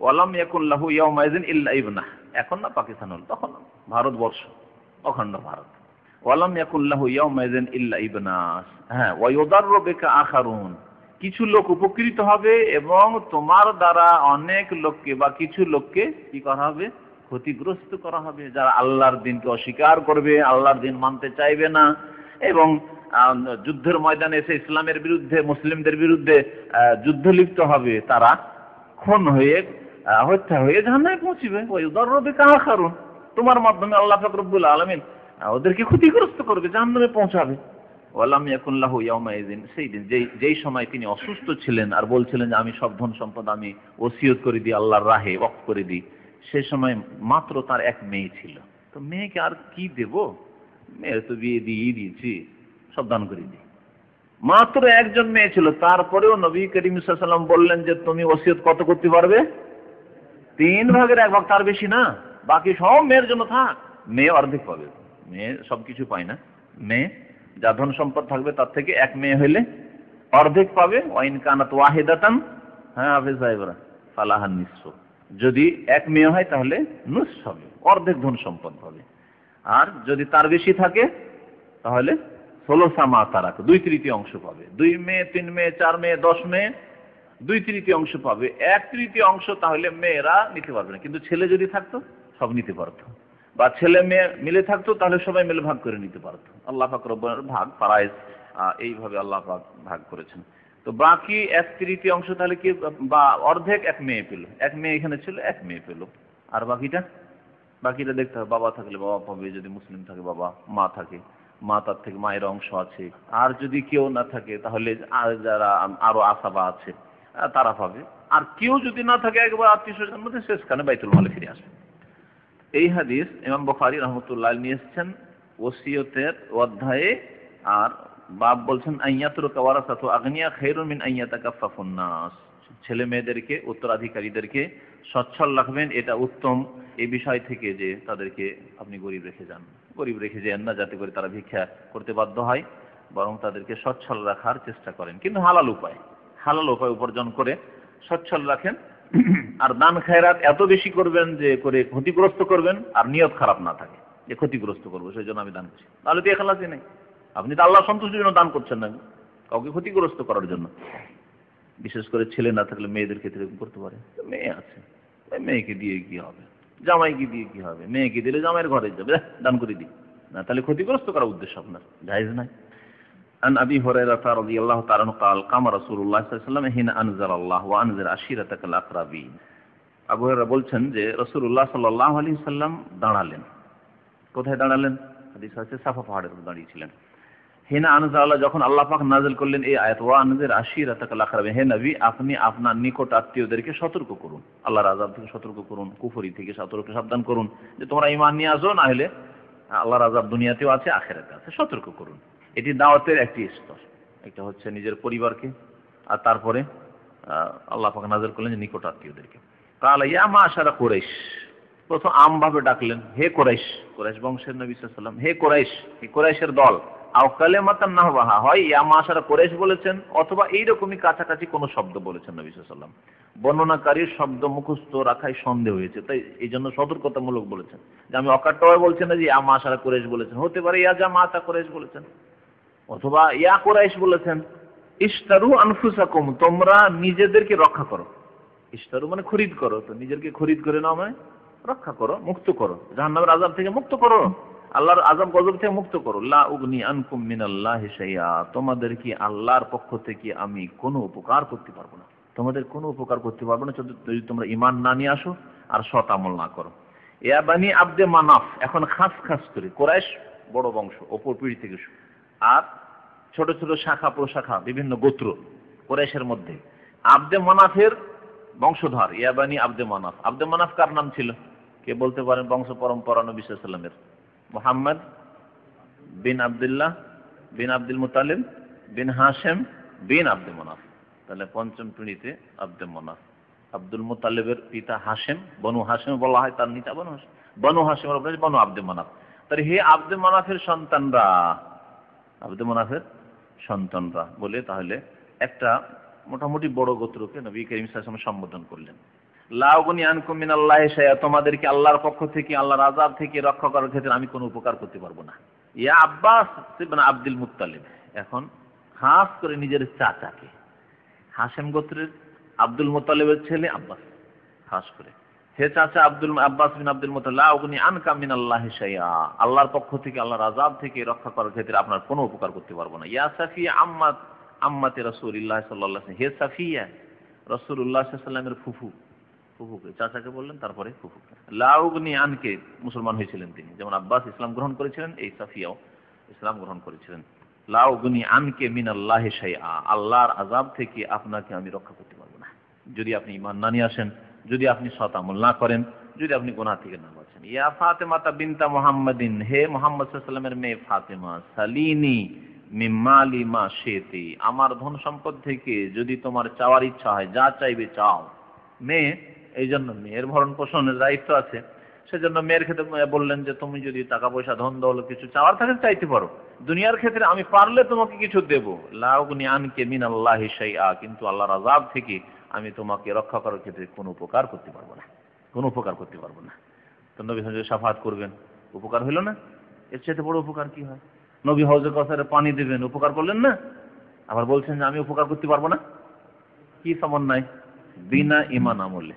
ওয়ালাম ইয়াকুন লাহু ইয়াউমাইযিন ইল্লা ইবনাহ, এখন না পাকিস্তান হল, তখন ভারতবর্ষ, অখণ্ড ভারত। ওয়ালাম ইয়াকুন লাহু ইয়াউমাইযিন ইল্লা ইবনাস, হ্যাঁ, ওয়া ইউদাররু বিকা আখারুন, কিছু লোক উপকৃত হবে এবং তোমার দ্বারা অনেক লোককে বা কিছু লোককে কি করা হবে, ক্ষতিগ্রস্ত করা হবে, যারা আল্লাহর দিনকে অস্বীকার করবে, আল্লাহর দিন মানতে চাইবে না এবং যুদ্ধের ময়দানে এসে ইসলামের বিরুদ্ধে, মুসলিমদের বিরুদ্ধে যুদ্ধ লিপ্ত হবে, তারা খুন হয়ে হত্যা হয়ে জাহান্নামে পৌঁছবে। ওই উদাররবে কাহা কারণ তোমার মাধ্যমে আল্লাহ পাক রব্বুল আলামিন ওদেরকে ক্ষতিগ্রস্ত করবে, জাহান্নামে পৌঁছাবে। ওয়ালাম ইয়াকুন লাহু ইয়াউমাইযিন, সেই দিন যেই সময় তিনি অসুস্থ ছিলেন আর বলছিলেন যে আমি সব ধন সম্পদ আমি ওসিয়ত করে দিই, আল্লাহর রাহে ওয়াকফ করে দিই, সেই সময় মাত্র তার এক মেয়ে ছিল। তো মেয়েকে আর কি দেব, মেয়ের তো বিয়ে দিয়ে দিয়েছি, সব দান করে দিই। মাত্র একজন মেয়ে ছিল, তারপরেও নবী করিম সাল্লাল্লাহু আলাইহি ওয়াসাল্লাম বললেন যে তুমি ওসিয়ত কত করতে পারবে, 3 ভাগের 1 ভাগ, তার বেশি না, বাকি সব মেয়ের জন্য থাক। মেয়ে অর্ধেক পাবে, মেয়ে সবকিছু পায় না, মেয়ে যা ধন সম্পদ থাকবে তার থেকে এক মেয়ে হইলে অর্ধেক পাবে। ওয়াইন কানাত ওয়াহিদাতান, হ্যাঁ হাফেজ সাহেবরা, ফালাহান নিসফ, যদি এক মেয়ে হয় তাহলে নুস হবে, অর্ধেক ধন সম্পদ পাবে। আর যদি তার বেশি থাকে তাহলে 16 মা তারাক, 2/3 অংশ পাবে। 2 মেয়ে, 3 মেয়ে, 4 মেয়ে, 10 মেয়ে, 2/3 অংশ পাবে। 1/3 অংশ তাহলে মেয়েরা নিতে পারবে না, কিন্তু ছেলে যদি থাকতো সব নিতে পারতো, বা ছেলে মেয়ে মিলে থাকতো তাহলে সবাই মিলে ভাগ করে নিতে পারতো। আল্লাহ পাক রব্বুল ভাগ ফারায়েজ এইভাবে আল্লাহ পাক ভাগ করেছেন। তো বাকি 1/3 অংশ তাহলে কি, বা অর্ধেক এক মেয়ে পেল, এক মেয়ে এখানে ছিল, এক মেয়ে পেল। আর বাকিটা দেখতে হবে, বাবা থাকলে বাবা পাবে, যদি মুসলিম থাকে বাবা, মা থাকে মা, তার থেকে মায়ের অংশ আছে। আর যদি কেউ না থাকে তাহলে যারা আরো আসাবা আছে তারা পাবে। আর কেউ যদি না থাকে একবার আত্মীয় স্বজনের মধ্যে, শেষখানে বাইতুল মালে ফিরে আসবে। এই হাদিস ইমাম বুখারী রাহমাতুল্লাহ নিয়ে এসেছেন ওসিয়তের অধ্যায়ে, আর বাব বলছেন আইয়াতুরকা ওয়ারাসাতু আগনিয়া খায়রুম মিন আইয়াতাকাফফাফুন নাস, ছেলে মেয়েদেরকে, উত্তরাধিকারীদেরকে সচ্ছল রাখবেন, এটা উত্তম এই বিষয় থেকে যে তাদেরকে আপনি গরিব রেখে যান না, যাতে করে তারা ভিক্ষা করতে বাধ্য হয়, বরং তাদেরকে সচ্ছল রাখার চেষ্টা করেন, কিন্তু হালাল উপায় উপার্জন করে সচ্ছল রাখেন। আর দান খায়রাত এত বেশি করবেন যে করে ক্ষতিগ্রস্ত করবেন, আর নিয়ত খারাপ না থাকে যে ক্ষতিগ্রস্ত করবো সেই জন্য আমি দান করছি, তাহলে তো ইখলাসই নেই। আপনি তো আল্লাহ সন্তুষ্টির জন্য দান করছেন না, কাউকে ক্ষতিগ্রস্ত করার জন্য। বিশেষ করে ছেলে না থাকলে মেয়েদের ক্ষেত্রে করতে পারে। মেয়ে আছে, মেয়েকে দিয়ে কি হবে, জামাইকে দিয়ে কি হবে, মেয়েকে দিলে জামাইয়ের ঘরে যাবে, দান করে দিই না, তাহলে ক্ষতিগ্রস্ত করার উদ্দেশ্য আপনার, জায়েজ নাই। عن أبي هريرة رضي الله تعالى عنه قال قام رسول الله صلى الله عليه وسلم حين أنزل الله وأنذر عشيرتك الأقربين। আবু হুরায়রা বলছেন যে রাসূলুল্লাহ সাল্লাল্লাহু আলাইহি সাল্লাম দাঁড়ালেন। কোথায় দাঁড়ালেন? হাদিস আছে সাফা পাহাড়ের উপর দাঁড়িয়েছিলেন। হিনা আনজাল্লাহ, যখন আল্লাহ পাক নাযিল করলেন এই আয়াত, ওয়া আনজির আশিরাতাকাল আকরাবিন, হে নবী আপনি আপনার নিকট আত্মীয়দেরকে সতর্ক করুন, আল্লাহর আযাব থেকে সতর্ক করুন, কুফরি থেকে সাবধান করুন, যে তোমরা ঈমান নিয়ে আসো, না হলে আল্লাহর আযাব দুনিয়াতেও আছে আখিরাতে আছে, সতর্ক করুন। এটি দাওয়াতের একটি স্তর। একটা হচ্ছে নিজের পরিবারকে, আর তারপরে আল্লাহ পাক নাযিল করলেন যে নিকট আত্মীয়দেরকে। কালা ইয়া মাশারা কুরাইশ, প্রথম আমভাবে ডাকলেন, হে কুরাইশ, কুরাইশ বংশের নবী সাল্লাল্লাহু আলাইহি ওয়াসাল্লাম, হে কুরাইশ, এই কুরাইশের দল। আও কালিমাতান নাহওয়াহা, হয় ইয়া মাশারা কুরাইশ বলেছেন, অথবা এইরকমই কাছাকাছি কোনো শব্দ বলেছেন নবী সাল্লাল্লাহু আলাইহি ওয়াসাল্লাম। বর্ণনাকারীর শব্দ মুখস্থ রাখায় সন্দেহ হয়েছে, তাই এই জন্য সতর্কতামূলক বলেছেন যে আমি অকাট্যভাবে বলছেন না যে ইয়া মাশারা কুরাইশ বলেছেন, হতে পারে ইয়া জামাতা কুরাইশ বলেছেন, অথবা ইয়া কুরাইশ বলেছেন। ইশতারু আনফুসাকুম, তোমরা নিজেদেরকে রক্ষা করো। ইশতারু মানে খরিদ করো, তো নিজেকে খরিদ করে নাও, মানে রক্ষা করো, মুক্ত করো, জাহান্নামের আযাব থেকে মুক্ত করো, আল্লাহর আযাব গজব থেকে মুক্ত করো। লা উগনি আনকুম মিনাল্লাহি শাইআ, তোমাদের কি আল্লাহর পক্ষ থেকে আমি কোনো উপকার করতে পারবো না, তোমাদের কোনো উপকার করতে পারবো না যদি তোমরা ঈমান না নিয়ে আসো আর সৎ আমল না করো। ইয়া বানি আব্দে মানাফ, এখন খাস খাস করে কুরাইশ বড় বংশ, অপর পিঢ়ি থেকে, আর ছোট ছোট শাখা প্রশাখা বিভিন্ন গোত্র কুরাইশের মধ্যে। আব্দে মানাফের বংশধর, ইয়া বানি আব্দে মানাফ। আব্দে মানাফ কার নাম ছিল? কে বলতে পারেন? বংশ পরম্পরা নবী সাল্লাল্লাহু আলাইহি ওয়াসাল্লামের। মুহাম্মদ বিন আব্দুল্লাহ বিন আব্দুল মুতালিব বিন হাশেম বিন আব্দে মানাফ। তাহলে পঞ্চম পিঢ়িতে আব্দে মানাফ। আব্দুল মুতালিবের পিতা হাশেম, বনু হাশেম বলা হয়, তার নিচে বনু হাশেম, বনু হাশেমের উপরে বনু আব্দে মানাফ। তাহলে হে আব্দে মানাফের সন্তানরা, আব্দে মানাফের সন্তানরা বলে তাহলে একটা মোটামুটি বড় গোত্রকে নবী করিম সাল্লাল্লাহু আলাইহি ওয়াসাল্লাম সম্বোধন করলেন। লা উগনি আনকুম মিনাল্লাহি শাইআ, তোমাদেরকে আল্লাহর পক্ষ থেকে, আল্লাহর আযাব থেকে রক্ষা করার ক্ষেত্রে আমি কোনো উপকার করতে পারবো না। ইয়া আব্বাস ইবনে আব্দুল মুত্তালিব, এখন খাস করে নিজের চাচাকে, হাশেম গোত্রের আব্দুল মুত্তালিবের ছেলে আব্বাস, খাস করে হে চাচা আব্বাস বিন আব্দুল মুত্তালিব, লা উগনি আনকা মিনাল্লাহি শাইআ, আল্লাহর পক্ষ থেকে, আল্লাহর আযাব থেকে রক্ষা করার ক্ষেত্রে আপনার কোনো উপকার করতে পারবো না। ইয়া সাফিয়া আম্মাতে রাসূলুল্লাহ সাল্লাল্লাহু আলাইহি ওয়াসাল্লাম, হে সাফিয়া, রাসূলুল্লাহ সাল্লাল্লাহু আলাইহি ওয়াসাল্লামের ফুফুকে, চাচাকে বললেন, তারপরে ফুফুকে। লা উগনি আনকে, মুসলমান হয়েছিলেন তিনি, যেমন আব্বাস ইসলাম গ্রহণ করেছিলেন, এই সাফিয়াও ইসলাম গ্রহণ করেছিলেন। লা উগনি আনকে মিনাল্লাহি শাইআ, আল্লাহর আযাব থেকে আপনাকে আমি রক্ষা করতে পারবো না যদি আপনি ঈমান না নিয়ে আসেন, যদি আপনি সৎ আমল না করেন, যদি আপনি গুনাহ থেকে না বাঁচেন। ইয়া ফাতেমাতা বিনতা মুহাম্মাদিন, হে মুহাম্মদ সাল্লাল্লাহু আলাইহি ওয়াসাল্লামের মেয়ে ফাতেমা, সালিনি মিম্মালি মা শেতি, আমার ধন সম্পদ থেকে যদি তোমার চাওয়ার ইচ্ছা হয়, যা চাইবে চাও। মেয়ে, এই জন্য মেয়ের ভরণ পোষণের দায়িত্ব আছে, সেজন্য মেয়ের ক্ষেত্রে বললেন যে তুমি যদি টাকা পয়সা ধন দৌলত কিছু চাওয়ার থাকে চাইতে পারো, দুনিয়ার ক্ষেত্রে আমি পারলে তোমাকে কিছু দেব। লা উগনি আনকে মিনাল্লাহি শাইআ, কিন্তু আল্লাহর আযাব থেকে আমি তোমাকে রক্ষা করার ক্ষেত্রে কোনো উপকার করতে পারবো না, কোনো উপকার করতে পারবো না। তো নবী সাল্লাল্লাহু আলাইহি ওয়াসাল্লাম শাফাআত করবেন, উপকার হইল না? এর চাইতে বড় উপকার কি হয়? নবী হাউজে কাউসারে পানি দিবেন, উপকার করলেন না? আবার বলছেন যে আমি উপকার করতে পারবো না। কি সমন্বয়? বিনা ঈমান আমলে,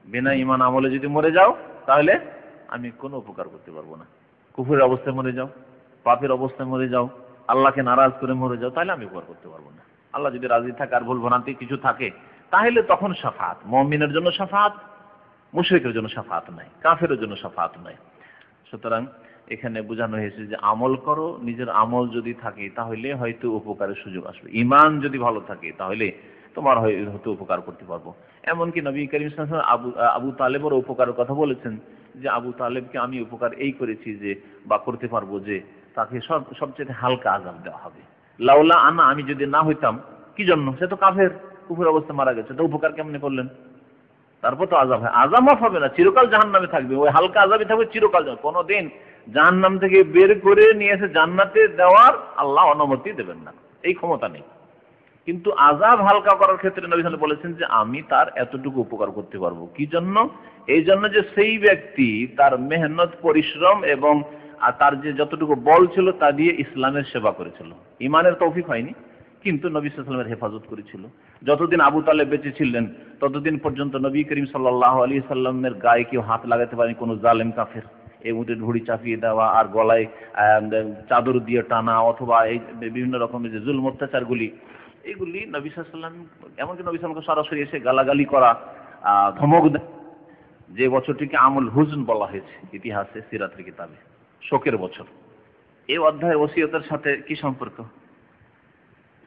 বিনা ঈমান আমলে যদি মরে যাও তাহলে আমি কোনো উপকার করতে পারবো না। কুফরের অবস্থায় মরে যাও, পাপের অবস্থায় মরে যাও, আল্লাহকে নারাজ করে মরে যাও, তাহলে আমি উপকার করতে পারবো না। আল্লাহ যদি রাজি থাকে আর ভুল ভ্রান্তি কিছু থাকে তাহলে তখন শাফাআত, মুমিনের জন্য শাফাআত, মুশরিকের জন্য শাফাআত নাই, কাফেরের জন্য শাফাআত নাই। সুতরাং এখানে বোঝানো হয়েছে যে আমল করো, নিজের আমল যদি থাকে তাহলে হয়তো উপকারের সুযোগ আসবে। ঈমান যদি ভালো থাকে তাহলে তোমার হয়তো উপকার করতে পারবো। এমনকি নবী করিম সাল্লাল্লাহু আলাইহি ওয়াসাল্লাম আবু তালেবের উপকারের কথা বলেছেন যে আবু তালেবকে আমি উপকার এই করেছি যে, বা করতে পারবো যে তাকে সবচেয়ে হালকা আযাব দেওয়া হবে। লাউলা আনা, আমি যদি না হইতাম, কি জন্য? সে তো কাফের, কুফর অবস্থা মারা গেছে, তো উপকার কেমনে করলেন? তারপর তো আযাব হয়, আযাব মাফ হবে না, চিরকাল জাহান্নামে থাকবে, ওই হালকা আযাবই থাকবে চিরকাল। কোনোদিন জাহান্নাম থেকে বের করে নিয়ে এসে জান্নাতে দেওয়ার আল্লাহ অনুমতি দেবেন না, এই ক্ষমতা নেই। কিন্তু আযাব হালকা করার ক্ষেত্রে নবী সাল্লাল্লাহু আলাইহি ওয়াসাল্লাম বলেছেন যে আমি তার এতটুকু উপকার করতে পারবো। কি জন্য? এই জন্য যে সেই ব্যক্তি তার মেহনত, পরিশ্রম এবং আর তার যে যতটুকু বল ছিল তা দিয়ে ইসলামের সেবা করেছিল। ইমানের তৌফিক হয়নি, কিন্তু নবী সাল্লাল্লাহু আলাইহি ওয়াসাল্লামের হেফাজত করেছিল। যতদিন আবু তালেব বেঁচে ছিলেন ততদিন পর্যন্ত নবী করিম সাল্লাল্লাহু আলাইহি সাল্লামের গায়ে কেউ হাত লাগাতে পারেনি কোনো জালেম কাফের। এই উটের ঘুড়ি চাপিয়ে দেওয়া আর গলায় চাদর দিয়ে টানা অথবা এই বিভিন্ন রকমের যে জুলম অত্যাচারগুলি, এগুলি নবী সাল্লাল্লাহু আলাইহি ওয়াসাল্লাম, এমনকি নবী সাল্লাল্লাহু আলাইহি ওয়াসাল্লাম সরাসরি এসে গালাগালি করা, ধমক দেয়। যে বছরটিকে আমুল হুজন বলা হয়েছে ইতিহাসে, সিরাতের কিতাবে, শোকের বছর। এই অধ্যায় ওসিয়তের সাথে কি সম্পর্ক?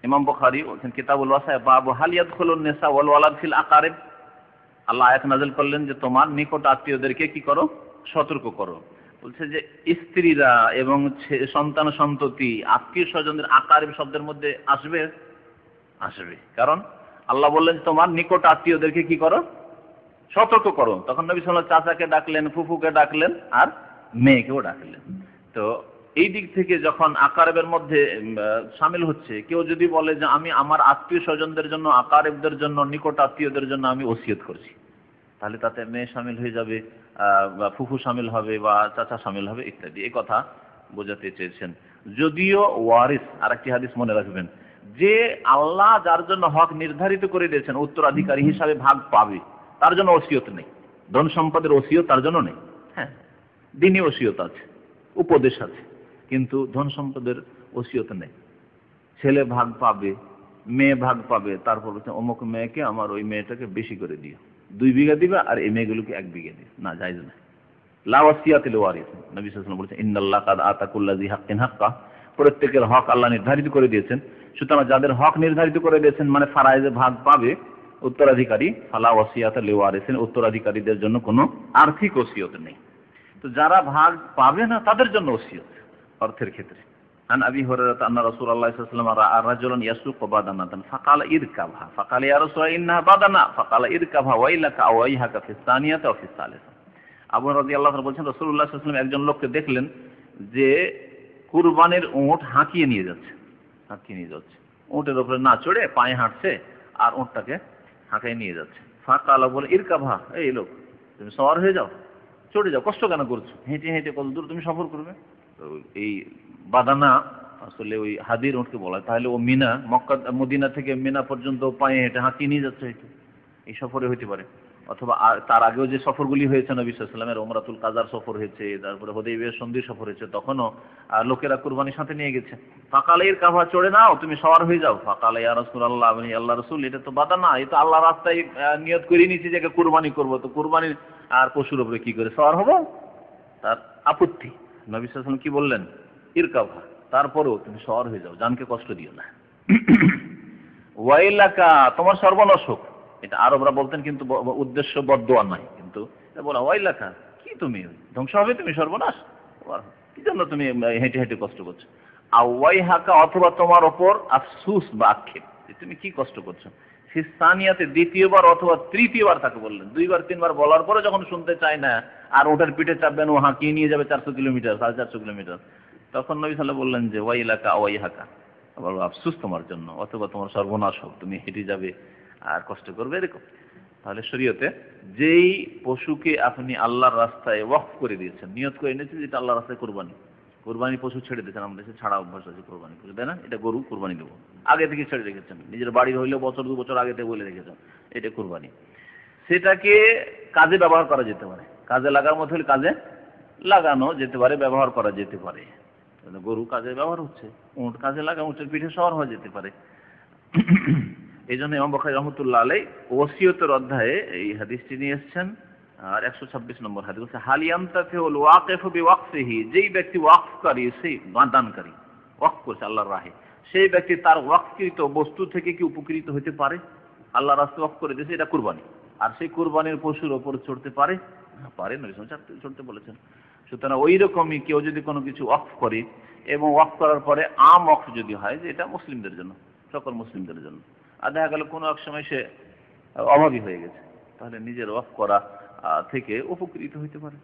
ইমাম বুখারী ওখানে কিতাবুল ওয়াসায়া বাবু হাল ইয়াদখুলুন নিসা ওয়াল ওয়ালাদ ফিল আকারিব, আল্লাহ আয়াত নাযিল করলেন যে তোমার নিকট আত্মীয়দেরকে কি করো, সতর্ক করো। বলছে যে স্ত্রীরা এবং সন্তান সন্ততি আত্মীয় স্বজনদের আকারিব শব্দের মধ্যে আসবে, আসবে। কারণ আল্লাহ বললেন তোমার নিকট আত্মীয়দেরকে কি করো, সতর্ক করো। তখন নবী সাল্লাল্লাহু আলাইহি ওয়াসাল্লাম চাচাকে ডাকলেন, ফুফুকে ডাকলেন, আর মেয়েকেও ডাকলেন। তো এই দিক থেকে যখন আকারেবের মধ্যে শামিল হচ্ছে, কেউ যদি বলে যে আমি আমার আত্মীয় স্বজনদের জন্য, আকারেবদের জন্য, নিকট আত্মীয়দের জন্য আমি ওসিয়ত করছি, তাহলে তাতে মেয়ে শামিল হয়ে যাবে, বা ফুফু শামিল হবে, বা চাচা শামিল হবে ইত্যাদি। এই কথা বোঝাতে চেয়েছেন। যদিও ওয়ারিস, আর একটি হাদিস মনে রাখবেন, যে আল্লাহ যার জন্য হক নির্ধারিত করে দিয়েছেন উত্তরাধিকারী হিসাবে ভাগ পাবে, তার জন্য ওসিয়ত নেই। ধন সম্পদের ওসিয়ত তার জন্য নেই। হ্যাঁ, দ্বীনি ওসিয়ত আছে, উপদেশ আছে, কিন্তু ধন সম্পদের ওসিয়ত নেই। ছেলে ভাগ পাবে, মেয়ে ভাগ পাবে, তারপর বলছে অমুক মেয়েকে আমার ওই মেয়েটাকে বেশি করে দিও, 2 বিঘা দিবে, আর এই মেয়েগুলোকে 1 বিঘা দিও, না, জায়েজ না। লা ওয়াসিয়াত লিল ওয়ারিস, নবী সাল্লাল্লাহু আলাইহি ওয়াসাল্লাম বলেছেন ইন্নাল্লাহ কাদ আতা কুল্লা যী হাক্কিন হাক্কা, প্রত্যেকের হক আল্লাহ নির্ধারিত করে দিয়েছেন। সুতরাং যাদের হক নির্ধারিত করে দিয়েছেন মানে ফারায়েজে ভাগ পাবে উত্তরাধিকারী, ফালা ওয়াসিয়াত লিল ওয়ারিস, উত্তরাধিকারীদের জন্য কোনো আর্থিক ওসিয়ত নেই। তো যারা ভাগ পাবে না তাদের জন্য ওসিয়ত অর্থের ক্ষেত্রে। আন আবি হুরায়রা আন্না রাসূলুল্লাহ সাল্লাল্লাহু আলাইহি ওয়াসাল্লাম রাআ রাজুলান ইয়াসুকু বাদানাতান ফাকালা ইরকাবহা ফাকালা ইয়া রাসূলুল্লাহ ইন্নাহা বাদানা ফাকালা ইরকাবহা ওয়াইলাকা আও ওয়াইহাকা ফিস সানিয়াতি ওয়া ফিস সালিসা। আবু রাদিয়াল্লাহু আনহু বলেন রাসূলুল্লাহ সাল্লাল্লাহু আলাইহি ওয়াসাল্লাম একজন লোককে দেখলেন যে কুরবানির উট হাঁকিয়ে নিয়ে যাচ্ছে, হাঁকিয়ে নিয়ে যাচ্ছে, উটের উপরে না চড়ে পায়ে হাঁটছে আর উটটাকে হাঁকিয়ে নিয়ে যাচ্ছে। ফাকালা বলে ইরকাবহা, এই লোক তুমি সওয়ার হয়ে যাও, চড়ে যাও, কষ্ট কেন করছো, হেঁটে হেঁটে কত দূর তুমি সফর করবে। এই বাদানা আসলে ওই হাদির উটকে বলা হয়। তাহলে ও মিনা, মক্কা মদিনা থেকে মিনা পর্যন্ত পায়ে হেঁটে হাঁকিয়ে নিয়ে যাচ্ছে, এই সফরে হইতে পারে। অথবা তার আগেও যে সফরগুলি হয়েছে নবী সাল্লাল্লাহু আলাইহি ওয়াসাল্লামের, উমরাতুল কাজার সফর হয়েছে, তারপরে হুদাইবিয়া সন্ধির সফর হয়েছে, তখনও লোকেরা কুরবানির সাথে নিয়ে গেছে। ফাকালের কাভা চড়ে নাও, তুমি সওয়ার হয়ে যাও। ফাকালে ইয়া রাসূলুল্লাহ, আপনি আল্লাহ রাসূল, এটা তো বাদানা, এটা আল্লাহ রাস্তায় নিয়ত করে নিয়েছি যে কুরবানি করব, তো কুরবানির আর পশুর উপরে কি করে সওয়ার হবো, তার আপত্তি। নবী সাল্লাল্লাহু আলাইহি ওয়াসাল্লাম কি বললেন, ইরকাভা, তারপরেও তুমি সওয়ার হয়ে যাও, জানকে কষ্ট দিও না। ওয়াইলাকা, তোমার সর্বনাশ হোক। এটা আরবরা বলতেন, কিন্তু উদ্দেশ্য বদদোয়া নাই, কিন্তু বলা ওয়াইলাকা, কি তুমি ধ্বংস হবে, তুমি সর্বনাশ, কি জন্য তুমি হেঁটে হেঁটে কষ্ট করছো। আর ওয়াইহাকা, অথবা তোমার ওপর আফসুস বা আক্ষেপ, তুমি কি কষ্ট করছো। ফিসানিয়াতে, দ্বিতীয়বার অথবা তৃতীয়বার তাকে বললেন। 2বার 3বার বলার পরে যখন শুনতে চায় না, আর ওটার পিঠে চাপবেন, ও হাঁকিয়ে নিয়ে যাবে 400 কিলোমিটার, 450 কিলোমিটার, তখন নবী সাল্লাল্লাহু আলাইহি ওয়াসাল্লাম বললেন যে ওয়াইলাকা ওয়াইহাকা, আবার আফসুস তোমার জন্য, অথবা তোমার সর্বনাশ হোক, তুমি হেঁটে যাবে আর কষ্ট করবে, এরকম। তাহলে শরীয়তে যেই পশুকে আপনি আল্লাহর রাস্তায় ওয়াকফ করে দিয়েছেন, নিয়ত করে নিয়েছেন যেটা আল্লাহর রাস্তায় কুরবানি, কুরবানি পশু ছেড়ে দিয়েছেন, আমাদের দেশে ছাড়া অভ্যাস আছে কুরবানি পশু, তাই না? এটা গরু কুরবানি দেবো, আগে থেকে ছেড়ে রেখেছেন, নিজের বাড়ির হইলেও বছর 2 বছর আগে থেকে বলে রেখেছেন এটা কুরবানি। সেটাকে কাজে ব্যবহার করা যেতে পারে, কাজে লাগার মধ্যে হলে কাজে লাগানো যেতে পারে, ব্যবহার করা যেতে পারে। গরু কাজে ব্যবহার হচ্ছে, উট কাজে লাগা, উটের পিঠে সওয়ার হয়ে যেতে পারে। এই জন্য ইমাম বুখারী রাহমাতুল্লাহ আলাইহি ওসিয়তের অধ্যায়ে এই হাদিসটি নিয়ে এসেছেন। আর 126 নম্বর হাদিস হচ্ছে হাল ইয়ামতাফিউল ওয়াকিফু বিওয়াকফিহি, যেই ব্যক্তি ওয়াকফকারী, সেই দানকারী, ওয়াকফ করছে আল্লাহর রাহে, সেই ব্যক্তি তার ওয়াকফকৃত বস্তু থেকে কি উপকৃত হতে পারে। আল্লাহর রাস্তায় ওয়াকফ করে দিয়েছে, এটা কুরবানি, আর সেই কুরবানির পশুর ওপর চড়তে পারে না, পারে, নবী সাল্লাল্লাহু আলাইহি ওয়াসাল্লাম চড়তে বলেছেন। সুতরাং ওই রকমই কেউ যদি কোনো কিছু ওয়াকফ করে, এবং ওয়াকফ করার পরে আম ওয়াকফ যদি হয় যে এটা মুসলিমদের জন্য, সকল মুসলিমদের জন্য, আর দেখা গেল কোনো এক সময় সে অভাবী হয়ে গেছে, তাহলে নিজের ওয়াকফ করা থেকে উপকৃত হইতে পারে,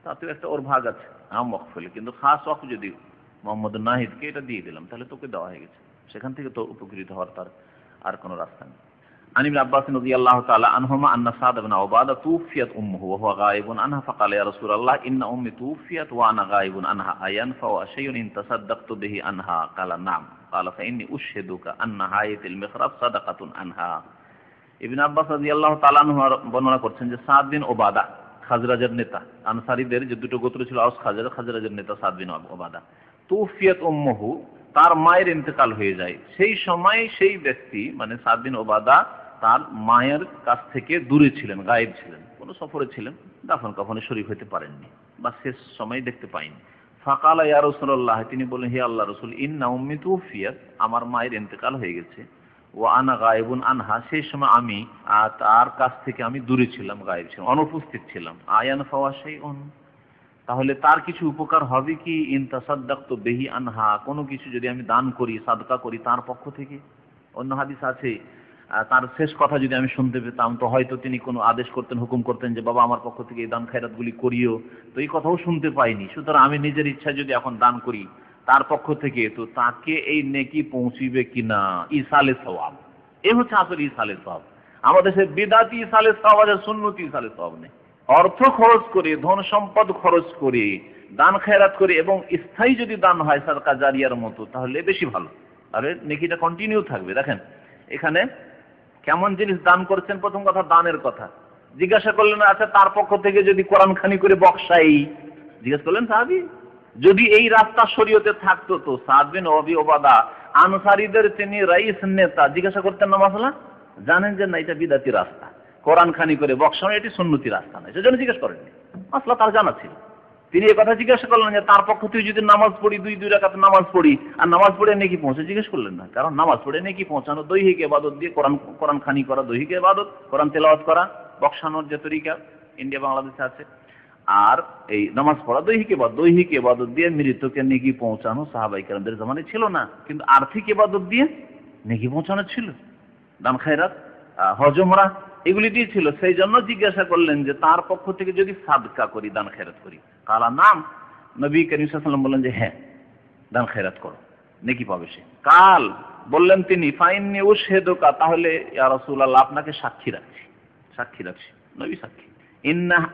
তাতেও একটা ওর ভাগ আছে আম ওয়াকফ হলে। কিন্তু খাস ওয়াকফ যদি মোহাম্মদ নাহিদকে এটা দিয়ে দিলাম, তাহলে তোকে দেওয়া হয়ে গেছে, সেখান থেকে তো উপকৃত হওয়ার তার আর কোনো রাস্তা নেই। عن ابن عباس رضي الله تعالى عنهما أن سعد بن عبادة توفيت أمه وهو غائب عنها فقال يا رسول الله إن أمي توفيت وأنا غائب عنها أينفع شيء إن تصدقت به عنها قال نعم قال فإني أشهدك أن هاية المخرب صدقة عنها ইবনে আব্বাস রাদিয়াল্লাহু তাআলা আনহু বর্ণনা করছেন যে সাদ বিন ওবাদা খাজরাজের নেতা, আনসারীদের যে দুটো গোত্র ছিল আওস খাজরাজের নেতা সাদ বিন ওবাদা, তুফিয়াত উম্মুহু, তার মায়ের ইন্তেকাল হয়ে যায়। সেই সময় সেই ব্যক্তি মানে সাদ বিন ওবাদা তার মায়ের কাছ থেকে দূরে ছিলেন, গায়েব ছিলেন, কোনো সফরে ছিলেন, দাফন কাফনে শরীক হতে পারেননি বা শেষ সময় দেখতে পাইনি। ফাকালা ইয়া রাসূলুল্লাহ, তিনি বললেন হে আল্লাহর রাসূল, ইন্না উম্মি তুফিয়াত, আমার মায়ের ইন্তেকাল হয়ে গেছে, ওয়া আনা গায়েবুন আনহা, সেই সময় আমি তার কাছ থেকে আমি দূরে ছিলাম, গায়েব ছিলাম, অনুপস্থিত ছিলাম। আয়ান ফাওয়া শাইউন, তাহলে তার কিছু উপকার হবে কি? ইন তাসাদদাকতু বিহি আনহা, কোনো কিছু যদি আমি দান করি, সাদকা করি তার পক্ষ থেকে। অন্য হাদিস আছে তার শেষ কথা যদি আমি শুনতে পেতাম তো হয়তো তিনি কোনো আদেশ করতেন, হুকুম করতেন যে বাবা আমার পক্ষ থেকে এই দান খায়রাতগুলি করিও, তো এই কথাও শুনতে পাইনি। সুতরাং আমি নিজের ইচ্ছা যদি এখন দান করি তার পক্ষ থেকে, তো তাকে এই নেকি পৌঁছিবে কিনা, ইসালে সওয়াব। এই হচ্ছে আসলে ইসালে সওয়াব। আমাদের সে বিদাতি ইসালে সওয়াব আছে, সুন্নতি ইসালে সওয়াব নেই। অর্থ খরচ করে, ধন সম্পদ খরচ করে, দান খায়রাত করে এবং স্থায়ী যদি দান হয় সাদকা জারিয়ার মতো, তাহলে বেশি ভালো, তাহলে নেকিটা কন্টিনিউ থাকবে। দেখেন এখানে কেমন জিনিস দান করছেন। প্রথম কথা দানের কথা জিজ্ঞাসা করলেন, আচ্ছা তার পক্ষ থেকে যদি কোরআন খানি করে বক্সাই, জিজ্ঞেস করলেন সাহাবী, যদি এই রাস্তা শরীয়তে থাকতো তো সাদ বিন আবি ওবাদা আনসারীদের তিনি রাইস নেতা, জিজ্ঞাসা করতেন না মাসলা? জানেন যে না এটা বিদাতি রাস্তা, কোরআন খানি করে বক্সানো এটি সুন্নতি রাস্তা নয়, সেজন্য জিজ্ঞেস করেননি, মাসলা তার জানা ছিল। তিনি এই কথা জিজ্ঞাসা করলেন যে তার পক্ষ থেকে যদি নামাজ পড়ি, দুই রাকাত নামাজ পড়ি, আর নামাজ পড়ে নেকি পৌঁছে, জিজ্ঞেস করলেন না। কারণ নামাজ পড়ে নেকি পৌঁছানো দৈহিক ইবাদত দিয়ে, কোরআন খানি করা দৈহিক ইবাদত, কোরআন তেলাওয়াত করা, বক্সানোর যে তরিকা ইন্ডিয়া বাংলাদেশে আছে, আর এই নামাজ পড়া দৈহিক ইবাদত দিয়ে মৃতকে নেকি পৌঁছানো সাহাবায়ে কেরামদের জামানায় ছিল না, কিন্তু আর্থিক ইবাদত দিয়ে নেকি পৌঁছানো ছিল, দান খায়রাত, হজ উমরা এগুলি দিয়েছিল। সেই জন্য জিজ্ঞাসা করলেন যে তার পক্ষ থেকে যদি সাদকা করি, দান খায়রাত করি, কালা নাম, নবী করিম সাল্লাল্লাহু আলাইহি ওয়াসাল্লাম বললেন যে হ্যাঁ দান খায়রাত করো, নেকি পাবে সে। কাল বললেন তিনি, ফাইন্নি উশহিদুকা, তাহলে ইয়া রাসূলুল্লাহ আপনাকে সাক্ষী রাখছি, নবী সাক্ষী।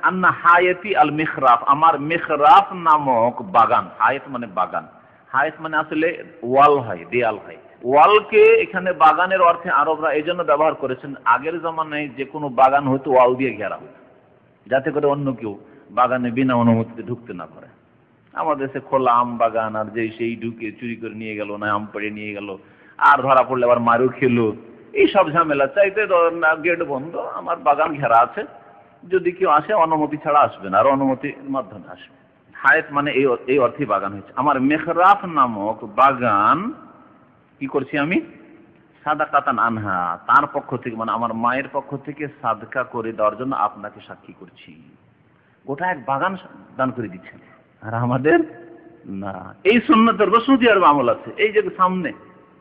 আন্না হায়াতি আল মিখরাফ, আমার মিখরাফ নামক বাগান, হায়াত মানে বাগান, হায়াত মানে আসলে ওয়াল হয়, দেয়াল হয়। ওয়ালকে এখানে বাগানের অর্থে আরবরা এই জন্য ব্যবহার করেছেন, আগের জামানায় যে কোনো বাগান হয়তো ওয়াল দিয়ে ঘেরা হতো, যাতে করে অন্য কেউ বাগানে বিনা অনুমতিতে ঢুকতে না পারে। আমাদের দেশে খোলা আম বাগান, আর যে সেই ঢুকে চুরি করে নিয়ে গেল, না আম পেড়ে নিয়ে গেল, আর ধরা পড়লে আবার মারও খেলো, এই সব ঝামেলা চাইতে গেট বন্ধ, আমার বাগান ঘেরা আছে, যদি কেউ আসে অনুমতি ছাড়া আসবে না, আর অনুমতির মাধ্যমে আসবে। হায়াত মানে এই অর্থে বাগান হয়েছে। আমার মেখরাফ নামক বাগান কি করছি আমি? সাদাকাতান আনহা, তার পক্ষ থেকে মানে আমার মায়ের পক্ষ থেকে সাদকা করে দেওয়ার জন্য আপনাকে সাক্ষী করছি। গোটা এক বাগান দান করে দিচ্ছেন, আর আমাদের না। এই সুন্নতের সৌদি আরবে আমল আছে। এই যে সামনে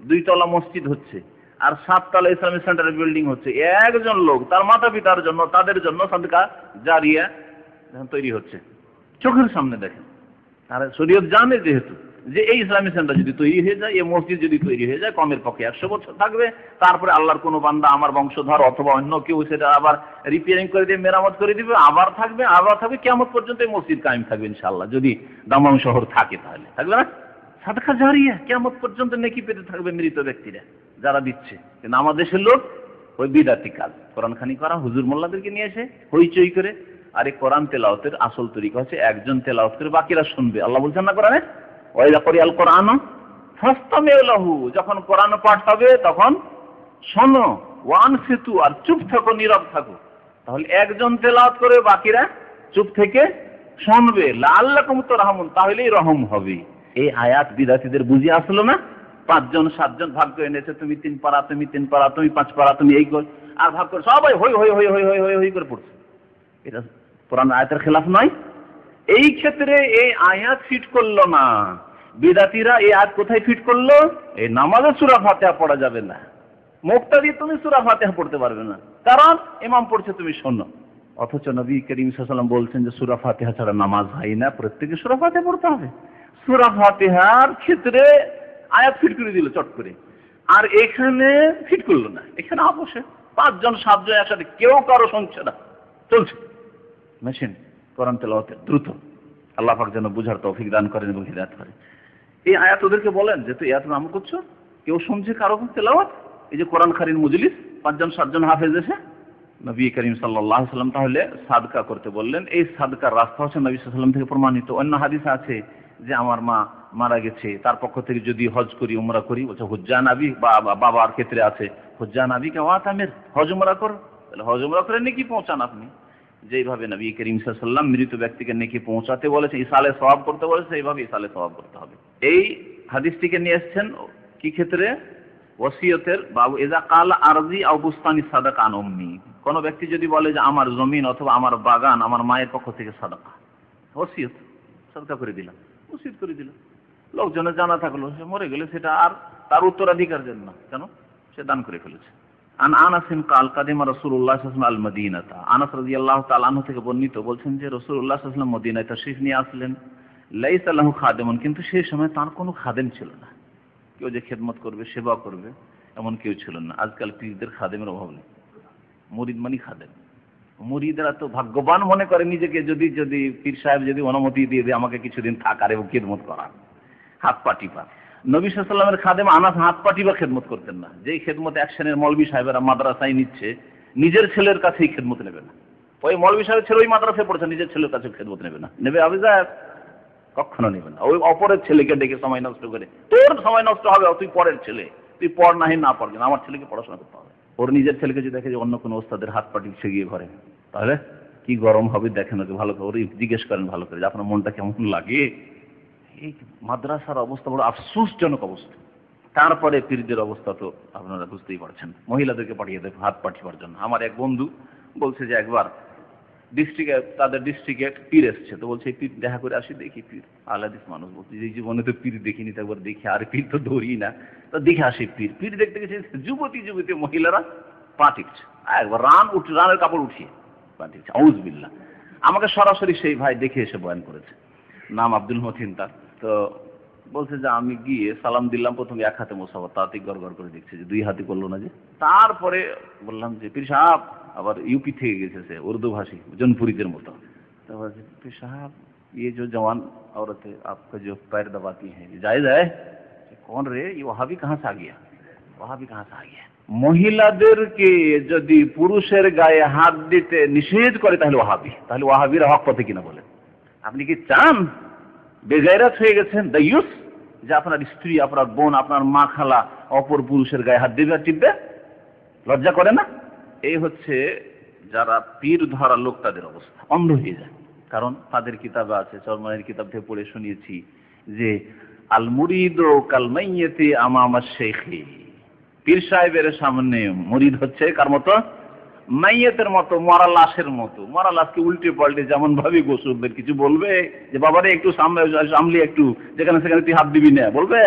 2 তলা মসজিদ হচ্ছে আর 7 তলা ইসলামিক সেন্টার বিল্ডিং হচ্ছে, একজন লোক তার মাতা পিতার জন্য, তাদের জন্য সাদকা জারিয়া তৈরি হচ্ছে, চোখের সামনে দেখেন। আর শরীয়ত জানে যেহেতু যে এই ইসলামিক সেন্টার যদি তৈরি হয়ে যায়, এই মসজিদ যদি তৈরি হয়ে যায়, কমের পক্ষে 100 বছর থাকবে, তারপরে আল্লাহর কোনো বান্দা আমার বংশধর অথবা অন্য কেউ সেটা আবার রিপেয়ারিং করে দিয়ে মেরামত করে দিবে, আবার থাকবে কিয়ামত পর্যন্ত এই মসজিদ কায়েম থাকবে ইনশাআল্লাহ। যদি দামাম শহর থাকে তাহলে থাকবে না, সাদকা জারিয়া কিয়ামত পর্যন্ত নেকি পেতে থাকবে মৃত ব্যক্তিরা যারা দিচ্ছে। কিন্তু আমাদের দেশের লোক ওই বিদাতি কাজ, কোরআন খানি করা, হুজুর মোল্লাদেরকে নিয়ে এসে হইচই করে। আর এই কোরআন তেলাওয়াতের আসল তরিকা হচ্ছে একজন তেলাওয়াত করে বাকিরা শুনবে। আল্লাহ বলছেন না কোরআনে, ওয়াইদা করিয়াল কোরআন ফাসতামিউ লাহু, যখন কোরআন পাঠ হবে তখন শোনো, ওয়ানসিতু, আর চুপ থাকো, নীরব থাকো। তাহলে একজন তেলাওয়াত করে বাকিরা চুপ থেকে শুনবে, লাআল্লাকুম তুরহামুন, তাহলেই রহম হবে। এই আয়াত বিদাতীদের বুঝি আসলো না? 5 জন 7 জন ভাগ করে এনেছে, তুমি 3 পারা, তুমি 3 পারা, তুমি 5 পারা, তুমি এই কর, আর ভাগ করে সবাই হই হই হই হই হই হই করে পড়ছে। এটা কোরআন আয়াতের খেলাফ নয়? এই ক্ষেত্রে এই আয়াত ফিট করলো না বিদাতীরা। এই আয়াত কোথায় ফিট করলো? এই নামাজে সূরা ফাতিহা পড়া যাবে না, মুক্তাদি তুমি সূরা ফাতিহা পড়তে পারবে না, কারণ ইমাম পড়ছে তুমি শোনো। অথচ নবী করিম সাল্লাল্লাহু আলাইহি ওয়াসাল্লাম বলছেন যে সূরা ফাতিহা ছাড়া নামাজ হয় না, প্রত্যেকে সূরা ফাতিহা পড়তে হবে। সূরা ফাতিহার ক্ষেত্রে আয়াত ফিট করে দিল চট করে, আর এখানে ফিট করলো না, এখানে আপোষে। 5জন 7জন একসাথে, কেউ কারো শুনছে না, চলছে মেশিন কোরআন তেলাওয়াতের দ্রুত। আল্লাহ পাক যেন বুঝার তৌফিক দান করেন এবং হিদায়াত করেন। এই আয়াত ওদেরকে বলেন যে তুই এত নাম করছো, কেউ শুনছে কারো তেলাওয়াত, এই যে কোরআন খারির মজলিস 5জন 7জন হাফেজ এসে। নবী করিম সাল্লাল্লাহু আলাইহি ওয়াসাল্লাম তাহলে সাদকা করতে বললেন। এই সাদকার রাস্তা হচ্ছে নবী সাল্লাল্লাহু আলাইহি ওয়াসাল্লাম থেকে প্রমাণিত। অন্য হাদিসে আছে যে আমার মা মারা গেছে, তার পক্ষ থেকে যদি হজ করি উমরা করি, বলছে হুজ্জা নাবি, বাবার ক্ষেত্রে আছে হুজ্জা নাবিকে ওয়াতামির, হজ উমরা কর। তাহলে হজ উমরা করে নেকি পৌঁছান আপনি। যেইভাবে নবী করিম সাল্লাল্লাহু আলাইহি ওয়াসাল্লাম মৃত ব্যক্তিকে নেকি পৌঁছাতে বলেছে, ইসালে সওয়াব করতে বলেছে, এইভাবে ইসালে সওয়াব করতে হবে। এই হাদিসটিকে নিয়ে এসেছেন কি ক্ষেত্রে? ওসিয়তের বাবু এজা কাল আরজি আও বুস্তানি সাদাকা আন উম্মি। কোন ব্যক্তি যদি বলে যে আমার জমিন অথবা আমার বাগান আমার মায়ের পক্ষ থেকে সাদাকা, ওসিয়ত, সাদাকা করে দিলাম, ওসিয়ত করে দিলাম, লোকজনের জানা থাকলো, সে মরে গেলে সেটা আর তার উত্তরাধিকার দেন না, কেন? সে দান করে ফেলেছে। আন আনাসিন কাল কাদিমা রাসূলুল্লাহ সাল্লাল্লাহু আলাইহি ওয়াসাল্লাম আল মদিনাতা। আনাস রাদিয়াল্লাহু তাআলা আনহু থেকে বর্ণিত, বলছেন যে রাসূলুল্লাহ সাল্লাল্লাহু আলাইহি ওয়াসাল্লাম মদিনায় তাশরীফ নিয়ে আসলেন। লাইসা লাহু খাদেমুন, কিন্তু সেই সময় তার কোনো খাদেম ছিল না, কেউ যে খেদমত করবে সেবা করবে এমন কেউ ছিল না। আজকাল পীরদের খাদেমের অভাব নেই, মুরিদ মানি খাদেম। মুরিদরা তো ভাগ্যবান মনে করে নিজেকে, যদি পীর সাহেব যদি অনুমতি দিয়ে দেয় আমাকে কিছুদিন থাকার এবং খেদমত করার, হাত পা টিপা। নবী সাল্লাল্লাহু আলাইহি ওয়াসাল্লামের খাদেম আনাস হাত পা টিপা খেদমত করতেন না। যেই খেদমত এক শ্রেণীর মৌলভী সাহেবেরা মাদ্রাসায় নিচ্ছে, নিজের ছেলের কাছেই খেদমত নেবে না। ওই মৌলভী সাহেব ছেলে ওই মাদ্রাসায় পড়ছে, নিজের ছেলের কাছে খেদমত নেবে না। নেবে আবিজা কখনো নেবে না। ওই অপরের ছেলেকে ডেকে সময় নষ্ট করে, তোর সময় নষ্ট হবে, তুই পরের ছেলে, তুই পড় না না পড়, কিন্তু আমার ছেলেকে পড়াশোনা করতে হবে। ওর নিজের ছেলেকে যদি দেখে যে অন্য কোনো ওস্তাদের হাত পাটি ছিগিয়ে ঘরে, তাহলে কি গরম হবে দেখেন ওকে ভালো করে, জিজ্ঞেস করেন ভালো করে যে আপনার মনটা কেমন লাগে। এই মাদ্রাসার অবস্থা বড় আফসোসজনক অবস্থা। তারপরে পীরদের অবস্থা তো আপনারা বুঝতেই পারছেন, মহিলাদেরকে পাঠিয়ে দেয় হাত পাঠিবার জন্য। আমার এক বন্ধু বলছে যে একবার তাদের ডিস্ট্রিক্টে পীর এসছে, তো বলছে পীর দেখা করে আসি, দেখি পীর আলাদিস মানুষ, বলছে যে জীবনে তো পীর দেখিনি, তো একবার দেখি, আর পীর তো ধরি না, তো দেখে আসি পীর দেখতে গেছে। যুবতী মহিলারা পা টিপছে, একবার রানের কাপড় উঠিয়ে পা টিপছে, আউযুবিল্লাহ। আমাকে সরাসরি সেই ভাই দেখে এসে বয়ান করেছে, নাম আব্দুল মতিন তার। তো বলছে যে আমি গিয়ে সালাম দিলাম, প্রথমে এক হাতে মোসাফা, তাতেই গড় করে দেখছে যে 2 হাতে করলো না যে। তারপরে বললাম যে পীর সাহেব, আবার ইউপি থেকে গেছে সে, উর্দু ভাষী, জনপুরীদের মতো। তারপর পীর সাহেব ये जो जवान औरत है आपका जो पैर दबाती है जायज है? कौन रे, ये वहाबी कहाँ से आ गया, वहाबी कहाँ से आ गया? মহিলাদেরকে যদি পুরুষের গায়ে হাত দিতে নিষেধ করে তাহলে ওয়াহাবি, তাহলে ওয়াহাবিরা হক পথে কিনা বলেন? আপনি কি চান বেগায়রাত হয়ে গেছেন দায়ুস যে আপনার স্ত্রী, আপনার বোন, আপনার মা, খালা অপর পুরুষের গায়ে হাত দেবে আর টিপবে? লজ্জা করে না? এই হচ্ছে যারা পীর ধরা লোক, তাদের অবস্থা অন্ধ হয়ে যায়। কারণ তাদের কিতাবে আছে, চরমানের কিতাব থেকে পড়ে শুনিয়েছি যে আল মুরিদ কাল মাইয়িতি আমামা শাইখি, পীর সাহেবের সামনে মুরিদ হচ্ছে কার মতো? মাইয়াতের মতো, মরা লাশের মতো। মরা লাশকে উল্টে পাল্টে যেমন ভাবে গোসলদের কিছু বলবে যে বাবারে একটু সামলে, একটু যেখানে সেখানে তুই হাত দিবি না, বলবে?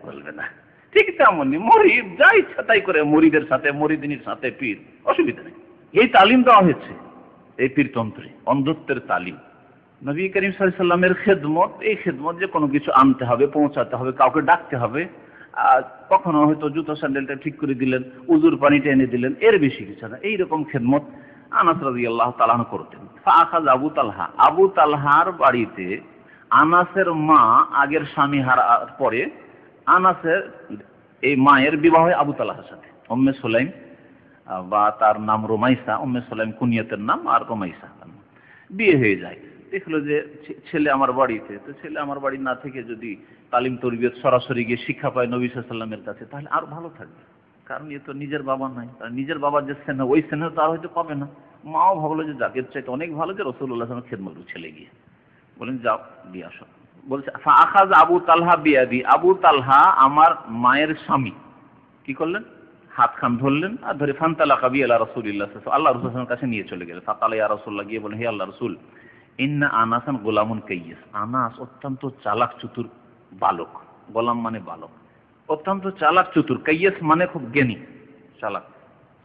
বলবে না। ঠিক তেমনই মুরিদ যা ইচ্ছা তাই করে, মুরিদের সাথে মুরিদিনীর সাথে পীর, অসুবিধা নেই। এই তালিম দেওয়া হয়েছে এই পীরতন্ত্রে, অন্ধত্বের তালিম। নবী করিম সাল্লাল্লাহু আলাইহি ওয়াসাল্লামের খেদমত, এই খেদমত যে কোনো কিছু আনতে হবে, পৌঁছাতে হবে, কাউকে ডাকতে হবে, কখনো হয়তো জুতো স্যান্ডেলটা ঠিক করে দিলেন, উজুর পানিটা এনে দিলেন, এর বেশি কিছু না। এইরকম খেদমত আনাস রাদিয়াল্লাহু তাআলা আনহু করতেন। ফাআখায আবু তালহা, আবু তালহার বাড়িতে আনাসের মা আগের স্বামী হারার পরে আনাসের এই মায়ের বিবাহ হয় আবু তালহার সাথে। উম্মে সুলাইম বা তার নাম রুমাইসা, উম্মে সুলাইম কুনিয়াতের নাম, আর রুমাইসা বিয়ে হয়ে যায়। দেখলো যে ছেলে আমার বাড়িতে, তো ছেলে আমার বাড়ি না থেকে যদি তালিম তরবিয়ত সরাসরি গিয়ে শিক্ষা পায় নবী সাল্লাল্লাহু আলাইহি ওয়াসাল্লামের কাছে, তাহলে আরো ভালো থাকবে। কারণ এ তো নিজের বাবা নাই, নিজের বাবার যে স্নেহ, ওই স্নেহ তার হয়তো পাবে না। মাও ভাবলো যে জাকের চাইতে অনেক ভালো যে রাসূলুল্লাহ সাল্লাল্লাহু আলাইহি ওয়াসাল্লামের খেদমত ছেলে গিয়ে বলেন যাও দিয়ে আসো। বলছে ফাআখায আবু তালহা বিয়াদি, আবু তালহা আমার মায়ের স্বামী কি করলেন? হাত খান ধরলেন আর ধরে ফান্তালাকা বি ইলা রাসূলিল্লাহ সাল্লাল্লাহু আলাইহি ওয়াসাল্লাম, আল্লাহ রাসূলের কাছে নিয়ে চলে গেলেন। ফাকালা ইয়া রাসূলুল্লাহ, গিয়ে বলেন হে আল্লাহ রাসূল, ইন্না আনাসান গোলামুন কাইয়িস, আনাস অত্যন্ত চালাক চতুর বালক। গোলাম মানে বালক, অত্যন্ত চালাক চতুর। কাইয়িস মানে খুব জ্ঞানী, চালাক।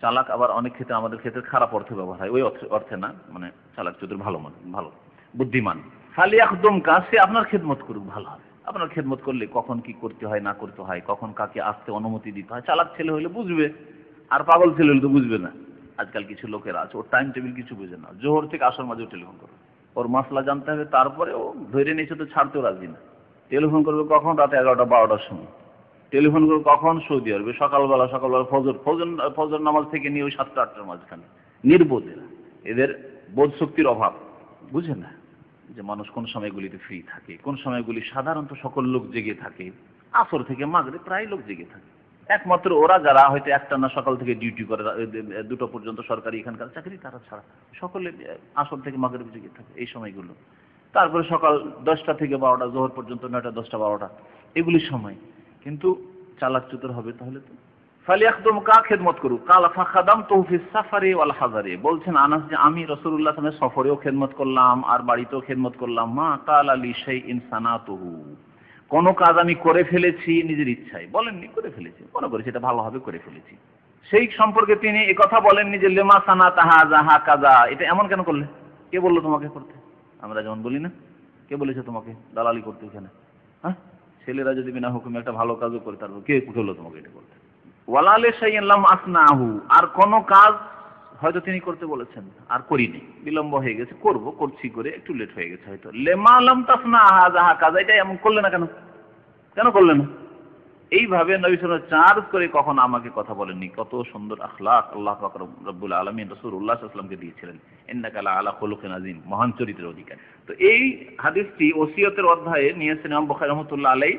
চালাক আবার অনেক ক্ষেত্রে আমাদের ক্ষেত্রে খারাপ অর্থে ব্যবহার হয়, ওই অর্থে না, মানে চালাক চতুর ভালো, মানে ভালো বুদ্ধিমান। ফালিয়াখদুমকা, সে আপনার খেদমত করুক, ভালো হবে। আপনার খেদমত করলে কখন কি করতে হয় না করতে হয়, কখন কাকে আসতে অনুমতি দিতে হয়, চালাক ছেলে হলে বুঝবে, আর পাগল ছেলে হলে তো বুঝবে না। আজকাল কিছু লোকের আছে, ওর টাইম টেবিল কিছু বুঝে না, জোহর থেকে আসর মাঝেও টেলিফোন করবে, ওর মাসলা জানতে হবে, তারপরে ও ধরে নিয়েছে তো ছাড়তেও রাজি না। টেলিফোন করবে কখন? রাতে 11টা 12টার সময়। টেলিফোন করবে কখন? সৌদি আরবে সকালবেলা ফজর নামাজ থেকে নিয়ে ওই 7টা 8টার মাঝখানে। নির্বোধ এরা, এদের বোধ শক্তির অভাব, বুঝে না যে মানুষ কোন সময়গুলিতে ফ্রি থাকে, কোন সময়গুলি সাধারণত সকল লোক জেগে থাকে। আসর থেকে মাগরিব প্রায় লোক জেগে থাকে, একমাত্র ওরা যারা হয়তো একটানা সকাল থেকে ডিউটি করে 2টা পর্যন্ত সরকারি এখানকার চাকরি, তারা ছাড়া সকলে আসর থেকে মাগরিব জেগে থাকে এই সময়গুলো। তারপরে সকাল 10টা থেকে 12টা, জোহর পর্যন্ত 9টা 10টা 12টা, এগুলি সময়। কিন্তু চালাক চতুর হবে তাহলে তো ফালিয়াখদুম, কা খেদমত করুক। কাল ফাখাদামতুহু ফিস সাফারি ওয়াল হাযারি, বলছেন আনাস যে আমি রাসূলুল্লাহ সাল্লাল্লাহু আলাইহি ওয়াসাল্লাম সফরেও খেদমত করলাম আর বাড়িতেও খেদমত করলাম। মা কালা লি শাইইন সানাতুহু, কোন কাজ আমি করে ফেলেছি নিজের ইচ্ছায়, বলেননি করে ফেলেছি, মনে করেছি এটা ভালো হবে করে ফেলেছি। সেই সম্পর্কে তিনি একথা বলেননি যে লেমা সানাতাহা যাহা কাজা, এটা এমন কেন করলে, কে বললো তোমাকে করতে? আমরা যেমন বলি না, কে বলেছে তোমাকে দালালি করতে এখানে? হ্যাঁ, ছেলেরা যদি বিনা হুকুমে একটা ভালো কাজও করে, তারপর কে বললো তোমাকে এটা করতে? ওয়ালালে শাইইন লাম আসনাহু, আর কোন কাজ হয়তো তিনি করতে বলেছেন আর করিনি, বিলম্ব হয়ে গেছে, করছি করে একটু লেট হয়ে গেছে হয়তো। লেমা লাম তাসনাহা যাহা কাজা, এটা এমন করলে না কেন, কেন করলে না? এইভাবে নবী সাল্লাল্লাহু আলাইহি ওয়াসাল্লাম চার্জ করে কখনো আমাকে কথা বলেননি। কত সুন্দর আখলাক আল্লাহ পাক রব্বুল আলামিন রাসূলুল্লাহ সাল্লাল্লাহু আলাইহি ওয়াসাল্লামকে দিয়েছিলেন, ইন্নাকা আলা খুলুকিন আযীম, মহান চরিত্রের অধিকারী। তো এই হাদিসটি ওসিয়তের অধ্যায়ে নিয়েছেন ইমাম বুখারী রাহমাতুল্লাহ আলাইহি,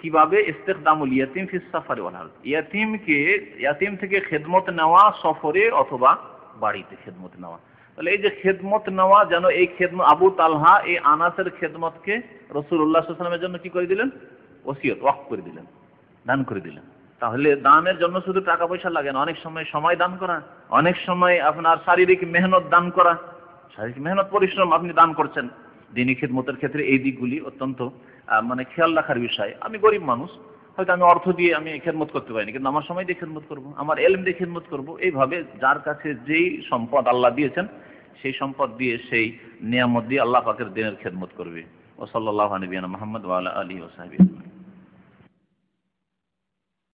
কিভাবে ইস্তিখদামুল ইয়াতিম ফিস সাফারি ওয়াল হারজ, ইয়াতিম থেকে খেদমত নেওয়া সফরে অথবা বাড়িতে খেদমত নেওয়া। তাহলে এই যে খেদমত নেওয়া, যেন এই খেদমত আবু তালহা এই আনাসের খেদমতকে রাসূলুল্লাহ সাল্লাল্লাহু আলাইহি ওয়াসাল্লামের জন্য কি করে দিলেন? ওসিয়ত, ওয়াকফ করে দিলেন, দান করে দিলেন। তাহলে দানের জন্য শুধু টাকা পয়সা লাগে না, অনেক সময় সময় দান করা, অনেক সময় আপনার শারীরিক মেহনত দান করা, শারীরিক মেহনত পরিশ্রম আপনি দান করছেন। দিনী খেদমতের ক্ষেত্রে এই দিকগুলি অত্যন্ত মানে খেয়াল রাখার বিষয়। আমি গরিব মানুষ, হয়তো আমি অর্থ দিয়ে আমি খেদমত করতে পারিনি, কিন্তু আমার সময় দিয়ে খেদমত করব, আমার এলম দিয়ে খেদমত করব। এইভাবে যার কাছে যেই সম্পদ আল্লাহ দিয়েছেন সেই সম্পদ দিয়ে, সেই নিয়ামত দিয়ে আল্লাহ পাকের দ্বীনের খেদমত করবে। ওয়া সাল্লাল্লাহু আলা নবিয়িনা মুহাম্মদ ওয়া আলা আলিহি ওয়া সাহবিহি।